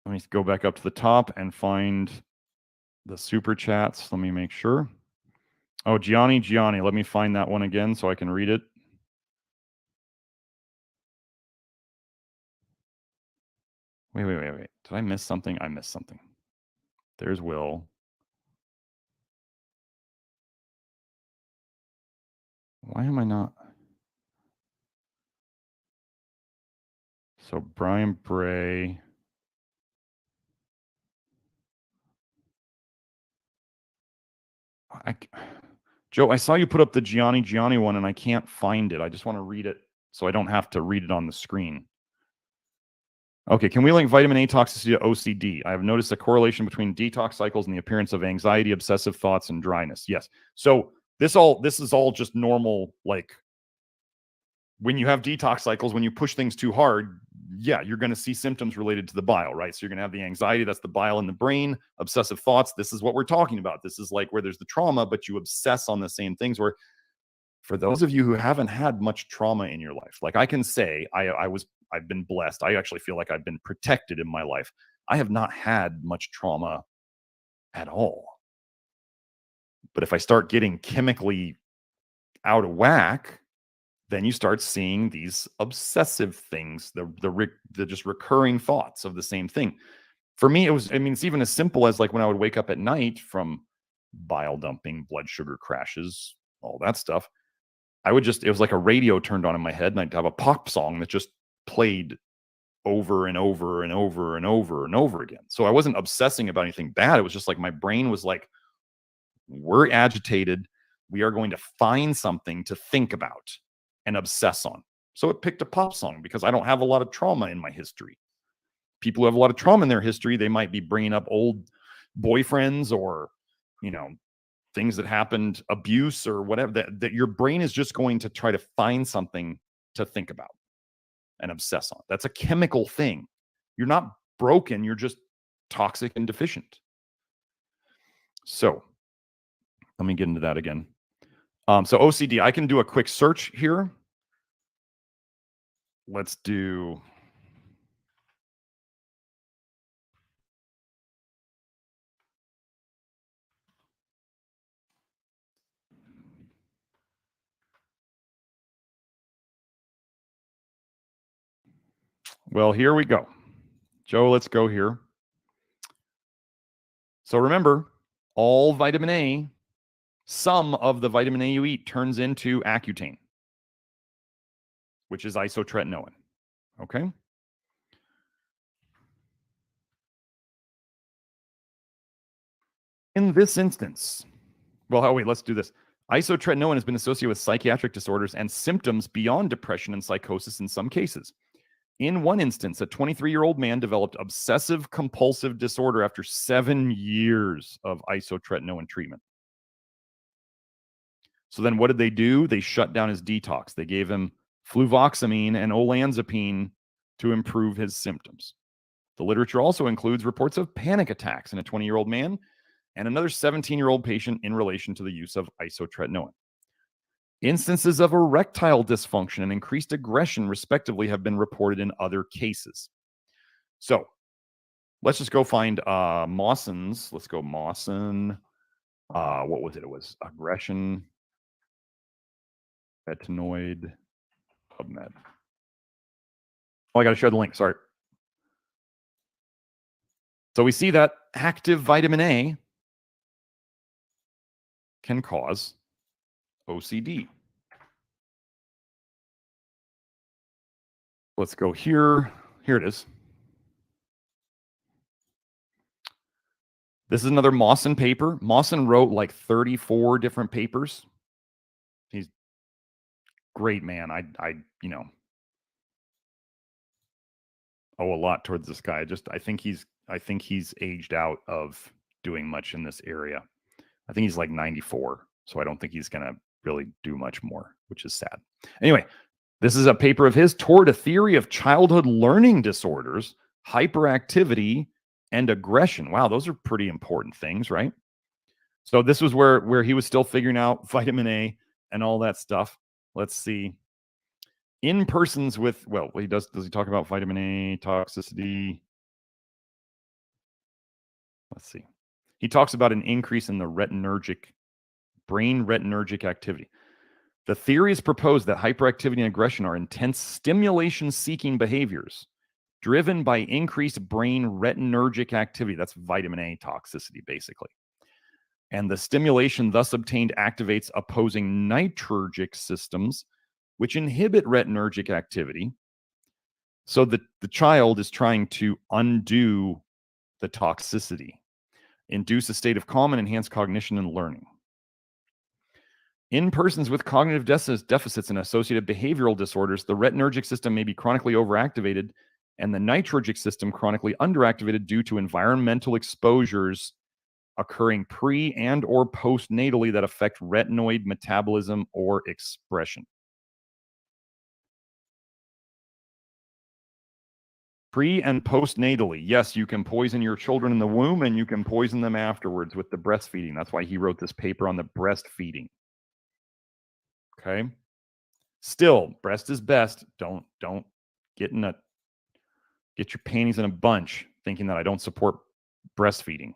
let me go back up to the top and find the super chats. Let me make sure. Oh, Gianni, let me find that one again so I can read it. Wait. Did I miss something? I missed something. There's Will. Why am I not? So Brian Bray. Joe, I saw you put up the Gianni one and I can't find it. I just want to read it so I don't have to read it on the screen. Okay, can we link vitamin A toxicity to OCD? I have noticed a correlation between detox cycles and the appearance of anxiety, obsessive thoughts, and dryness. Yes. So this is all just normal, like when you have detox cycles, when you push things too hard, yeah, you're going to see symptoms related to the bile, right? So you're going to have the anxiety, that's the bile in the brain, obsessive thoughts. This is what we're talking about. This is like where there's the trauma, but you obsess on the same things. Where for those of you who haven't had much trauma in your life, like I can say, I've been blessed. I actually feel like I've been protected in my life. I have not had much trauma at all. But if I start getting chemically out of whack, then you start seeing these obsessive things, the just recurring thoughts of the same thing. For me, it's even as simple as like when I would wake up at night from bile dumping, blood sugar crashes, all that stuff. It was like a radio turned on in my head and I'd have a pop song that just played over and over and over and over and over again. So I wasn't obsessing about anything bad. It was just like my brain was like, we're agitated. We are going to find something to think about and obsess on. So it picked a pop song because I don't have a lot of trauma in my history. People who have a lot of trauma in their history, they might be bringing up old boyfriends or, things that happened, abuse or whatever, that your brain is just going to try to find something to think about and obsess on. That's a chemical thing. You're not broken. You're just toxic and deficient. So let me get into that again. So OCD, I can do a quick search here. Let's do. Well, here we go. Joe, let's go here. So remember, all vitamin A, some of the vitamin A you eat turns into Accutane, which is isotretinoin. Okay? In this instance, let's do this. Isotretinoin has been associated with psychiatric disorders and symptoms beyond depression and psychosis in some cases. In one instance, a 23-year-old man developed obsessive compulsive disorder after 7 years of isotretinoin treatment. So then what did they do? They shut down his detox. They gave him fluvoxamine and olanzapine to improve his symptoms. The literature also includes reports of panic attacks in a 20-year-old man and another 17-year-old patient in relation to the use of isotretinoin. Instances of erectile dysfunction and increased aggression, respectively, have been reported in other cases. So let's just go find Mawson's. Let's go Mawson. What was it? It was aggression, retinoid, PubMed. Oh, I got to share the link. Sorry. So we see that active vitamin A can cause OCD. Let's go here. Here it is. This is another Mawson paper. Mawson wrote like 34 different papers. He's great, man. I owe a lot towards this guy. I think he's aged out of doing much in this area. I think he's like 94, so I don't think he's gonna really do much more, which is sad. Anyway, this is a paper of his toward a theory of childhood learning disorders, hyperactivity, and aggression. Wow, those are pretty important things, right? So this was where he was still figuring out vitamin A and all that stuff. Let's see. In persons with, well, does he talk about vitamin A toxicity? Let's see. He talks about an increase in the brain retinergic activity. The theory is proposed that hyperactivity and aggression are intense stimulation-seeking behaviors driven by increased brain retinergic activity. That's vitamin A toxicity, basically. And the stimulation thus obtained activates opposing nitrogen systems, which inhibit retinergic activity. So the child is trying to undo the toxicity, induce a state of calm, and enhance cognition and learning. In persons with cognitive deficits and associated behavioral disorders, the retinergic system may be chronically overactivated and the nitrogen system chronically underactivated due to environmental exposures occurring pre and or postnatally that affect retinoid metabolism or expression. Pre and postnatally, yes, you can poison your children in the womb and you can poison them afterwards with the breastfeeding. That's why he wrote this paper on the breastfeeding. Okay. Still, breast is best. Don't get your panties in a bunch thinking that I don't support breastfeeding.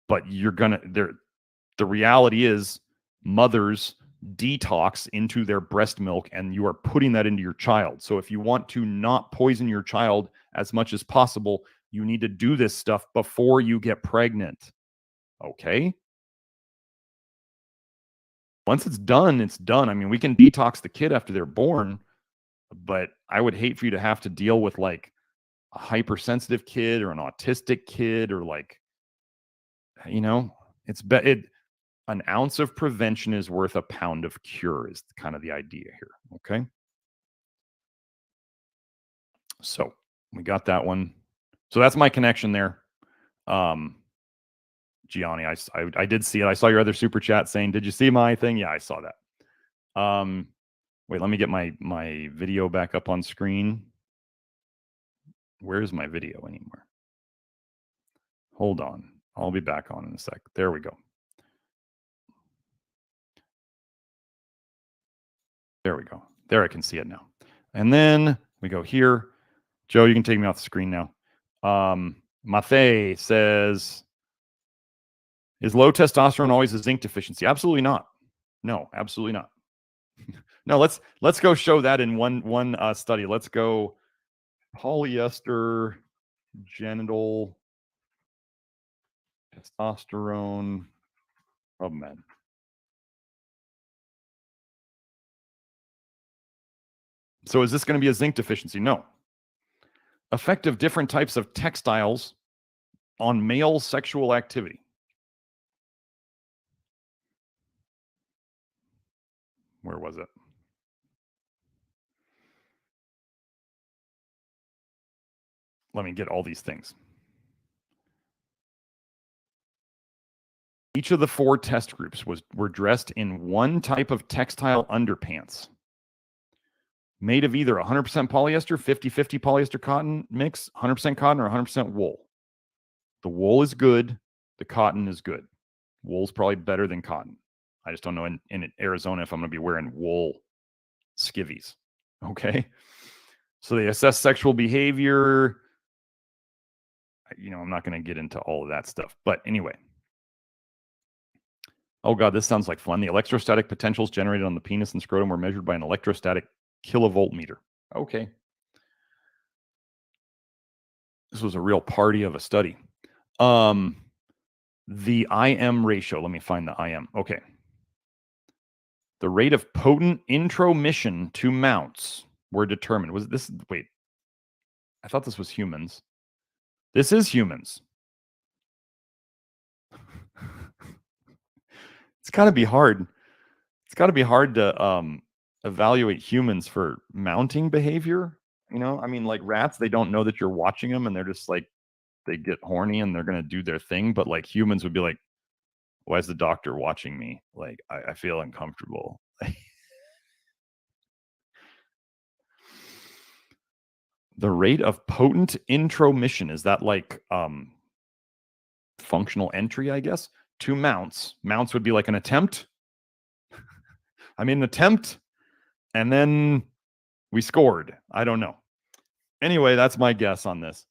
But the reality is mothers detox into their breast milk and you are putting that into your child. So if you want to not poison your child as much as possible, you need to do this stuff before you get pregnant. Okay? Once it's done, it's done. I mean, we can detox the kid after they're born, but I would hate for you to have to deal with like a hypersensitive kid or an autistic kid or like, an ounce of prevention is worth a pound of cure is kind of the idea here. Okay. So we got that one. So that's my connection there. Gianni, I did see it. I saw your other super chat saying, did you see my thing? Yeah, I saw that. Wait, let me get my video back up on screen. Where's my video anymore? Hold on. I'll be back on in a sec. There we go. There we go. There I can see it now. And then we go here. Joe, you can take me off the screen now. Mathe says, is low testosterone always a zinc deficiency? Absolutely not. No, absolutely not. No, let's go show that in one study. Let's go polyester genital testosterone PubMed. So is this going to be a zinc deficiency? No. Effect of different types of textiles on male sexual activity. Where was it? Let me get all these things. Each of the 4 test groups were dressed in one type of textile underpants made of either 100% polyester, 50-50 polyester cotton mix, 100% cotton, or 100% wool. The wool is good. The cotton is good. Wool's probably better than cotton. I just don't know in Arizona if I'm going to be wearing wool skivvies. Okay. So they assess sexual behavior. I'm not going to get into all of that stuff. But anyway. Oh, God, this sounds like fun. The electrostatic potentials generated on the penis and scrotum were measured by an electrostatic kilovolt meter. Okay. This was a real party of a study. The IM ratio. Let me find the IM. Okay. The rate of potent intromission to mounts were determined. Was this? Wait. I thought this was humans. This is humans. It's got to be hard. It's got to be hard to evaluate humans for mounting behavior. I mean, like rats, they don't know that you're watching them and they're just like, they get horny and they're going to do their thing. But like humans would be like, why is the doctor watching me? Like, I feel uncomfortable. The rate of potent intromission, is that like functional entry, I guess, to mounts. Mounts would be like an attempt. I mean, an attempt, and then we scored. I don't know. Anyway, that's my guess on this.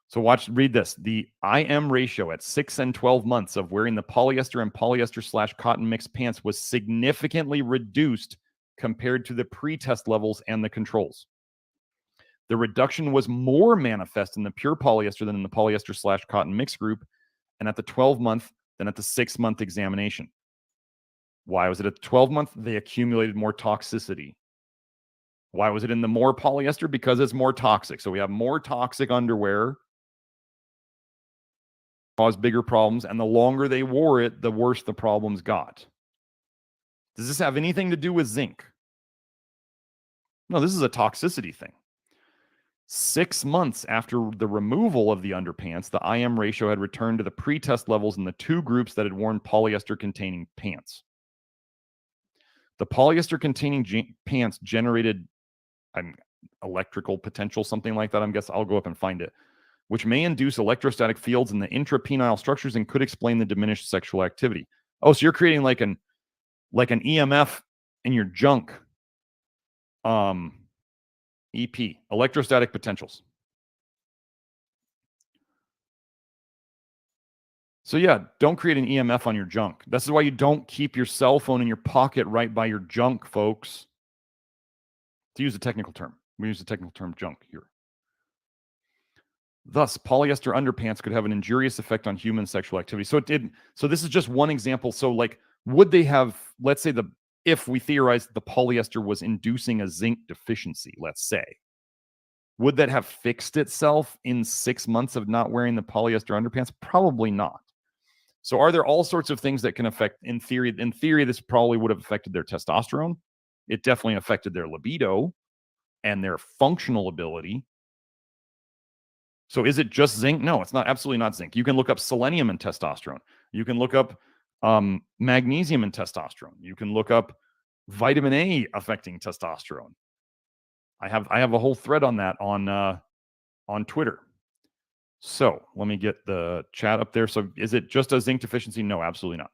So read this. The IM ratio at 6 and 12 months of wearing the polyester and polyester/cotton mixed pants was significantly reduced compared to the pre-test levels and the controls. The reduction was more manifest in the pure polyester than in the polyester/cotton mixed group, and at the 12-month than at the 6-month examination. Why was it at the 12-month? They accumulated more toxicity. Why was it in the more polyester? Because it's more toxic. So we have more toxic underwear, caused bigger problems, and the longer they wore it, the worse the problems got. Does this have anything to do with zinc? No, this is a toxicity thing. 6 months after the removal of the underpants, the IM ratio had returned to the pre-test levels in the two groups that had worn polyester-containing pants. The polyester-containing pants generated electrical potential, something like that. I guess I'll go up and find it, which may induce electrostatic fields in the intrapenile structures and could explain the diminished sexual activity. Oh, so you're creating like an EMF in your junk. EP, electrostatic potentials. So yeah, don't create an EMF on your junk. This is why you don't keep your cell phone in your pocket right by your junk, folks. To use a technical term. We use the technical term junk here. Thus, polyester underpants could have an injurious effect on human sexual activity. So it did. So this is just one example. So like, would they have, let's say if we theorize that the polyester was inducing a zinc deficiency, let's say, would that have fixed itself in 6 months of not wearing the polyester underpants? Probably not. So are there all sorts of things that can affect, in theory, this probably would have affected their testosterone. It definitely affected their libido and their functional ability. So is it just zinc? No, it's not. Absolutely not zinc. You can look up selenium and testosterone. You can look up magnesium and testosterone. You can look up vitamin A affecting testosterone. I have a whole thread on that on Twitter. So let me get the chat up there. So is it just a zinc deficiency? No, absolutely not.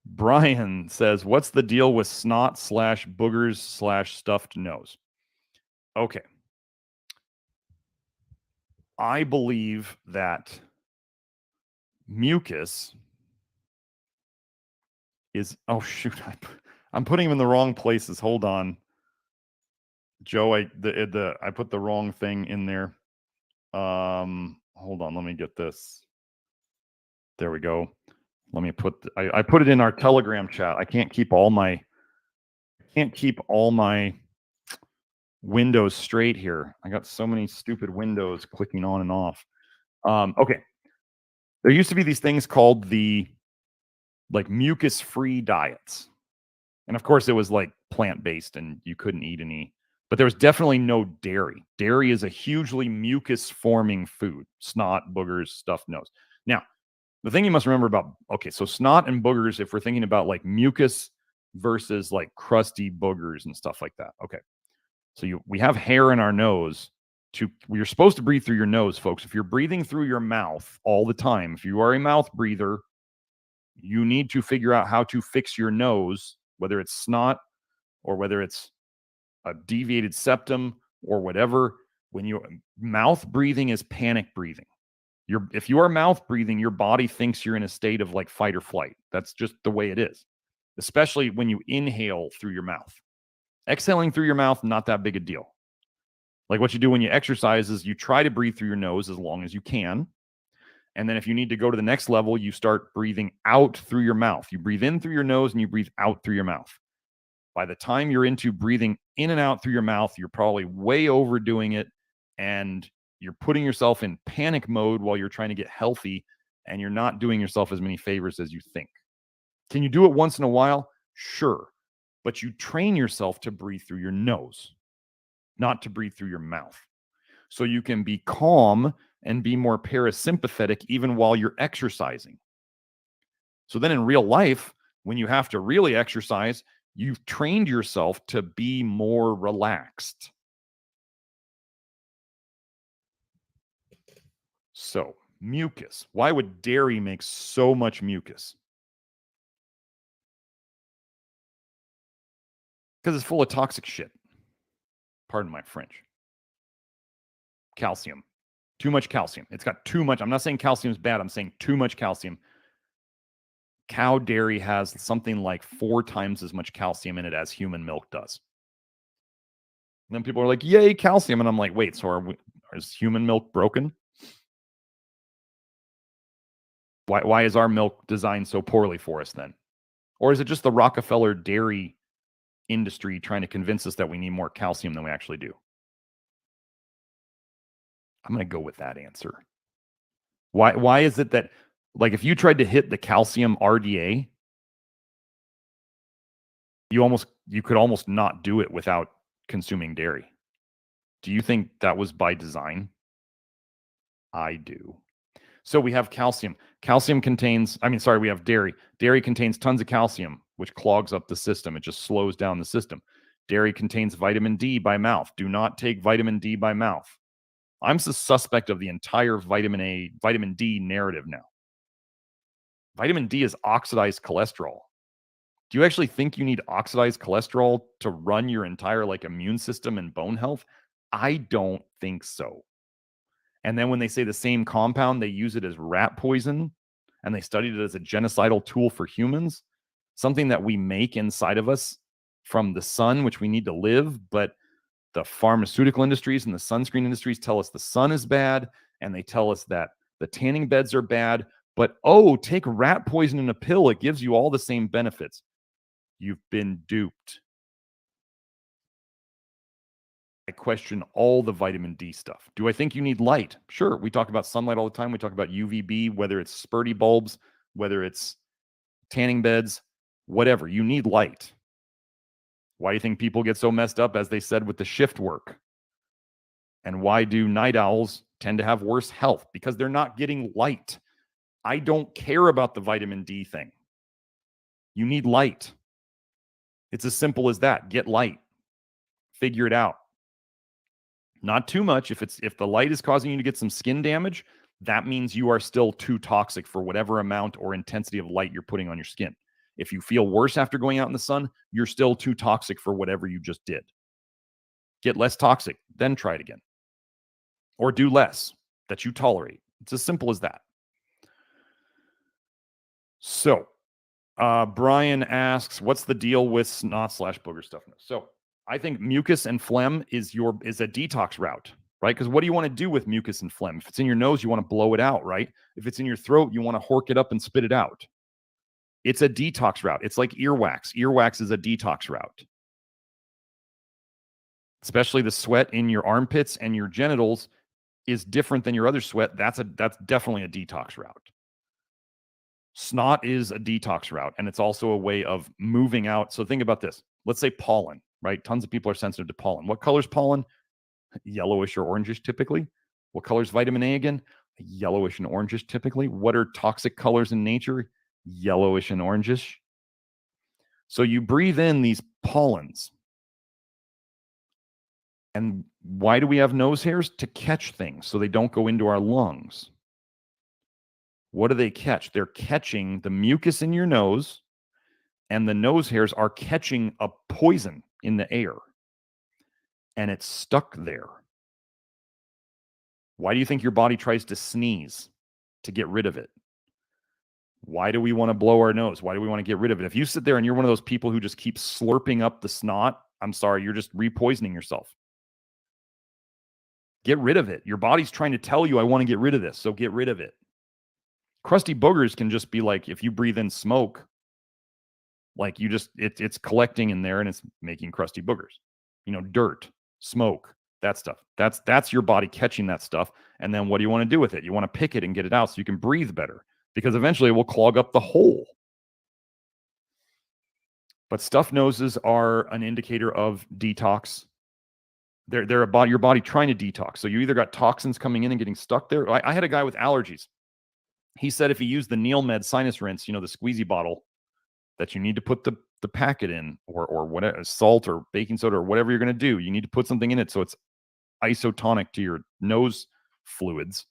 Brian says, what's the deal with snot/boogers/stuffed nose? Okay. I believe that mucus is, oh shoot, I'm putting him in the wrong places. Hold on. Joe, I put the wrong thing in there. Hold on, let me get this. There we go. Let me put I put it in our Telegram chat. I can't keep all my windows straight here. I got so many stupid windows clicking on and off. Okay. There used to be these things called the mucus-free diets. And of course it was like plant-based and you couldn't eat any, but there was definitely no dairy. Dairy is a hugely mucus-forming food. Snot, boogers, stuffed nose. Now, the thing you must remember about, so snot and boogers, if we're thinking about like mucus versus like crusty boogers and stuff like that. Okay. So we have hair in our nose. You're supposed to breathe through your nose, folks. If you're breathing through your mouth all the time, if you are a mouth breather, you need to figure out how to fix your nose, whether it's snot or whether it's a deviated septum or whatever. Mouth breathing is panic breathing. If you are mouth breathing, your body thinks you're in a state of like fight or flight. That's just the way it is, especially when you inhale through your mouth. Exhaling through your mouth, not that big a deal. Like what you do when you exercise is you try to breathe through your nose as long as you can. And then if you need to go to the next level, you start breathing out through your mouth. You breathe in through your nose and you breathe out through your mouth. By the time you're into breathing in and out through your mouth, you're probably way overdoing it and you're putting yourself in panic mode while you're trying to get healthy, and you're not doing yourself as many favors as you think. Can you do it once in a while? Sure. But you train yourself to breathe through your nose, not to breathe through your mouth. So you can be calm and be more parasympathetic even while you're exercising. So then in real life, when you have to really exercise, you've trained yourself to be more relaxed. So, mucus. Why would dairy make so much mucus? Because it's full of toxic shit. Pardon my French. Calcium. Too much calcium. It's got too much. I'm not saying calcium is bad. I'm saying too much calcium. Cow dairy has something like 4 times as much calcium in it as human milk does. And then people are like, yay, calcium. And I'm like, wait, so is human milk broken? Why is our milk designed so poorly for us then? Or is it just the Rockefeller dairy industry trying to convince us that we need more calcium than we actually do? I'm going to go with that answer. Why is it that, like, if you tried to hit the calcium RDA, you could almost not do it without consuming dairy? Do you think that was by design? I do. So we have calcium. We have dairy. Dairy contains tons of calcium, which clogs up the system. It just slows down the system. Dairy contains vitamin D by mouth. Do not take vitamin D by mouth. I'm the suspect of the entire vitamin D narrative now. Vitamin D is oxidized cholesterol. Do you actually think you need oxidized cholesterol to run your entire immune system and bone health? I don't think so. And then when they say the same compound, they use it as rat poison, and they studied it as a genocidal tool for humans, something that we make inside of us from the sun, which we need to live. But the pharmaceutical industries and the sunscreen industries tell us the sun is bad, and they tell us that the tanning beds are bad. But, take rat poison in a pill. It gives you all the same benefits. You've been duped. I question all the vitamin D stuff. Do I think you need light? Sure. We talk about sunlight all the time. We talk about UVB, whether it's spurty bulbs, whether it's tanning beds, whatever. You need light. Why do you think people get so messed up, as they said, with the shift work? And why do night owls tend to have worse health? Because they're not getting light. I don't care about the vitamin D thing. You need light. It's as simple as that. Get light. Figure it out. Not too much. If the light is causing you to get some skin damage, that means you are still too toxic for whatever amount or intensity of light you're putting on your skin. If you feel worse after going out in the sun, you're still too toxic for whatever you just did. Get less toxic, then try it again. Or do less that you tolerate. It's as simple as that. So, Brian asks, what's the deal with snot/booger stuff? So, I think mucus and phlegm is a detox route, right? Because what do you want to do with mucus and phlegm? If it's in your nose, you want to blow it out, right? If it's in your throat, you want to hork it up and spit it out. It's a detox route. It's like earwax. Earwax is a detox route. Especially the sweat in your armpits and your genitals is different than your other sweat. That's definitely a detox route. Snot is a detox route, and it's also a way of moving out. So think about this. Let's say pollen, right? Tons of people are sensitive to pollen. What color is pollen? Yellowish or orangish typically. What color is vitamin A again? Yellowish and orangish typically. What are toxic colors in nature? Yellowish and orangish. So you breathe in these pollens. And why do we have nose hairs? To catch things so they don't go into our lungs. What do they catch? They're catching the mucus in your nose, and the nose hairs are catching a poison in the air, and it's stuck there. Why do you think your body tries to sneeze? To get rid of it. Why do we want to blow our nose? Why do we want to get rid of it? If you sit there and you're one of those people who just keep slurping up the snot, I'm sorry, you're just repoisoning yourself. Get rid of it. Your body's trying to tell you, I want to get rid of this, so get rid of it. Crusty boogers can just be like, if you breathe in smoke, like you just, it's collecting in there and it's making crusty boogers. You know, dirt, smoke, that stuff. That's your body catching that stuff. And then what do you want to do with it? You want to pick it and get it out so you can breathe better, because eventually it will clog up the hole. But stuffed noses are an indicator of detox. They're about your body trying to detox. So you either got toxins coming in and getting stuck there. I had a guy with allergies. He said if he used the Neilmed sinus rinse, you know, the squeezy bottle that you need to put the packet in, or whatever, salt or baking soda or whatever you're going to do, you need to put something in it so it's isotonic to your nose fluids,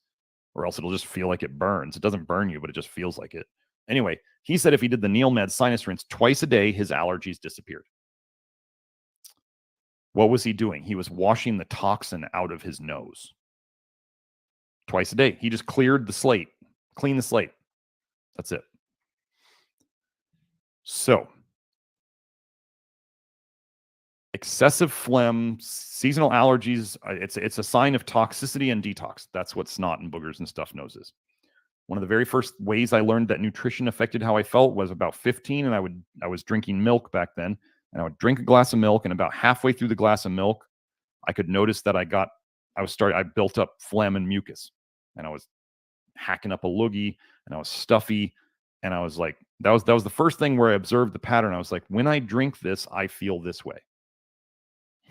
or else it'll just feel like it burns. It doesn't burn you, but it just feels like it. Anyway, he said if he did the Neilmed sinus rinse twice a day, his allergies disappeared. What was he doing? He was washing the toxin out of his nose twice a day. He just cleared the slate, cleaned the slate. That's it. So, excessive phlegm, seasonal allergies, it's a sign of toxicity and detox. That's what snot and boogers and stuffed nose is. One of the very first ways I learned that nutrition affected how I felt was about 15, and I was drinking milk back then, and I would drink a glass of milk, and about halfway through the glass of milk, I could notice that I built up phlegm and mucus, and I was hacking up a loogie, and I was stuffy, and I was like, that was the first thing where I observed the pattern. I was like, when I drink this, I feel this way.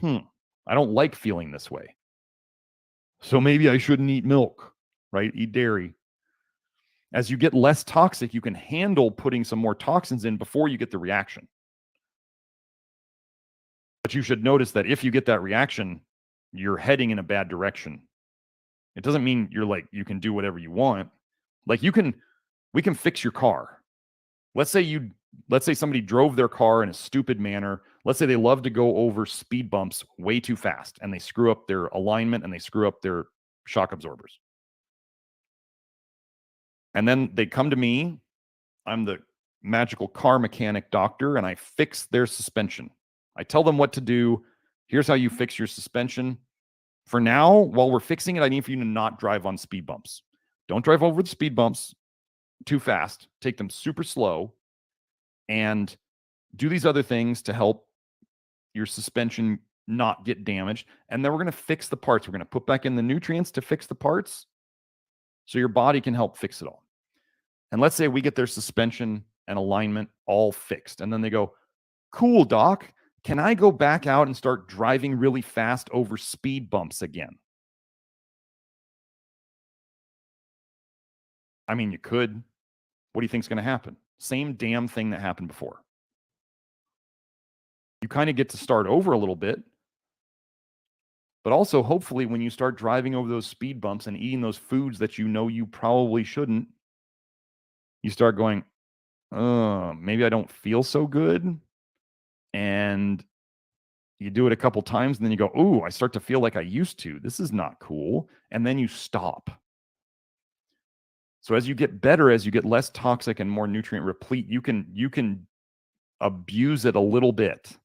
I don't like feeling this way. So maybe I shouldn't eat milk, right? Eat dairy. As you get less toxic, you can handle putting some more toxins in before you get the reaction. But you should notice that if you get that reaction, you're heading in a bad direction. It doesn't mean you're like, you can do whatever you want. Like we can fix your car. Let's say somebody drove their car in a stupid manner. Let's say they love to go over speed bumps way too fast, and they screw up their alignment and they screw up their shock absorbers. And then they come to me. I'm the magical car mechanic doctor, and I fix their suspension. I tell them what to do. Here's how you fix your suspension. For now, while we're fixing it, I need for you to not drive on speed bumps. Don't drive over the speed bumps too fast. Take them super slow and do these other things to help your suspension not get damaged. And then we're going to fix the parts. We're going to put back in the nutrients to fix the parts so your body can help fix it all. And let's say we get their suspension and alignment all fixed. And then they go, cool, doc. Can I go back out and start driving really fast over speed bumps again? I mean, you could. What do you think is going to happen? Same damn thing that happened before. You kind of get to start over a little bit. But also, hopefully, when you start driving over those speed bumps and eating those foods that you know you probably shouldn't, you start going, maybe I don't feel so good. And you do it a couple times, and then you go, ooh, I start to feel like I used to. This is not cool. And then you stop. So as you get better, as you get less toxic and more nutrient replete, you can abuse it a little bit.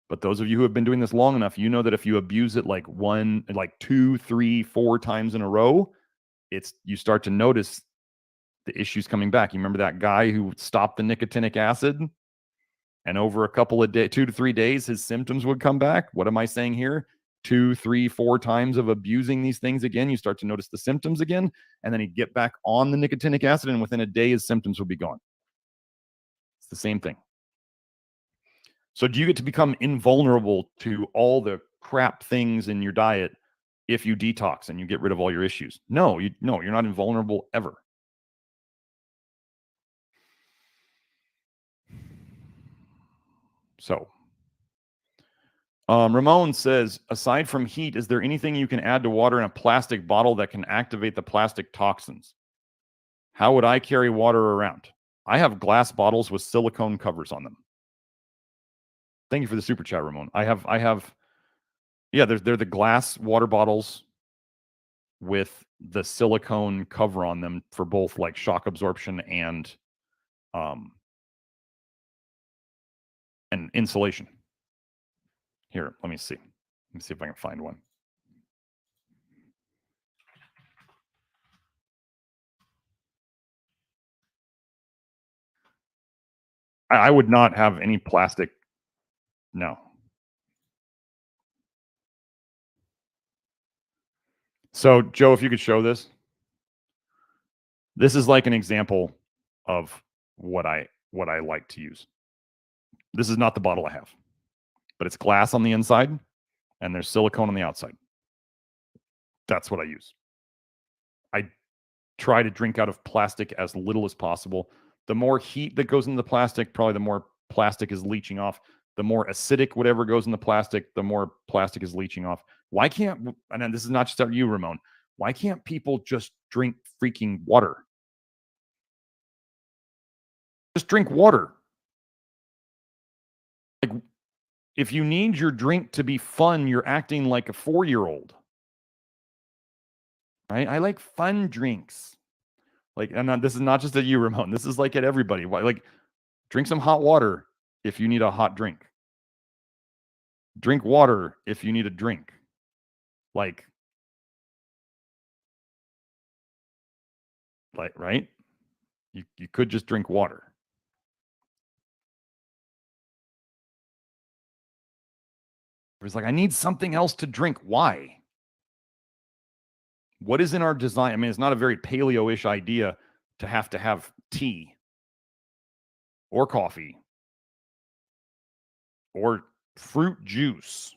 But those of you who have been doing this long enough, you know that if you abuse it like 2, 3, 4 times in a row, you start to notice the issues coming back. You remember that guy who stopped the nicotinic acid, and over a couple of days, 2 to 3 days, his symptoms would come back? What am I saying here? 2, 3, 4 times of abusing these things again, you start to notice the symptoms again, and then he'd get back on the nicotinic acid, and within a day, his symptoms would be gone. It's the same thing. So do you get to become invulnerable to all the crap things in your diet if you detox and you get rid of all your issues? No, you're not invulnerable ever. So Ramon says, aside from heat, is there anything you can add to water in a plastic bottle that can activate the plastic toxins? How would I carry water around? I have glass bottles with silicone covers on them. Thank you for the super chat, Ramon. Yeah, they're the glass water bottles with the silicone cover on them for both like shock absorption and insulation. Here, let me see. Let me see if I can find one. I would not have any plastic. No. So, Joe, if you could show this. This is like an example of what I like to use. This is not the bottle I have, but it's glass on the inside and there's silicone on the outside. That's what I use. I try to drink out of plastic as little as possible. The more heat that goes into the plastic, probably the more plastic is leaching off. The more acidic whatever goes in the plastic, the more plastic is leaching off. Why can't, and this is not just you, Ramon, why can't people just drink freaking water? Just drink water. Like, if you need your drink to be fun, you're acting like a 4-year-old. Right? I like fun drinks. Like, and this is not just at you, Ramon. This is like at everybody. Why? Like, drink some hot water if you need a hot drink. Drink water if you need a drink. Like, right? You could just drink water. It's like, I need something else to drink. Why? What is in our design? I mean, it's not a very paleo-ish idea to have tea or coffee or fruit juice.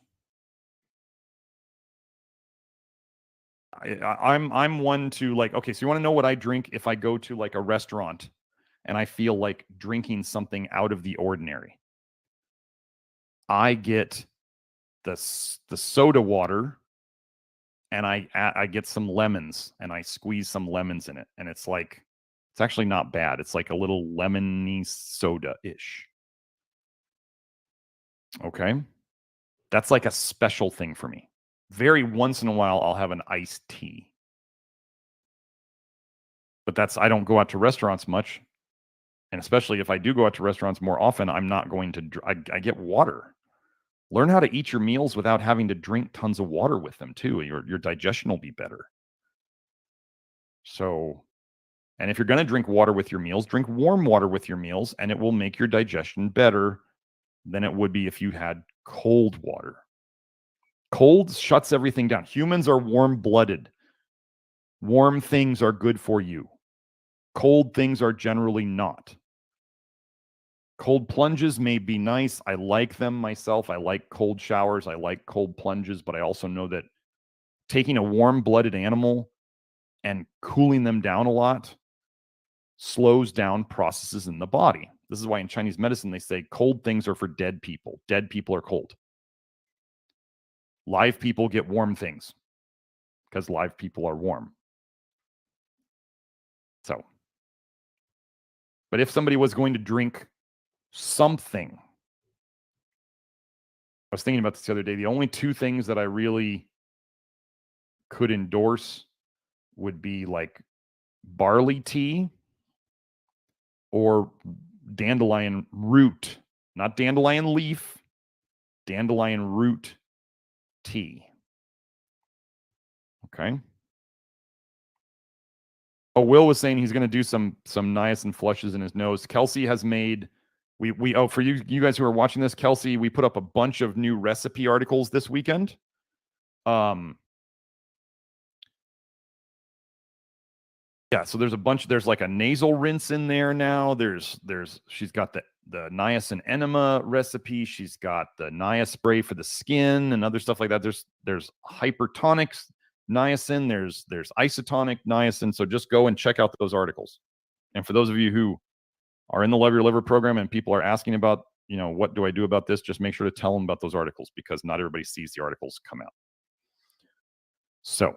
I'm one to like, okay, so you want to know what I drink if I go to like a restaurant and I feel like drinking something out of the ordinary? I get the soda water and I get some lemons and I squeeze some lemons in it. And it's like, it's actually not bad. It's like a little lemony soda-ish. Okay. That's like a special thing for me. Very once in a while, I'll have an iced tea. But I don't go out to restaurants much. And especially if I do go out to restaurants more often, I'm not going to, I get water. Learn how to eat your meals without having to drink tons of water with them too. Your digestion will be better. So, and if you're going to drink water with your meals, drink warm water with your meals, and it will make your digestion better than it would be if you had cold water. Cold shuts everything down. Humans are warm-blooded. Warm things are good for you. Cold things are generally not. Cold plunges may be nice. I like them myself. I like cold showers. I like cold plunges, but I also know that taking a warm-blooded animal and cooling them down a lot slows down processes in the body. This is why in Chinese medicine they say cold things are for dead people. Dead people are cold. Live people get warm things because live people are warm. So, but if somebody was going to drink something, I was thinking about this the other day. The only two things that I really could endorse would be like barley tea or dandelion root, not dandelion leaf, dandelion root tea. Okay. Oh, Will was saying he's going to do some niacin flushes in his nose. Kelsey has made for you guys who are watching this, Kelsey, we put up a bunch of new recipe articles this weekend. Yeah, so there's like a nasal rinse in there now. She's got the niacin enema recipe. She's got the Nia spray for the skin and other stuff like that. There's hypertonic niacin. There's isotonic niacin. So just go and check out those articles. And for those of you who are in the Love Your Liver program and people are asking about what do I do about this? Just make sure to tell them about those articles, because not everybody sees the articles come out. So,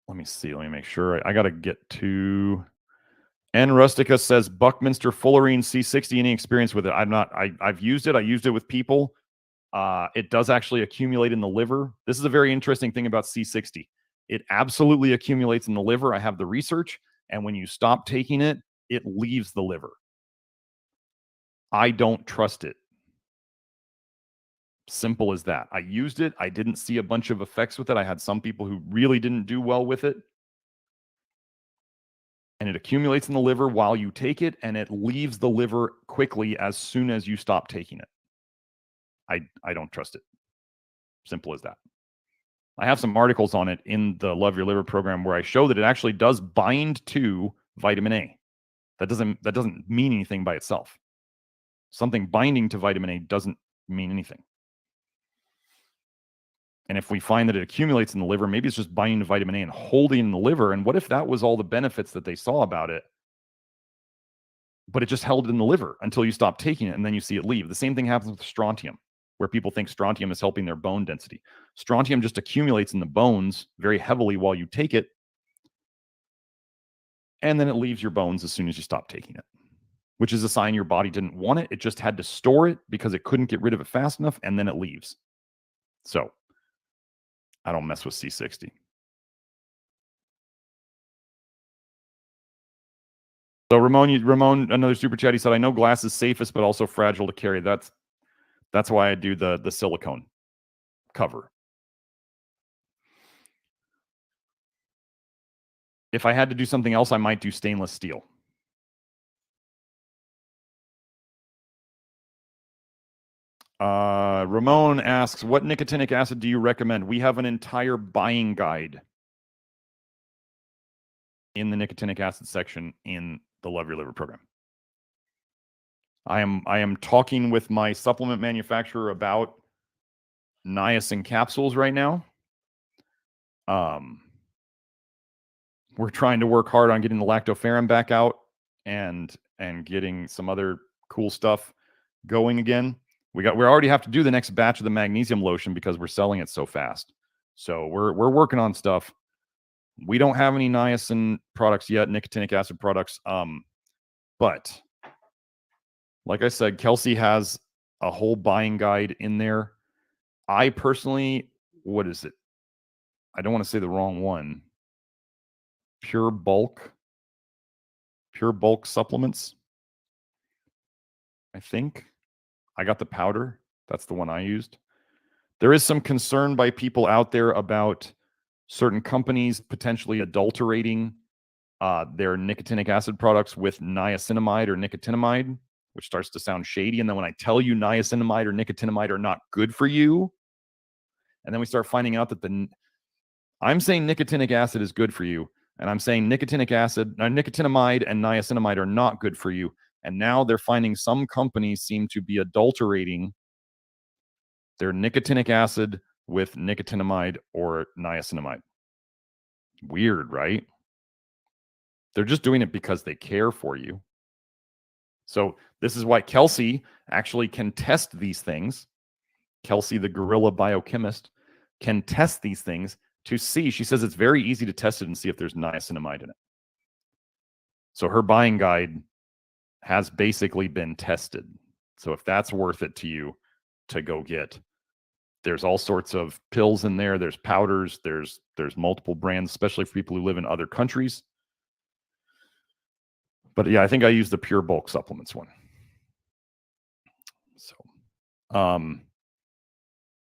let me see. Let me make sure. I got to get to. N Rustica says Buckminster Fullerene C60. Any experience with it? I've used it. I used it with people. It does actually accumulate in the liver. This is a very interesting thing about C60. It absolutely accumulates in the liver. I have the research. And when you stop taking it, it leaves the liver. I don't trust it. Simple as that. I used it. I didn't see a bunch of effects with it. I had some people who really didn't do well with it. And it accumulates in the liver while you take it, and it leaves the liver quickly as soon as you stop taking it. I don't trust it. Simple as that. I have some articles on it in the Love Your Liver program where I show that it actually does bind to vitamin A. That doesn't mean anything by itself. Something binding to vitamin A doesn't mean anything. And if we find that it accumulates in the liver, maybe it's just binding to vitamin A and holding in the liver. And what if that was all the benefits that they saw about it, but it just held in the liver until you stop taking it and then you see it leave? The same thing happens with strontium, where people think strontium is helping their bone density. Strontium just accumulates in the bones very heavily while you take it, and then it leaves your bones as soon as you stop taking it, which is a sign your body didn't want it. It just had to store it because it couldn't get rid of it fast enough, and then it leaves. So I don't mess with C60. So Ramon, another super chat, he said, I know glass is safest, but also fragile to carry. That's why I do the silicone cover. If I had to do something else, I might do stainless steel. Ramon asks, what nicotinic acid do you recommend? We have an entire buying guide in the nicotinic acid section in the Love Your Liver program. I am talking with my supplement manufacturer about niacin capsules right now. We're trying to work hard on getting the lactoferrin back out and getting some other cool stuff going again. We already have to do the next batch of the magnesium lotion because we're selling it so fast. So we're working on stuff. We don't have any niacin products yet, nicotinic acid products. But like I said, Kelsey has a whole buying guide in there. I personally, what is it? I don't want to say the wrong one. Pure bulk supplements. I think I got the powder. That's the one I used. There is some concern by people out there about certain companies potentially adulterating their nicotinic acid products with niacinamide or nicotinamide, which starts to sound shady. And then when I tell you niacinamide or nicotinamide are not good for you, and then we start finding out that I'm saying nicotinic acid is good for you, and I'm saying nicotinic acid, nicotinamide and niacinamide are not good for you. And now they're finding some companies seem to be adulterating their nicotinic acid with nicotinamide or niacinamide. Weird, right? They're just doing it because they care for you. So this is why Kelsey actually can test these things. Kelsey, the gorilla biochemist, can test these things to see. She says it's very easy to test it and see if there's niacinamide in it. So her buying guide has basically been tested. So if that's worth it to you to go get, there's all sorts of pills in there. There's powders. There's multiple brands, especially for people who live in other countries. But yeah, I think I use the pure bulk supplements one. So,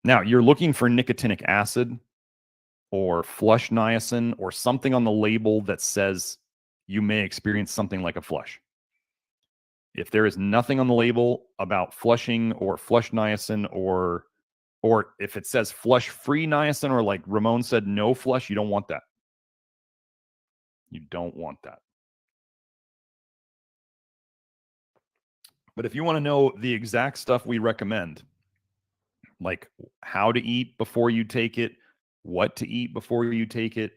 now you're looking for nicotinic acid or flush niacin or something on the label that says you may experience something like a flush. If there is nothing on the label about flushing or flush niacin, or if it says flush-free niacin, or like Ramon said, no flush, you don't want that. You don't want that. But if you want to know the exact stuff we recommend, like how to eat before you take it, what to eat before you take it,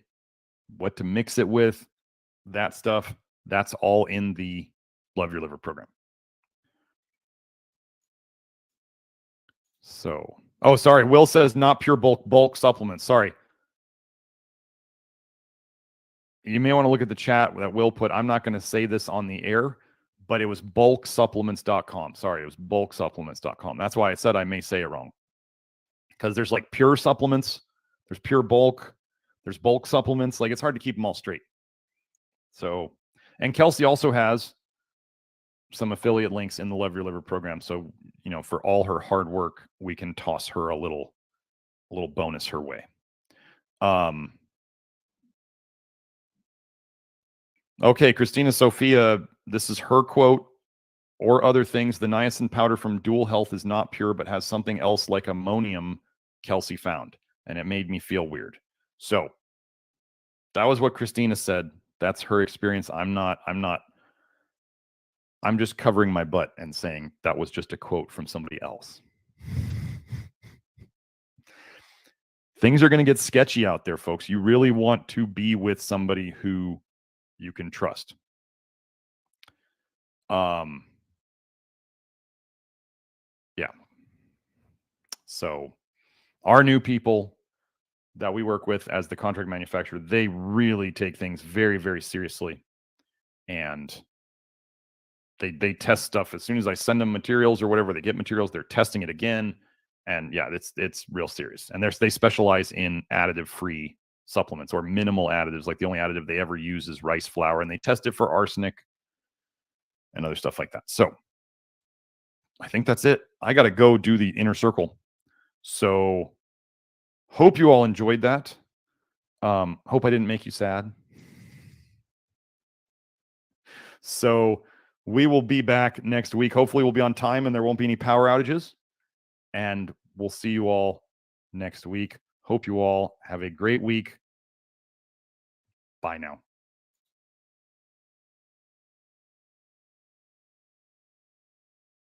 what to mix it with, that stuff, that's all in the Love Your Liver program. So, oh, sorry. Will says not pure bulk supplements. Sorry. You may want to look at the chat that Will put. I'm not going to say this on the air, but it was bulksupplements.com. Sorry, it was bulksupplements.com. That's why I said I may say it wrong. Because there's like pure supplements, there's pure bulk, there's bulk supplements. Like it's hard to keep them all straight. So, and Kelsey also has some affiliate links in the Love Your Liver program. So, you know, for all her hard work, we can toss her a little bonus her way. Okay, Christina Sophia, this is her quote. Or other things, the niacin powder from Dual Health is not pure, but has something else like ammonium, Kelsey found. And it made me feel weird. So that was what Christina said. That's her experience. I'm just covering my butt and saying that was just a quote from somebody else. Things are going to get sketchy out there, folks. You really want to be with somebody who you can trust. Yeah. So our new people that we work with as the contract manufacturer, they really take things very, very seriously. And they test stuff as soon as I send them materials or whatever, they get materials, they're testing it again. And yeah, it's real serious. And they specialize in additive-free supplements or minimal additives. Like the only additive they ever use is rice flour, and they test it for arsenic and other stuff like that. So I think that's it. I got to go do the inner circle. So hope you all enjoyed that. Hope I didn't make you sad. So we will be back next week. Hopefully we'll be on time and there won't be any power outages. And we'll see you all next week. Hope you all have a great week. Bye now.